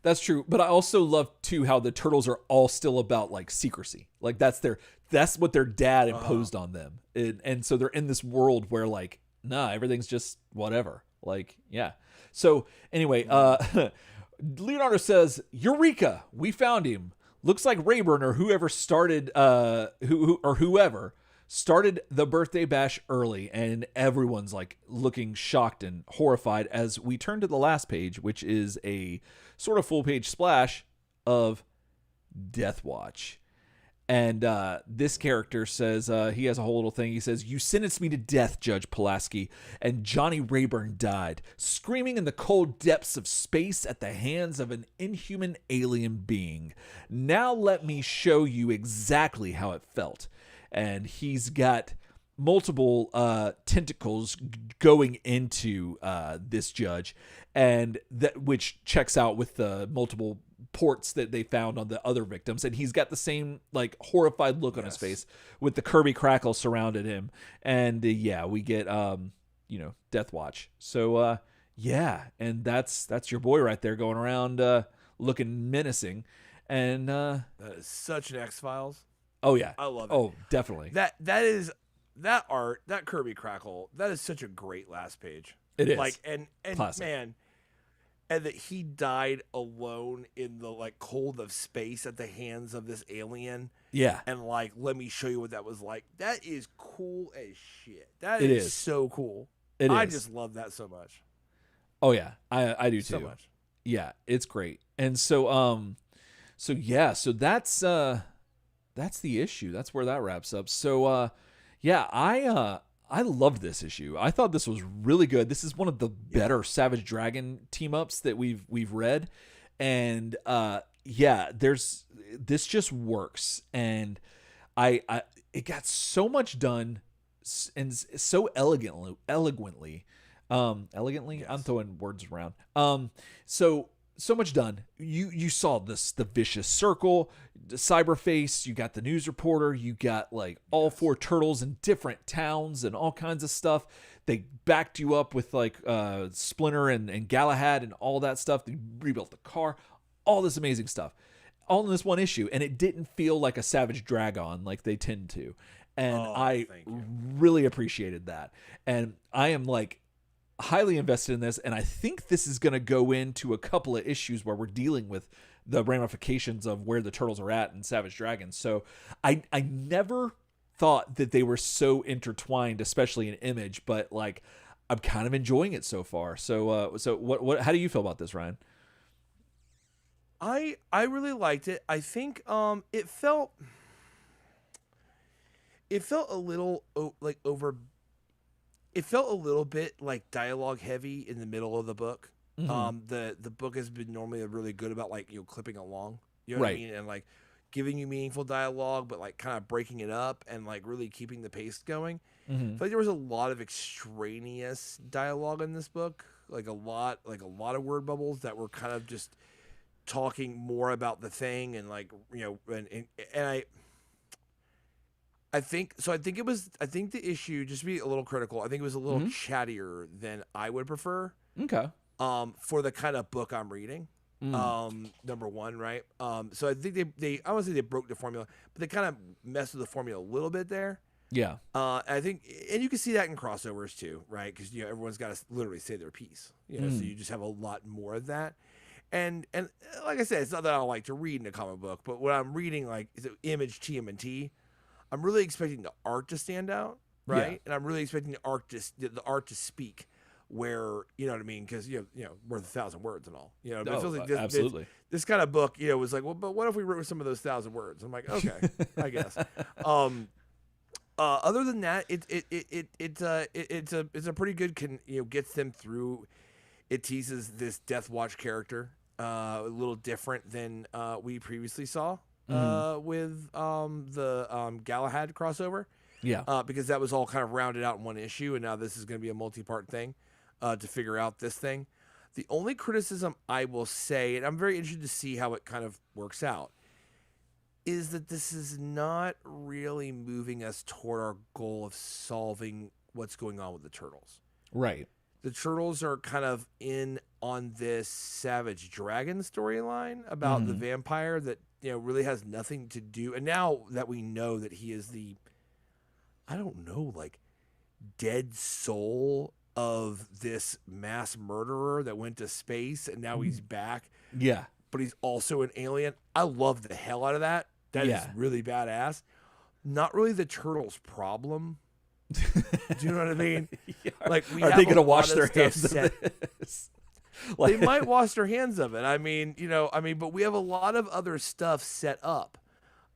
That's true. But I also love too how the Turtles are all still about like secrecy. Like that's what their dad imposed on them. And so they're in this world where like, nah, everything's just whatever. Like, yeah. So anyway, Leonardo says, Eureka, we found him. Looks like Rayburn or whoever started, whoever started the birthday bash early, and everyone's like looking shocked and horrified as we turn to the last page, which is a sort of full page splash of Death Watch. And this character says, he has a whole little thing. He says, "You sentenced me to death, Judge Pulaski, and Johnny Rayburn died, screaming in the cold depths of space at the hands of an inhuman alien being. Now let me show you exactly how it felt." And he's got multiple tentacles going into this judge, and that which checks out with the multiple ports that they found on the other victims, and he's got the same like horrified look on his face with the Kirby crackle surrounded him, and we get Death Watch. So and that's your boy right there going around looking menacing, and that is such an X-Files. Oh yeah, I love it. Oh, definitely. That art, that Kirby crackle, that is such a great last page. It is like and classic. Man. And that he died alone in the like cold of space at the hands of this alien. Yeah. And like, let me show you what that was like. That is cool as shit. That is so cool. I just love that so much. Oh yeah, I do too. So much. Yeah, it's great. And so so that's the issue. That's where that wraps up. So I loved this issue. I thought this was really good. This is one of the better Savage Dragon team ups that we've read, and this just works. And it got so much done and so elegantly. Yes. I'm throwing words around. So much done. You saw the vicious circle, the Cyberface, you got the news reporter, you got like all four turtles in different towns and all kinds of stuff. They backed you up with like Splinter and Galahad and all that stuff. They rebuilt the car, all this amazing stuff, all in this one issue, and it didn't feel like a Savage Dragon like they tend to. And I really appreciated that. And I am like highly invested in this, and I think this is going to go into a couple of issues where we're dealing with the ramifications of where the turtles are at in Savage Dragon. So I never thought that they were so intertwined, especially in Image, but like I'm kind of enjoying it so far. So what how do you feel about this, Ryan? I really liked it. I think it felt a little like over. It felt a little bit like dialogue heavy in the middle of the book. Mm-hmm. The book has been normally really good about like clipping along, you know what I mean, and like giving you meaningful dialogue, but like kind of breaking it up and like really keeping the pace going. Mm-hmm. I feel like there was a lot of extraneous dialogue in this book, like a lot of word bubbles that were kind of just talking more about the thing and like and I think the issue, just to be a little critical, I think it was a little chattier than I would prefer. Okay. For the kind of book I'm reading. Number one, right? So I think I won't say they broke the formula, but they kind of messed with the formula a little bit there. Yeah. I think, and you can see that in crossovers too, right? Because everyone's got to literally say their piece. So you just have a lot more of that. And like I said, it's not that I like to read in a comic book, but when I'm reading like Image, TMNT, I'm really expecting the art to stand out, right? Yeah. And I'm really expecting the art to speak, where you know what I mean, because worth 1,000 words and all. But it feels like absolutely. This kind of book, was like, well, but what if we wrote some of those 1,000 words? I'm like, okay, I guess. Other than that, it's a pretty good gets them through. It teases this Death Watch character a little different than we previously saw. With the Galahad crossover. Yeah. Because that was all kind of rounded out in one issue, and now this is going to be a multi-part thing to figure out this thing. The only criticism I will say, and I'm very interested to see how it kind of works out, is that this is not really moving us toward our goal of solving what's going on with the turtles. Right. The turtles are kind of in on this Savage Dragon storyline about the vampire that really has nothing to do. And now that we know that he is the, I don't know, like dead soul of this mass murderer that went to space and now he's back. Yeah. But he's also an alien. I love the hell out of that. That is really badass. not really the turtles' problem. Do you know what I mean? Yeah. Like, we Are have they a going to lot wash of their stuff hands set. of this? They might wash their hands of it. I mean, but we have a lot of other stuff set up.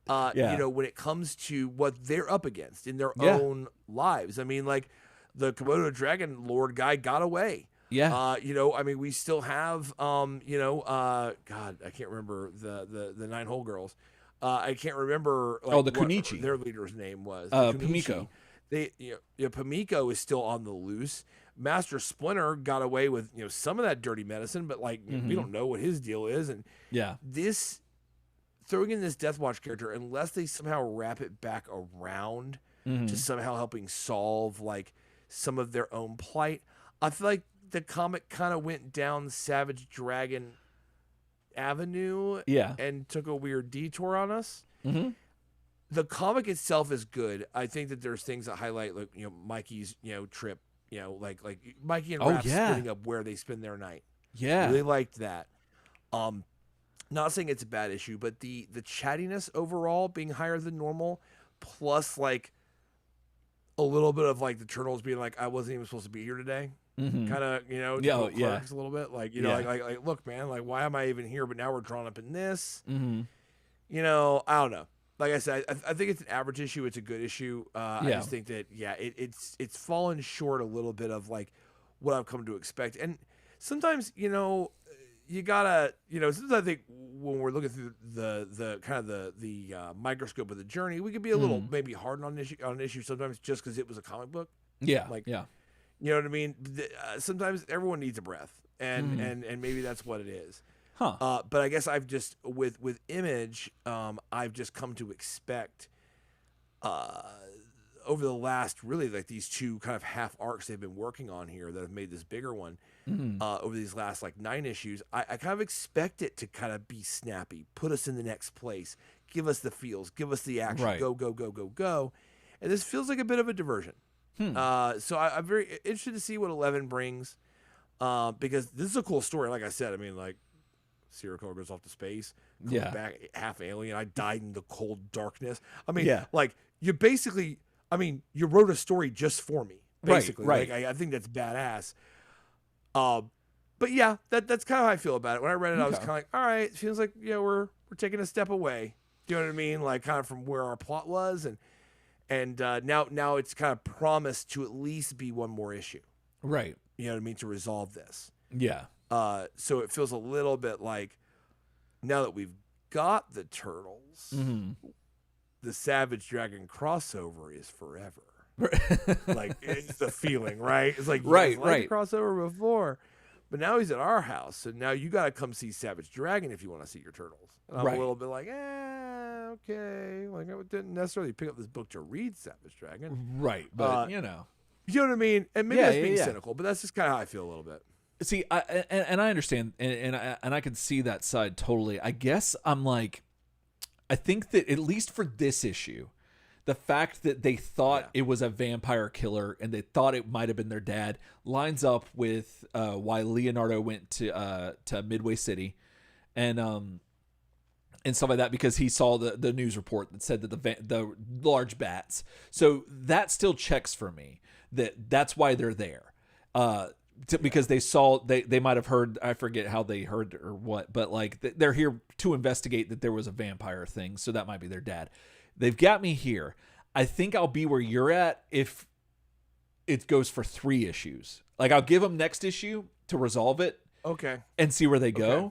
Yeah. When it comes to what they're up against in their Yeah. own lives. I mean, like the Komodo Dragon Lord guy got away. Yeah. We still have, God, I can't remember the Nine Hole Girls. I can't remember like the what Kunichi. their leader's name was. The Kunichi. Pimiko. Pimiko is still on the loose. Master Splinter got away with some of that dirty medicine, but like we don't know what his deal is. And Yeah. this throwing in this Death Watch character, unless they somehow wrap it back around to somehow helping solve like some of their own plight, I feel like the comic kind of went down Savage Dragon Avenue, and took a weird detour on us. Mm-hmm. The comic itself is good. I think that there's things that highlight like Mikey's trip, like Mikey and Raph splitting up where they spend their night. Yeah, really liked that. Not saying it's a bad issue, but the chattiness overall being higher than normal, plus like a little bit of like the turtles being like, I wasn't even supposed to be here today. Kind of, a little bit like, like, look, man, like, why am I even here? But now we're drawn up in this. I don't know. Like I said, I think it's an average issue. It's a good issue. I just think that, it's fallen short a little bit of like what I've come to expect. And sometimes, you gotta, sometimes I think when we're looking through the kind of the microscope of the journey, we could be a little maybe hard on an issue sometimes just because it was a comic book. Yeah. Like, yeah. You know what I mean? Sometimes everyone needs a breath, and maybe that's what it is. Huh. But I guess I've just with Image, I've just come to expect over the last really like these two kind of half arcs they've been working on here that have made this bigger one over these last like 9 issues. I kind of expect it to kind of be snappy, put us in the next place, give us the feels, give us the action, go, go, go, go, go. And this feels like a bit of a diversion. So I'm very interested to see what 11 brings, because this is a cool story. Like I said, I mean, like serial killer goes off to space, comes back half alien. I died in the cold darkness. I mean, like you basically, I mean, you wrote a story just for me, basically. Right. Like, I think that's badass. But yeah, that's kind of how I feel about it. When I read it, I was kind of like, all right, it feels like we're taking a step away. Do you know what I mean? Like kind of from where our plot was, and now it's kind of promised to at least be one more issue. Right. You know what I mean? To resolve this. Yeah. So it feels a little bit like now that we've got the turtles, the Savage Dragon crossover is forever. Like it's the feeling, right? It's like right. The crossover before, but now he's at our house, and now you got to come see Savage Dragon if you want to see your turtles. And I'm a little bit like, okay, like I didn't necessarily pick up this book to read Savage Dragon, right? But you know what I mean. And maybe that's being cynical, but that's just kind of how I feel a little bit. See, I understand, and I can see that side totally. I guess I'm like, I think that at least for this issue, the fact that they thought it was a vampire killer and they thought it might have been their dad lines up with why Leonardo went to Midway City, and stuff like that, because he saw the news report that said that the large bats. So that still checks for me that's why they're there. Because they saw, they might have heard, I forget how they heard or what, but like they're here to investigate that there was a vampire thing. So that might be their dad. They've got me here. I think I'll be where you're at if it goes for 3 issues. Like I'll give them next issue to resolve it. Okay. And see where they go. Okay.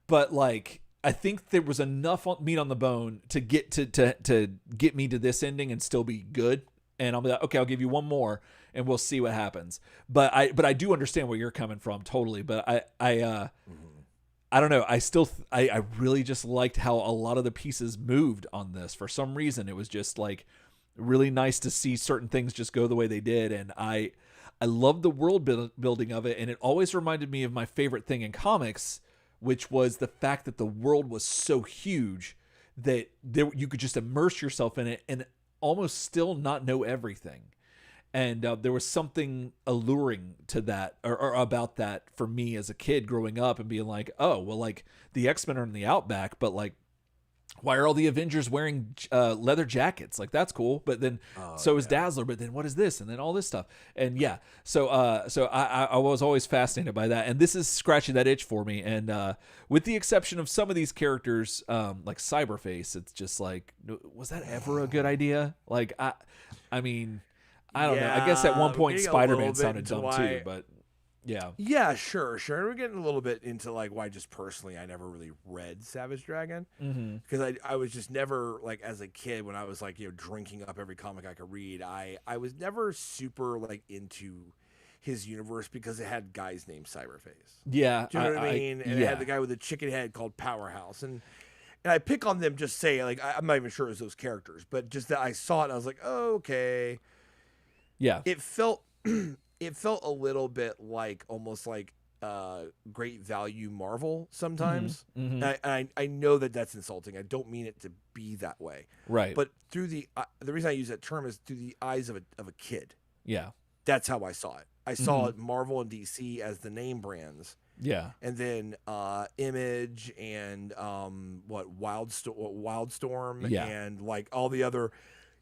But like, I think there was enough meat on the bone to get to get me to this ending and still be good. And I'll be like, okay, I'll give you one more and we'll see what happens. But I do understand where you're coming from totally. But I don't know. I really just liked how a lot of the pieces moved on this. For some reason, it was just like really nice to see certain things just go the way they did. And I love the world building of it. And it always reminded me of my favorite thing in comics, which was the fact that the world was so huge that you could just immerse yourself in it and almost still not know everything. And there was something alluring to that or about that for me as a kid growing up and being like, oh, well, like the X-Men are in the Outback, but like why are all the Avengers wearing leather jackets? Like, that's cool, but then so is Dazzler. But then what is this? And then all this stuff. And yeah, so I was always fascinated by that. And this is scratching that itch for me. And with the exception of some of these characters, like Cyberface, it's just like, was that ever a good idea? Like, I mean, I don't know. I guess at one point Spider-Man sounded dumb too, but. Yeah, sure. We're getting a little bit into like why just personally I never really read Savage Dragon because I was just never like as a kid when I was like drinking up every comic I could read. I was never super like into his universe because it had guys named Cyberface. Yeah, do you know what I mean? And it had the guy with the chicken head called Powerhouse, and I pick on them just saying like I'm not even sure it was those characters, but just that I saw it and I was like, oh, okay, yeah, it felt. It felt a little bit like almost like Great Value Marvel sometimes. I know that that's insulting. I don't mean it to be that way. Right. But through the reason I use that term is through the eyes of a kid. Yeah. That's how I saw it. I saw it Marvel and DC as the name brands. Yeah. And then Image and Wildstorm and like all the other,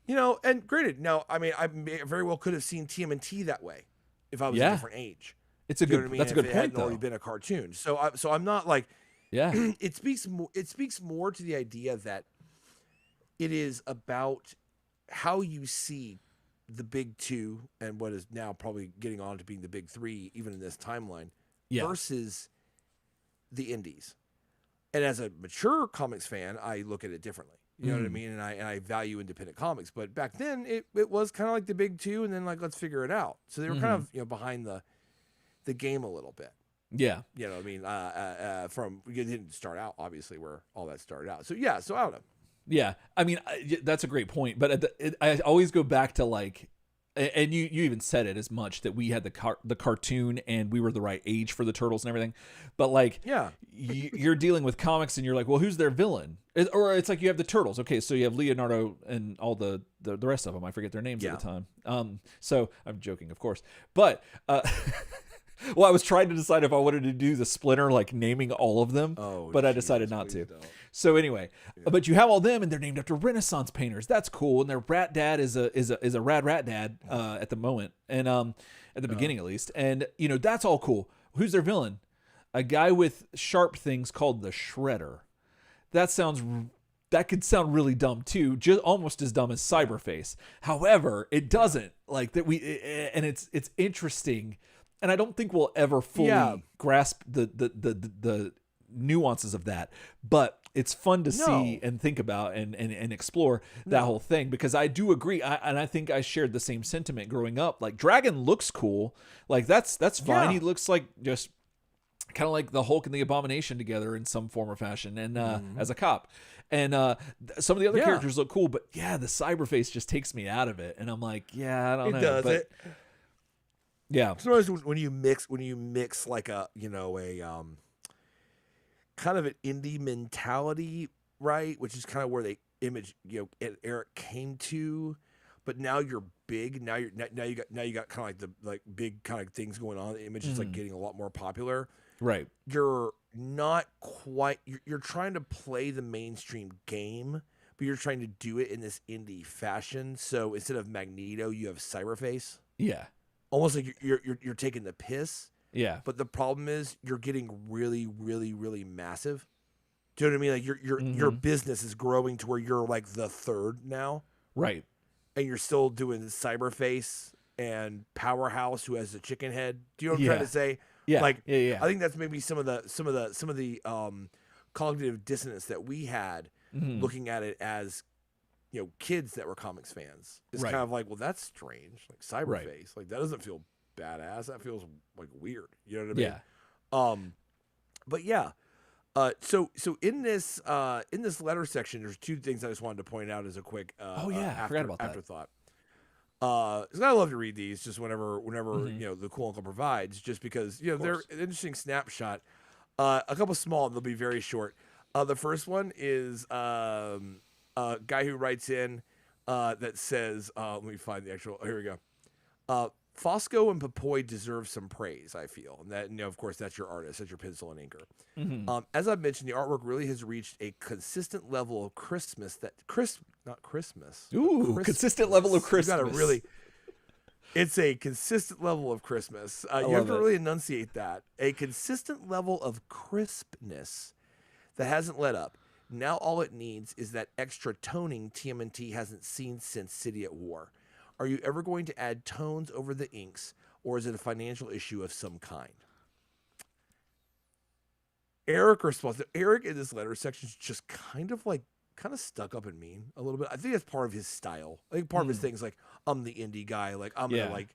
and granted, now I mean I very well could have seen TMNT that way. If I was a different age, it's a good. That's a good point. It hadn't already been a cartoon, so I'm not like. Yeah. It speaks more to the idea that it is about how you see the big two and what is now probably getting on to being the big three, even in this timeline, versus the indies. And as a mature comics fan, I look at it differently. You know what I mean? And I value independent comics. But back then, it was kind of like the big two, and then like, let's figure it out. So they were kind of behind the game a little bit. Yeah. You know what I mean? From you didn't start out, obviously, where all that started out. So, yeah. So, I don't know. Yeah. I mean, that's a great point. But I always go back to like, and you even said it as much that we had the cartoon and we were the right age for the Turtles and everything, but like you're dealing with comics and you're like, well, who's their villain? Or it's like you have the Turtles, okay, so you have Leonardo and all the rest of them. I forget their names at the time. So I'm joking, of course, but well, I was trying to decide if I wanted to do the Splinter, like naming all of them, but I decided not to. Don't. So anyway, but you have all them, and they're named after Renaissance painters. That's cool. And their rat dad is a rad rat dad at the moment, and at the beginning at least. And that's all cool. Who's their villain? A guy with sharp things called the Shredder. That could sound really dumb too, just almost as dumb as Cyberface. However, it doesn't like that. And it's interesting. And I don't think we'll ever fully grasp the nuances of that, but it's fun to see and think about and explore that whole thing, because I do agree. And I think I shared the same sentiment growing up. Like, Dragon looks cool. Like, that's fine. Yeah. He looks like just kind of like the Hulk and the Abomination together in some form or fashion, and as a cop. And some of the other characters look cool, but the Cyberface just takes me out of it. And I'm like, I don't know. Does it? Yeah. Sometimes when you mix like a kind of an indie mentality, right? Which is kind of where they Image Eric came to, but now you're big. Now you got kind of like the big kind of things going on. The Image is like getting a lot more popular. Right. You're not quite. You're trying to play the mainstream game, but you're trying to do it in this indie fashion. So instead of Magneto, you have Cyberface. Yeah. Almost like you're taking the piss. Yeah. But the problem is you're getting really, really, really massive. Do you know what I mean? Like your business is growing to where you're like the third now. Right. And you're still doing Cyberface and Powerhouse, who has the chicken head. Do you know what I'm trying to say? Yeah. Like, I think that's maybe some of the cognitive dissonance that we had looking at it as kids that were comics fans. It's kind of like, well, that's strange. Like Cyberface, like that doesn't feel badass. That feels like weird. You know what I mean? But yeah. So in this letter section, there's two things I just wanted to point out as a quick I forgot about that. afterthought. Because I love to read these just whenever the cool uncle provides, just because they're an interesting snapshot. A couple small, and they'll be very short. The first one is a guy who writes in that says, let me find the actual. Here we go. Fosco and Papoy deserve some praise, I feel. And that, of course, that's your artist, that's your pencil and inker. Mm-hmm. As I've mentioned, the artwork really has reached a consistent level of Ooh, consistent level of Christmas. You got to really, it's a consistent level of Christmas. You have to really enunciate that. A consistent level of crispness that hasn't let up. Now all it needs is that extra toning TMNT hasn't seen since City at War. Are you ever going to add tones over the inks, or is it a financial issue of some kind? Eric responds. Eric in this letter section is just kind of stuck up and mean a little bit. I think that's part of his style. I think part of his thing is like, I'm the indie guy. Like, I'm going to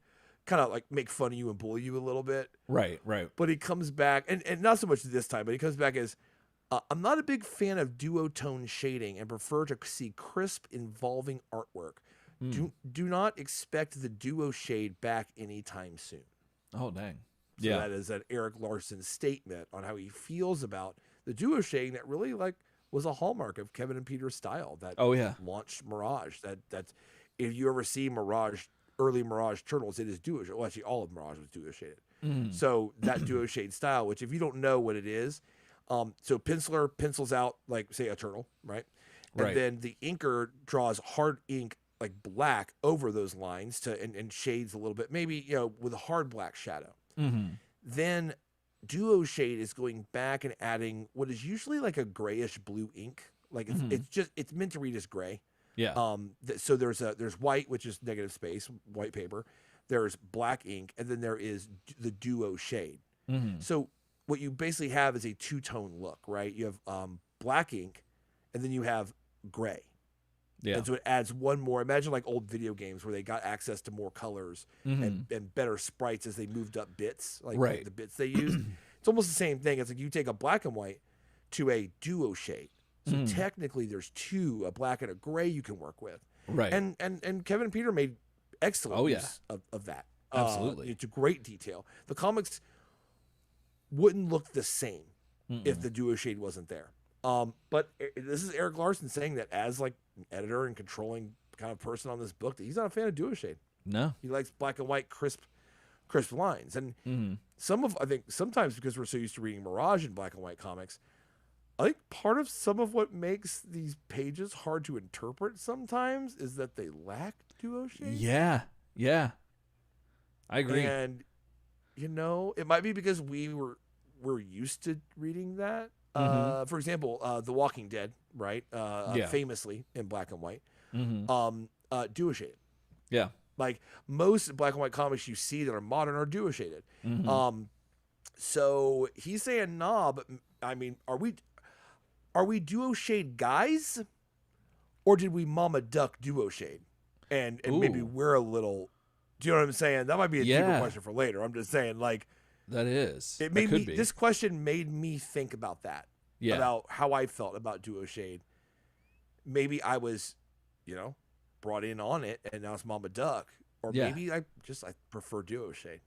kind of make fun of you and bully you a little bit. Right. But he comes back, and not so much this time, but he comes back as, I'm not a big fan of duotone shading and prefer to see crisp, involving artwork. Do not expect the duo shade back anytime soon. Oh, dang. So that is an Eric Larson statement on how he feels about the duo shading that really was a hallmark of Kevin and Peter's style that launched Mirage. That's if you ever see Mirage, early Mirage Turtles, it is duo shade. Well, actually, all of Mirage was duo shaded. So that duo shade style, which if you don't know what it is, so penciler pencils out say a turtle, right? And then the inker draws hard ink black over those lines and shades a little bit, maybe with a hard black shadow. Then duo shade is going back and adding what is usually a grayish blue ink. It's meant to read as gray. So there's white, which is negative space, white paper. There's black ink, and then there is the duo shade. So what you basically have is a two-tone look, right? You have black ink, and then you have gray. And so it adds one more. Imagine old video games where they got access to more colors and better sprites as they moved up bits, the bits they used. It's almost the same thing. It's you take a black and white to a duo shade. So technically there's two, a black and a gray you can work with. Right. And Kevin and Peter made excellent use of that. Absolutely. It's a great detail. The comics wouldn't look the same if the duo shade wasn't there. But this is Eric Larson saying that as an editor and controlling kind of person on this book, that he's not a fan of duo shade. No, he likes black and white, crisp lines. And I think sometimes because we're so used to reading Mirage in black and white comics, I think part of some of what makes these pages hard to interpret sometimes is that they lack duo shade. Yeah, I agree. And it might be because we're used to reading that. For example, The Walking Dead, right? Famously in black and white, duo shaded. Yeah. Most black and white comics you see that are modern are duo shaded. So he's saying, nah, but I mean, are we duo shade guys, or did we Mama Duck duo shade? And maybe we're a little. Do you know what I'm saying? That might be a deeper question for later. I'm just saying, that is. It made me. This question made me think about that. Yeah. About how I felt about duo shade. Maybe I was, brought in on it, and now it's Mama Duck, or maybe I prefer duo shade.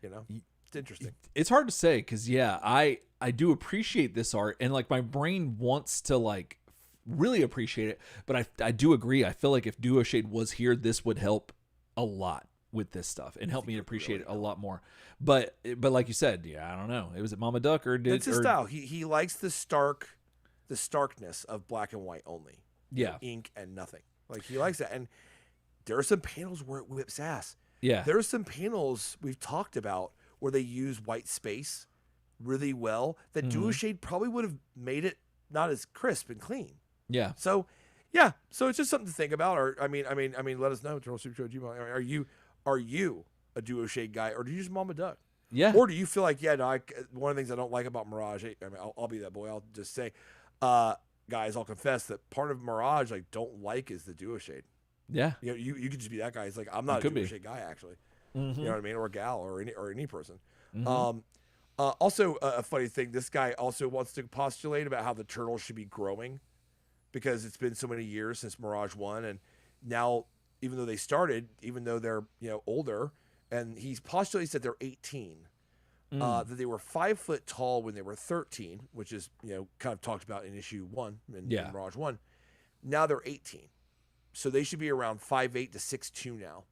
It's interesting. It's hard to say because I do appreciate this art, and my brain wants to really appreciate it, but I do agree. I feel like if duo shade was here, this would help a lot with this stuff and help me appreciate it a lot more. But like you said, I don't know. Was it Mama Duck or did it's his style? He likes the starkness of black and white only. Yeah, ink and nothing. He likes that. And there are some panels where it whips ass. Yeah, there are some panels we've talked about where they use white space really well. That duo shade probably would have made it not as crisp and clean. Yeah. So it's just something to think about. Or I mean, let us know. Turtle Super Show Gmail. Are you a duo shade guy, or do you use Mama Duck? Yeah. Or do you feel like one of the things I don't like about Mirage? I'll be that boy. I'll just say, guys, I'll confess that part of Mirage I don't like is the duo shade. Yeah. You could just be that guy. It's I'm not a duo shade guy actually. You know what I mean? Or a gal or any person. Also, a funny thing. This guy also wants to postulate about how the turtles should be growing, because it's been so many years since Mirage 1, and now even though they're older, and he's postulates that they're 18, that they were 5 foot tall when they were 13, which is kind of talked about in issue 1 in Mirage 1. Now they're 18, so they should be around 5'8" to 6'2" now.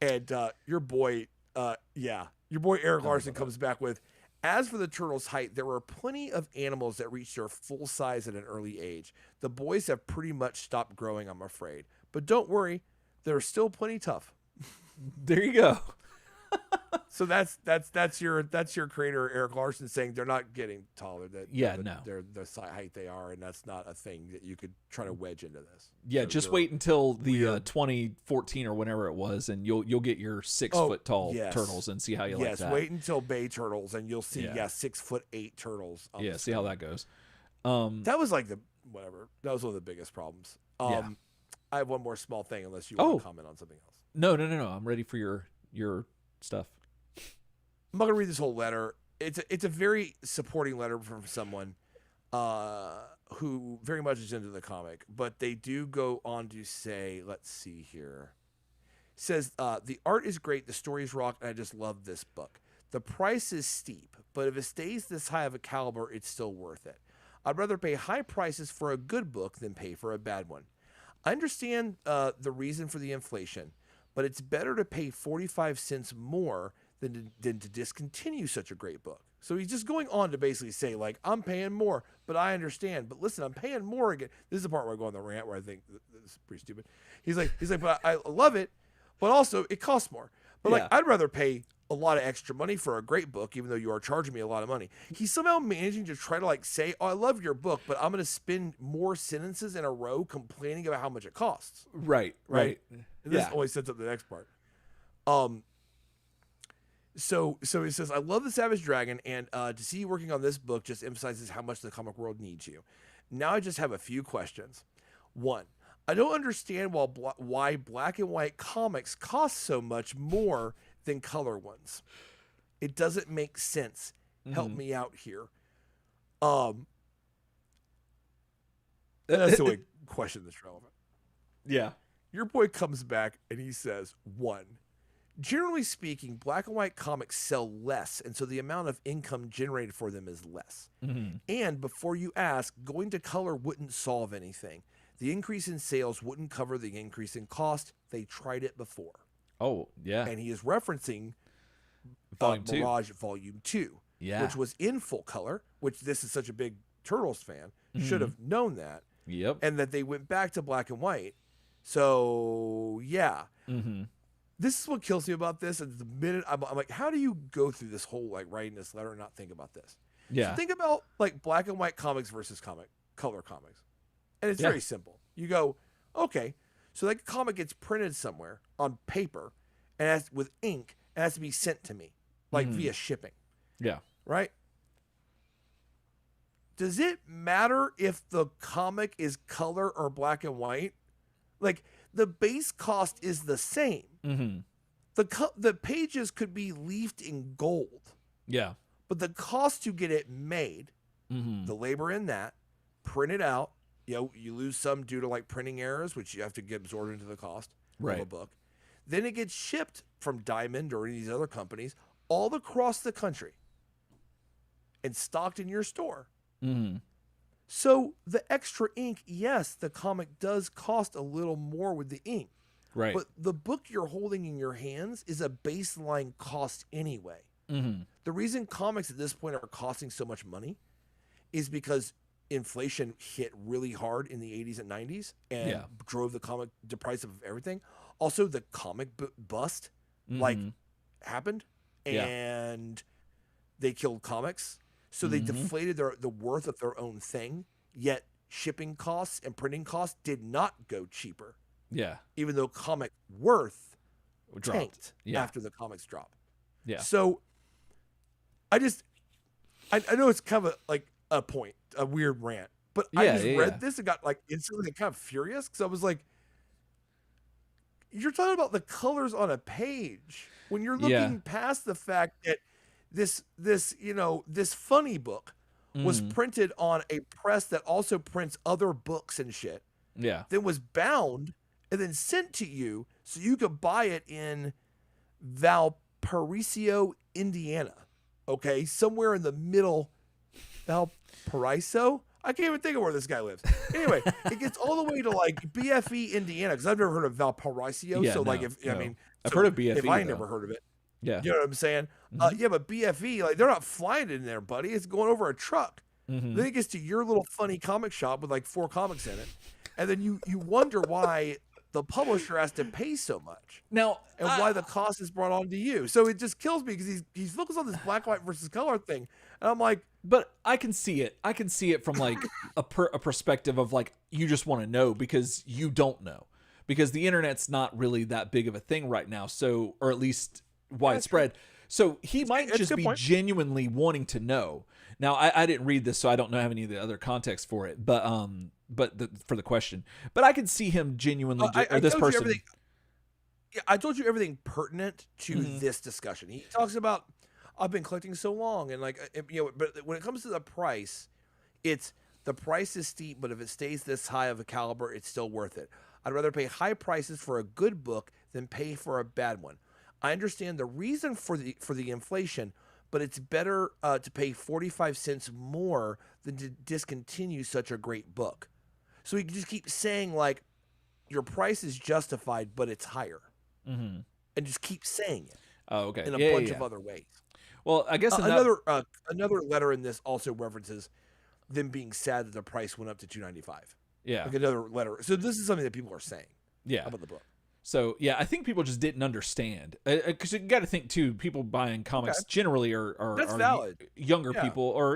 And your boy, Yeah. Your boy Eric I Larson love comes back with, as for the turtles' height, there were plenty of animals that reached their full size at an early age. The boys have pretty much stopped growing, I'm afraid. But don't worry, they're still plenty tough. There you go. So that's your creator Eric Larson saying they're not getting taller. That Yeah, no. they're the height they are, and that's not a thing that you could try to wedge into this. Yeah, So just wait until the 2014 or whenever it was, and you'll get your 6-foot tall turtles and see how you like that. Yes, wait until Bay Turtles, and you'll see 6'8" turtles. Yeah, see how that goes. That was like whatever. That was one of the biggest problems. Yeah. I have one more small thing, unless you want to comment on something else. No. I'm ready for your stuff. I'm not gonna read this whole letter. It's a very supporting letter from someone who very much is into the comic, but they do go on to say, let's see here. Says the art is great, the story is rock, and I just love this book. The price is steep, but if it stays this high of a caliber, it's still worth it. I'd rather pay high prices for a good book than pay for a bad one. I understand the reason for the inflation, but it's better to pay 45 cents more than to discontinue such a great book. So he's just going on to basically say, like, I'm paying more, but I understand. But listen, I'm paying more again. This is the part where I go on the rant where I think this is pretty stupid. He's like, but I love it, but also it costs more. But like, I'd rather pay a lot of extra money for a great book, even though you are charging me a lot of money. He's somehow managing to try to like say, oh, I love your book, but I'm going to spend more sentences in a row complaining about how much it costs. Right. And this only sets up the next part. So he says, I love the Savage Dragon, and to see you working on this book just emphasizes how much the comic world needs you. Now I just have a few questions. One, I don't understand why black and white comics cost so much more than color ones. It doesn't make sense. Help me out here. That's the only question that's relevant. Yeah. Your boy comes back and he says, one, generally speaking, black and white comics sell less, and so the amount of income generated for them is less. And before you ask, going to color wouldn't solve anything. The increase in sales wouldn't cover the increase in cost. They tried it before. Oh, yeah. And he is referencing Volume 2. Mirage Volume 2, which was in full color, which this is such a big Turtles fan, should have known that. Yep. And that they went back to black and white. So, yeah. This is what kills me about this. And the minute I'm like, how do you go through this whole like writing this letter and not think about this? Yeah. So think about like black and white comics versus color comics. And it's very simple. You go, okay, so that comic gets printed somewhere on paper and with ink and has to be sent to me, like via shipping. Yeah. Right? Does it matter if the comic is color or black and white? Like, the base cost is the same. The pages could be leafed in gold. Yeah. But the cost to get it made, the labor in that, print it out, you lose some due to like printing errors, which you have to get absorbed into the cost of a book. Then it gets shipped from Diamond or any of these other companies all across the country and stocked in your store. So the extra ink, yes, the comic does cost a little more with the ink. Right. But the book you're holding in your hands is a baseline cost anyway. The reason comics at this point are costing so much money is because inflation hit really hard in the 80s and 90s and drove the price of everything. Also, the comic bust happened and they killed comics. So they deflated the worth of their own thing, yet shipping costs and printing costs did not go cheaper. Yeah. Even though comic worth dropped tanked after the comics drop. Yeah. So I know it's kind of a point, a weird rant, but I just read this and got like instantly kind of furious because I was like, you're talking about the colors on a page when you're looking past the fact that this funny book was printed on a press that also prints other books and shit. Yeah. Then was bound and then sent to you so you could buy it in Valparaiso, Indiana. Okay, somewhere in the middle. Valparaiso? I can't even think of where this guy lives. Anyway, it gets all the way to like BFE, Indiana, because I've never heard of Valparaiso. Yeah, so no, like, I've heard of BFE. If I never heard of it, Yeah. You know what I'm saying? Yeah, but BFE, like, they're not flying in there, buddy. It's going over a truck. Then it gets to your little funny comic shop with like 4 comics in it, and then you wonder why the publisher has to pay so much. Now, And why the cost is brought on to you. So it just kills me because he's focused on this black, white versus color thing. And I'm like, but I can see it. I can see it from like a perspective of like, you just want to know because you don't know, because the internet's not really that big of a thing right now. So, or at least widespread. So he might just be genuinely wanting to know. Now, I didn't read this, so I don't know have any of the other context for it, but for the question, but I can see him genuinely, or this person. Yeah, I told you everything pertinent to this discussion. He talks about, I've been collecting so long, and like, you know, but when it comes to the price, it's the price is steep, but if it stays this high of a caliber, it's still worth it. I'd rather pay high prices for a good book than pay for a bad one. I understand the reason for the inflation, but it's better to pay 45 cents more than to discontinue such a great book. So he can just keep saying like, your price is justified, but it's higher. And just keep saying it. Oh, okay. In a bunch of other ways. Well, I guess another letter in this also references them being sad that the price went up to $2.95. Yeah, like another letter. So this is something that people are saying. Yeah, about the book. So yeah, I think people just didn't understand, because you got to think too. People buying comics generally are valid. Younger people, or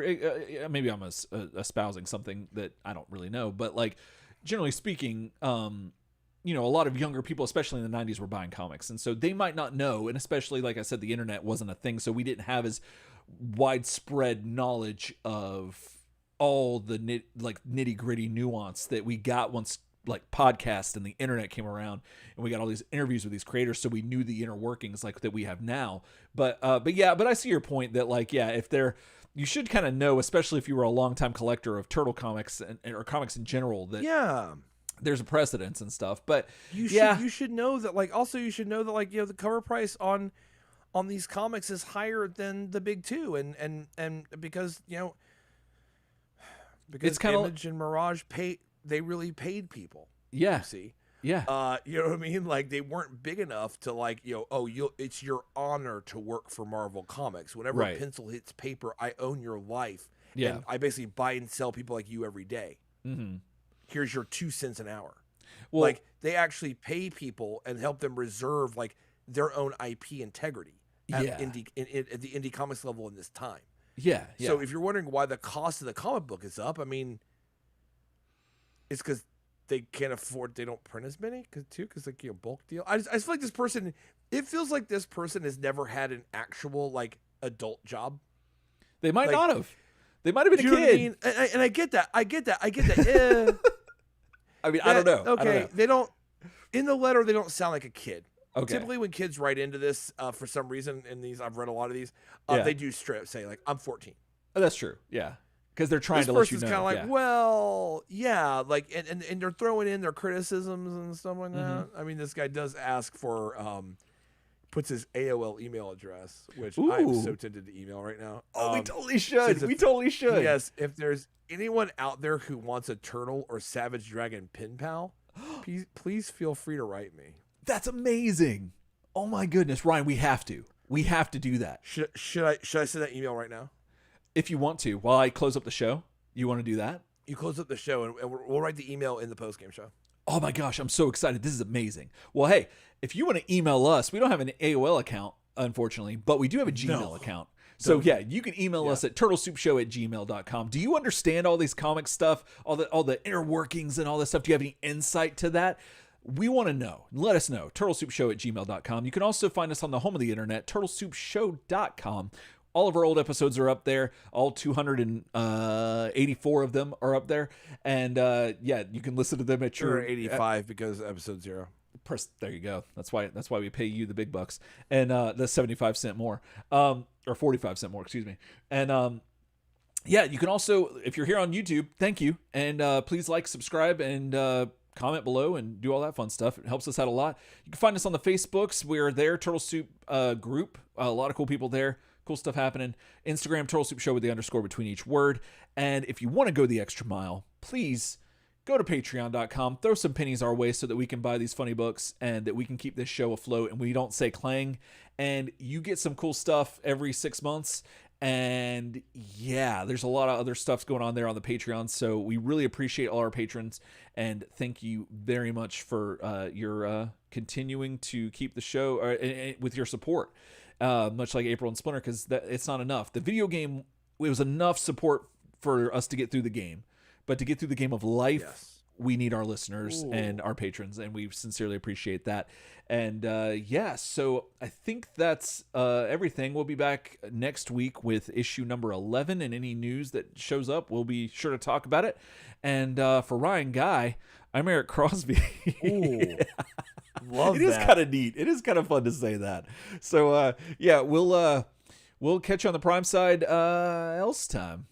maybe I'm espousing something that I don't really know, but like generally speaking, you know, a lot of younger people, especially in the 90s, were buying comics. And so they might not know. And especially, like I said, the internet wasn't a thing. So we didn't have as widespread knowledge of all the nitty gritty nuance that we got once like podcasts and the internet came around, and we got all these interviews with these creators. So we knew the inner workings like that we have now. But I see your point that like, yeah, if you should kind of know, especially if you were a longtime collector of Turtle comics or comics in general, that there's a precedence and stuff. But you should know that, like, also you should know that, like, you know, the cover price on these comics is higher than the big two, and because, you know, because it's kind Image and Mirage they really paid people. Yeah. You see. Yeah. You know what I mean? Like, they weren't big enough to, like, you know, it's your honor to work for Marvel Comics. Whenever a pencil hits paper, I own your life. Yeah. And I basically buy and sell people like you every day. Mm-hmm. Here's your 2 cents an hour. Well, like, they actually pay people and help them reserve like their own IP integrity at the indie comics level in this time. Yeah. So if you're wondering why the cost of the comic book is up, I mean, it's because they can't afford, they don't print as many because like, you know, bulk deal. I feel like this person, it feels like this person has never had an actual like adult job. They might not have. They might have been a kid. I mean? And I get that. Yeah. I mean, I don't know. Okay, they don't. In the letter, they don't sound like a kid. Okay. Typically, when kids write into this, for some reason, in these, I've read a lot of these, they do strip say like, "I'm 14." Oh, that's true. Yeah, because they're trying to let you know. This person's kind of like, well, yeah, like, and they're throwing in their criticisms and stuff like that. I mean, this guy does ask for, puts his AOL email address, which I'm so tempted to email right now. Oh, we totally should. We totally should. Yes, if there's anyone out there who wants a Turtle or Savage Dragon pen pal, please feel free to write me. That's amazing. Oh my goodness, Ryan, we have to do that. Should I send that email right now? If you want to, while I close up the show, you want to do that? You close up the show, and we'll write the email in the post-game show. Oh my gosh, I'm so excited. This is amazing. Well, hey, if you want to email us, we don't have an AOL account, unfortunately, but we do have a Gmail account. So yeah, you can email us at turtlesoupshow@gmail.com. Do you understand all these comic stuff, all the inner workings and all this stuff? Do you have any insight to that? We want to know. Let us know. turtlesoupshow@gmail.com. You can also find us on the home of the internet, turtlesoupshow.com. All of our old episodes are up there. All 284 of them are up there. And you can listen to them at your 85 because episode 0. There you go. That's why we pay you the big bucks. And the 75 cent more. Or 45 cent more, excuse me. And you can also, if you're here on YouTube, thank you. And please like, subscribe, and comment below and do all that fun stuff. It helps us out a lot. You can find us on the Facebooks. We're there, Turtle Soup group. A lot of cool people there. Cool stuff happening. Instagram, Turtle Soup Show with the underscore between each word. And if you want to go the extra mile, please go to patreon.com, throw some pennies our way so that we can buy these funny books and that we can keep this show afloat and we don't say clang. And you get some cool stuff every 6 months. And yeah, there's a lot of other stuff going on there on the Patreon. So we really appreciate all our patrons and thank you very much for your continuing to keep the show with your support, much like April and Splinter, because it's not enough. The video game, it was enough support for us to get through the game. But to get through the game of life, we need our listeners and our patrons, and we sincerely appreciate that. And so I think that's everything. We'll be back next week with issue number 11, and any news that shows up, we'll be sure to talk about it. And for Ryan Guy, I'm Eric Crosby. Ooh, love it. It is kind of neat. It is kind of fun to say that. So we'll catch you on the Prime side else time.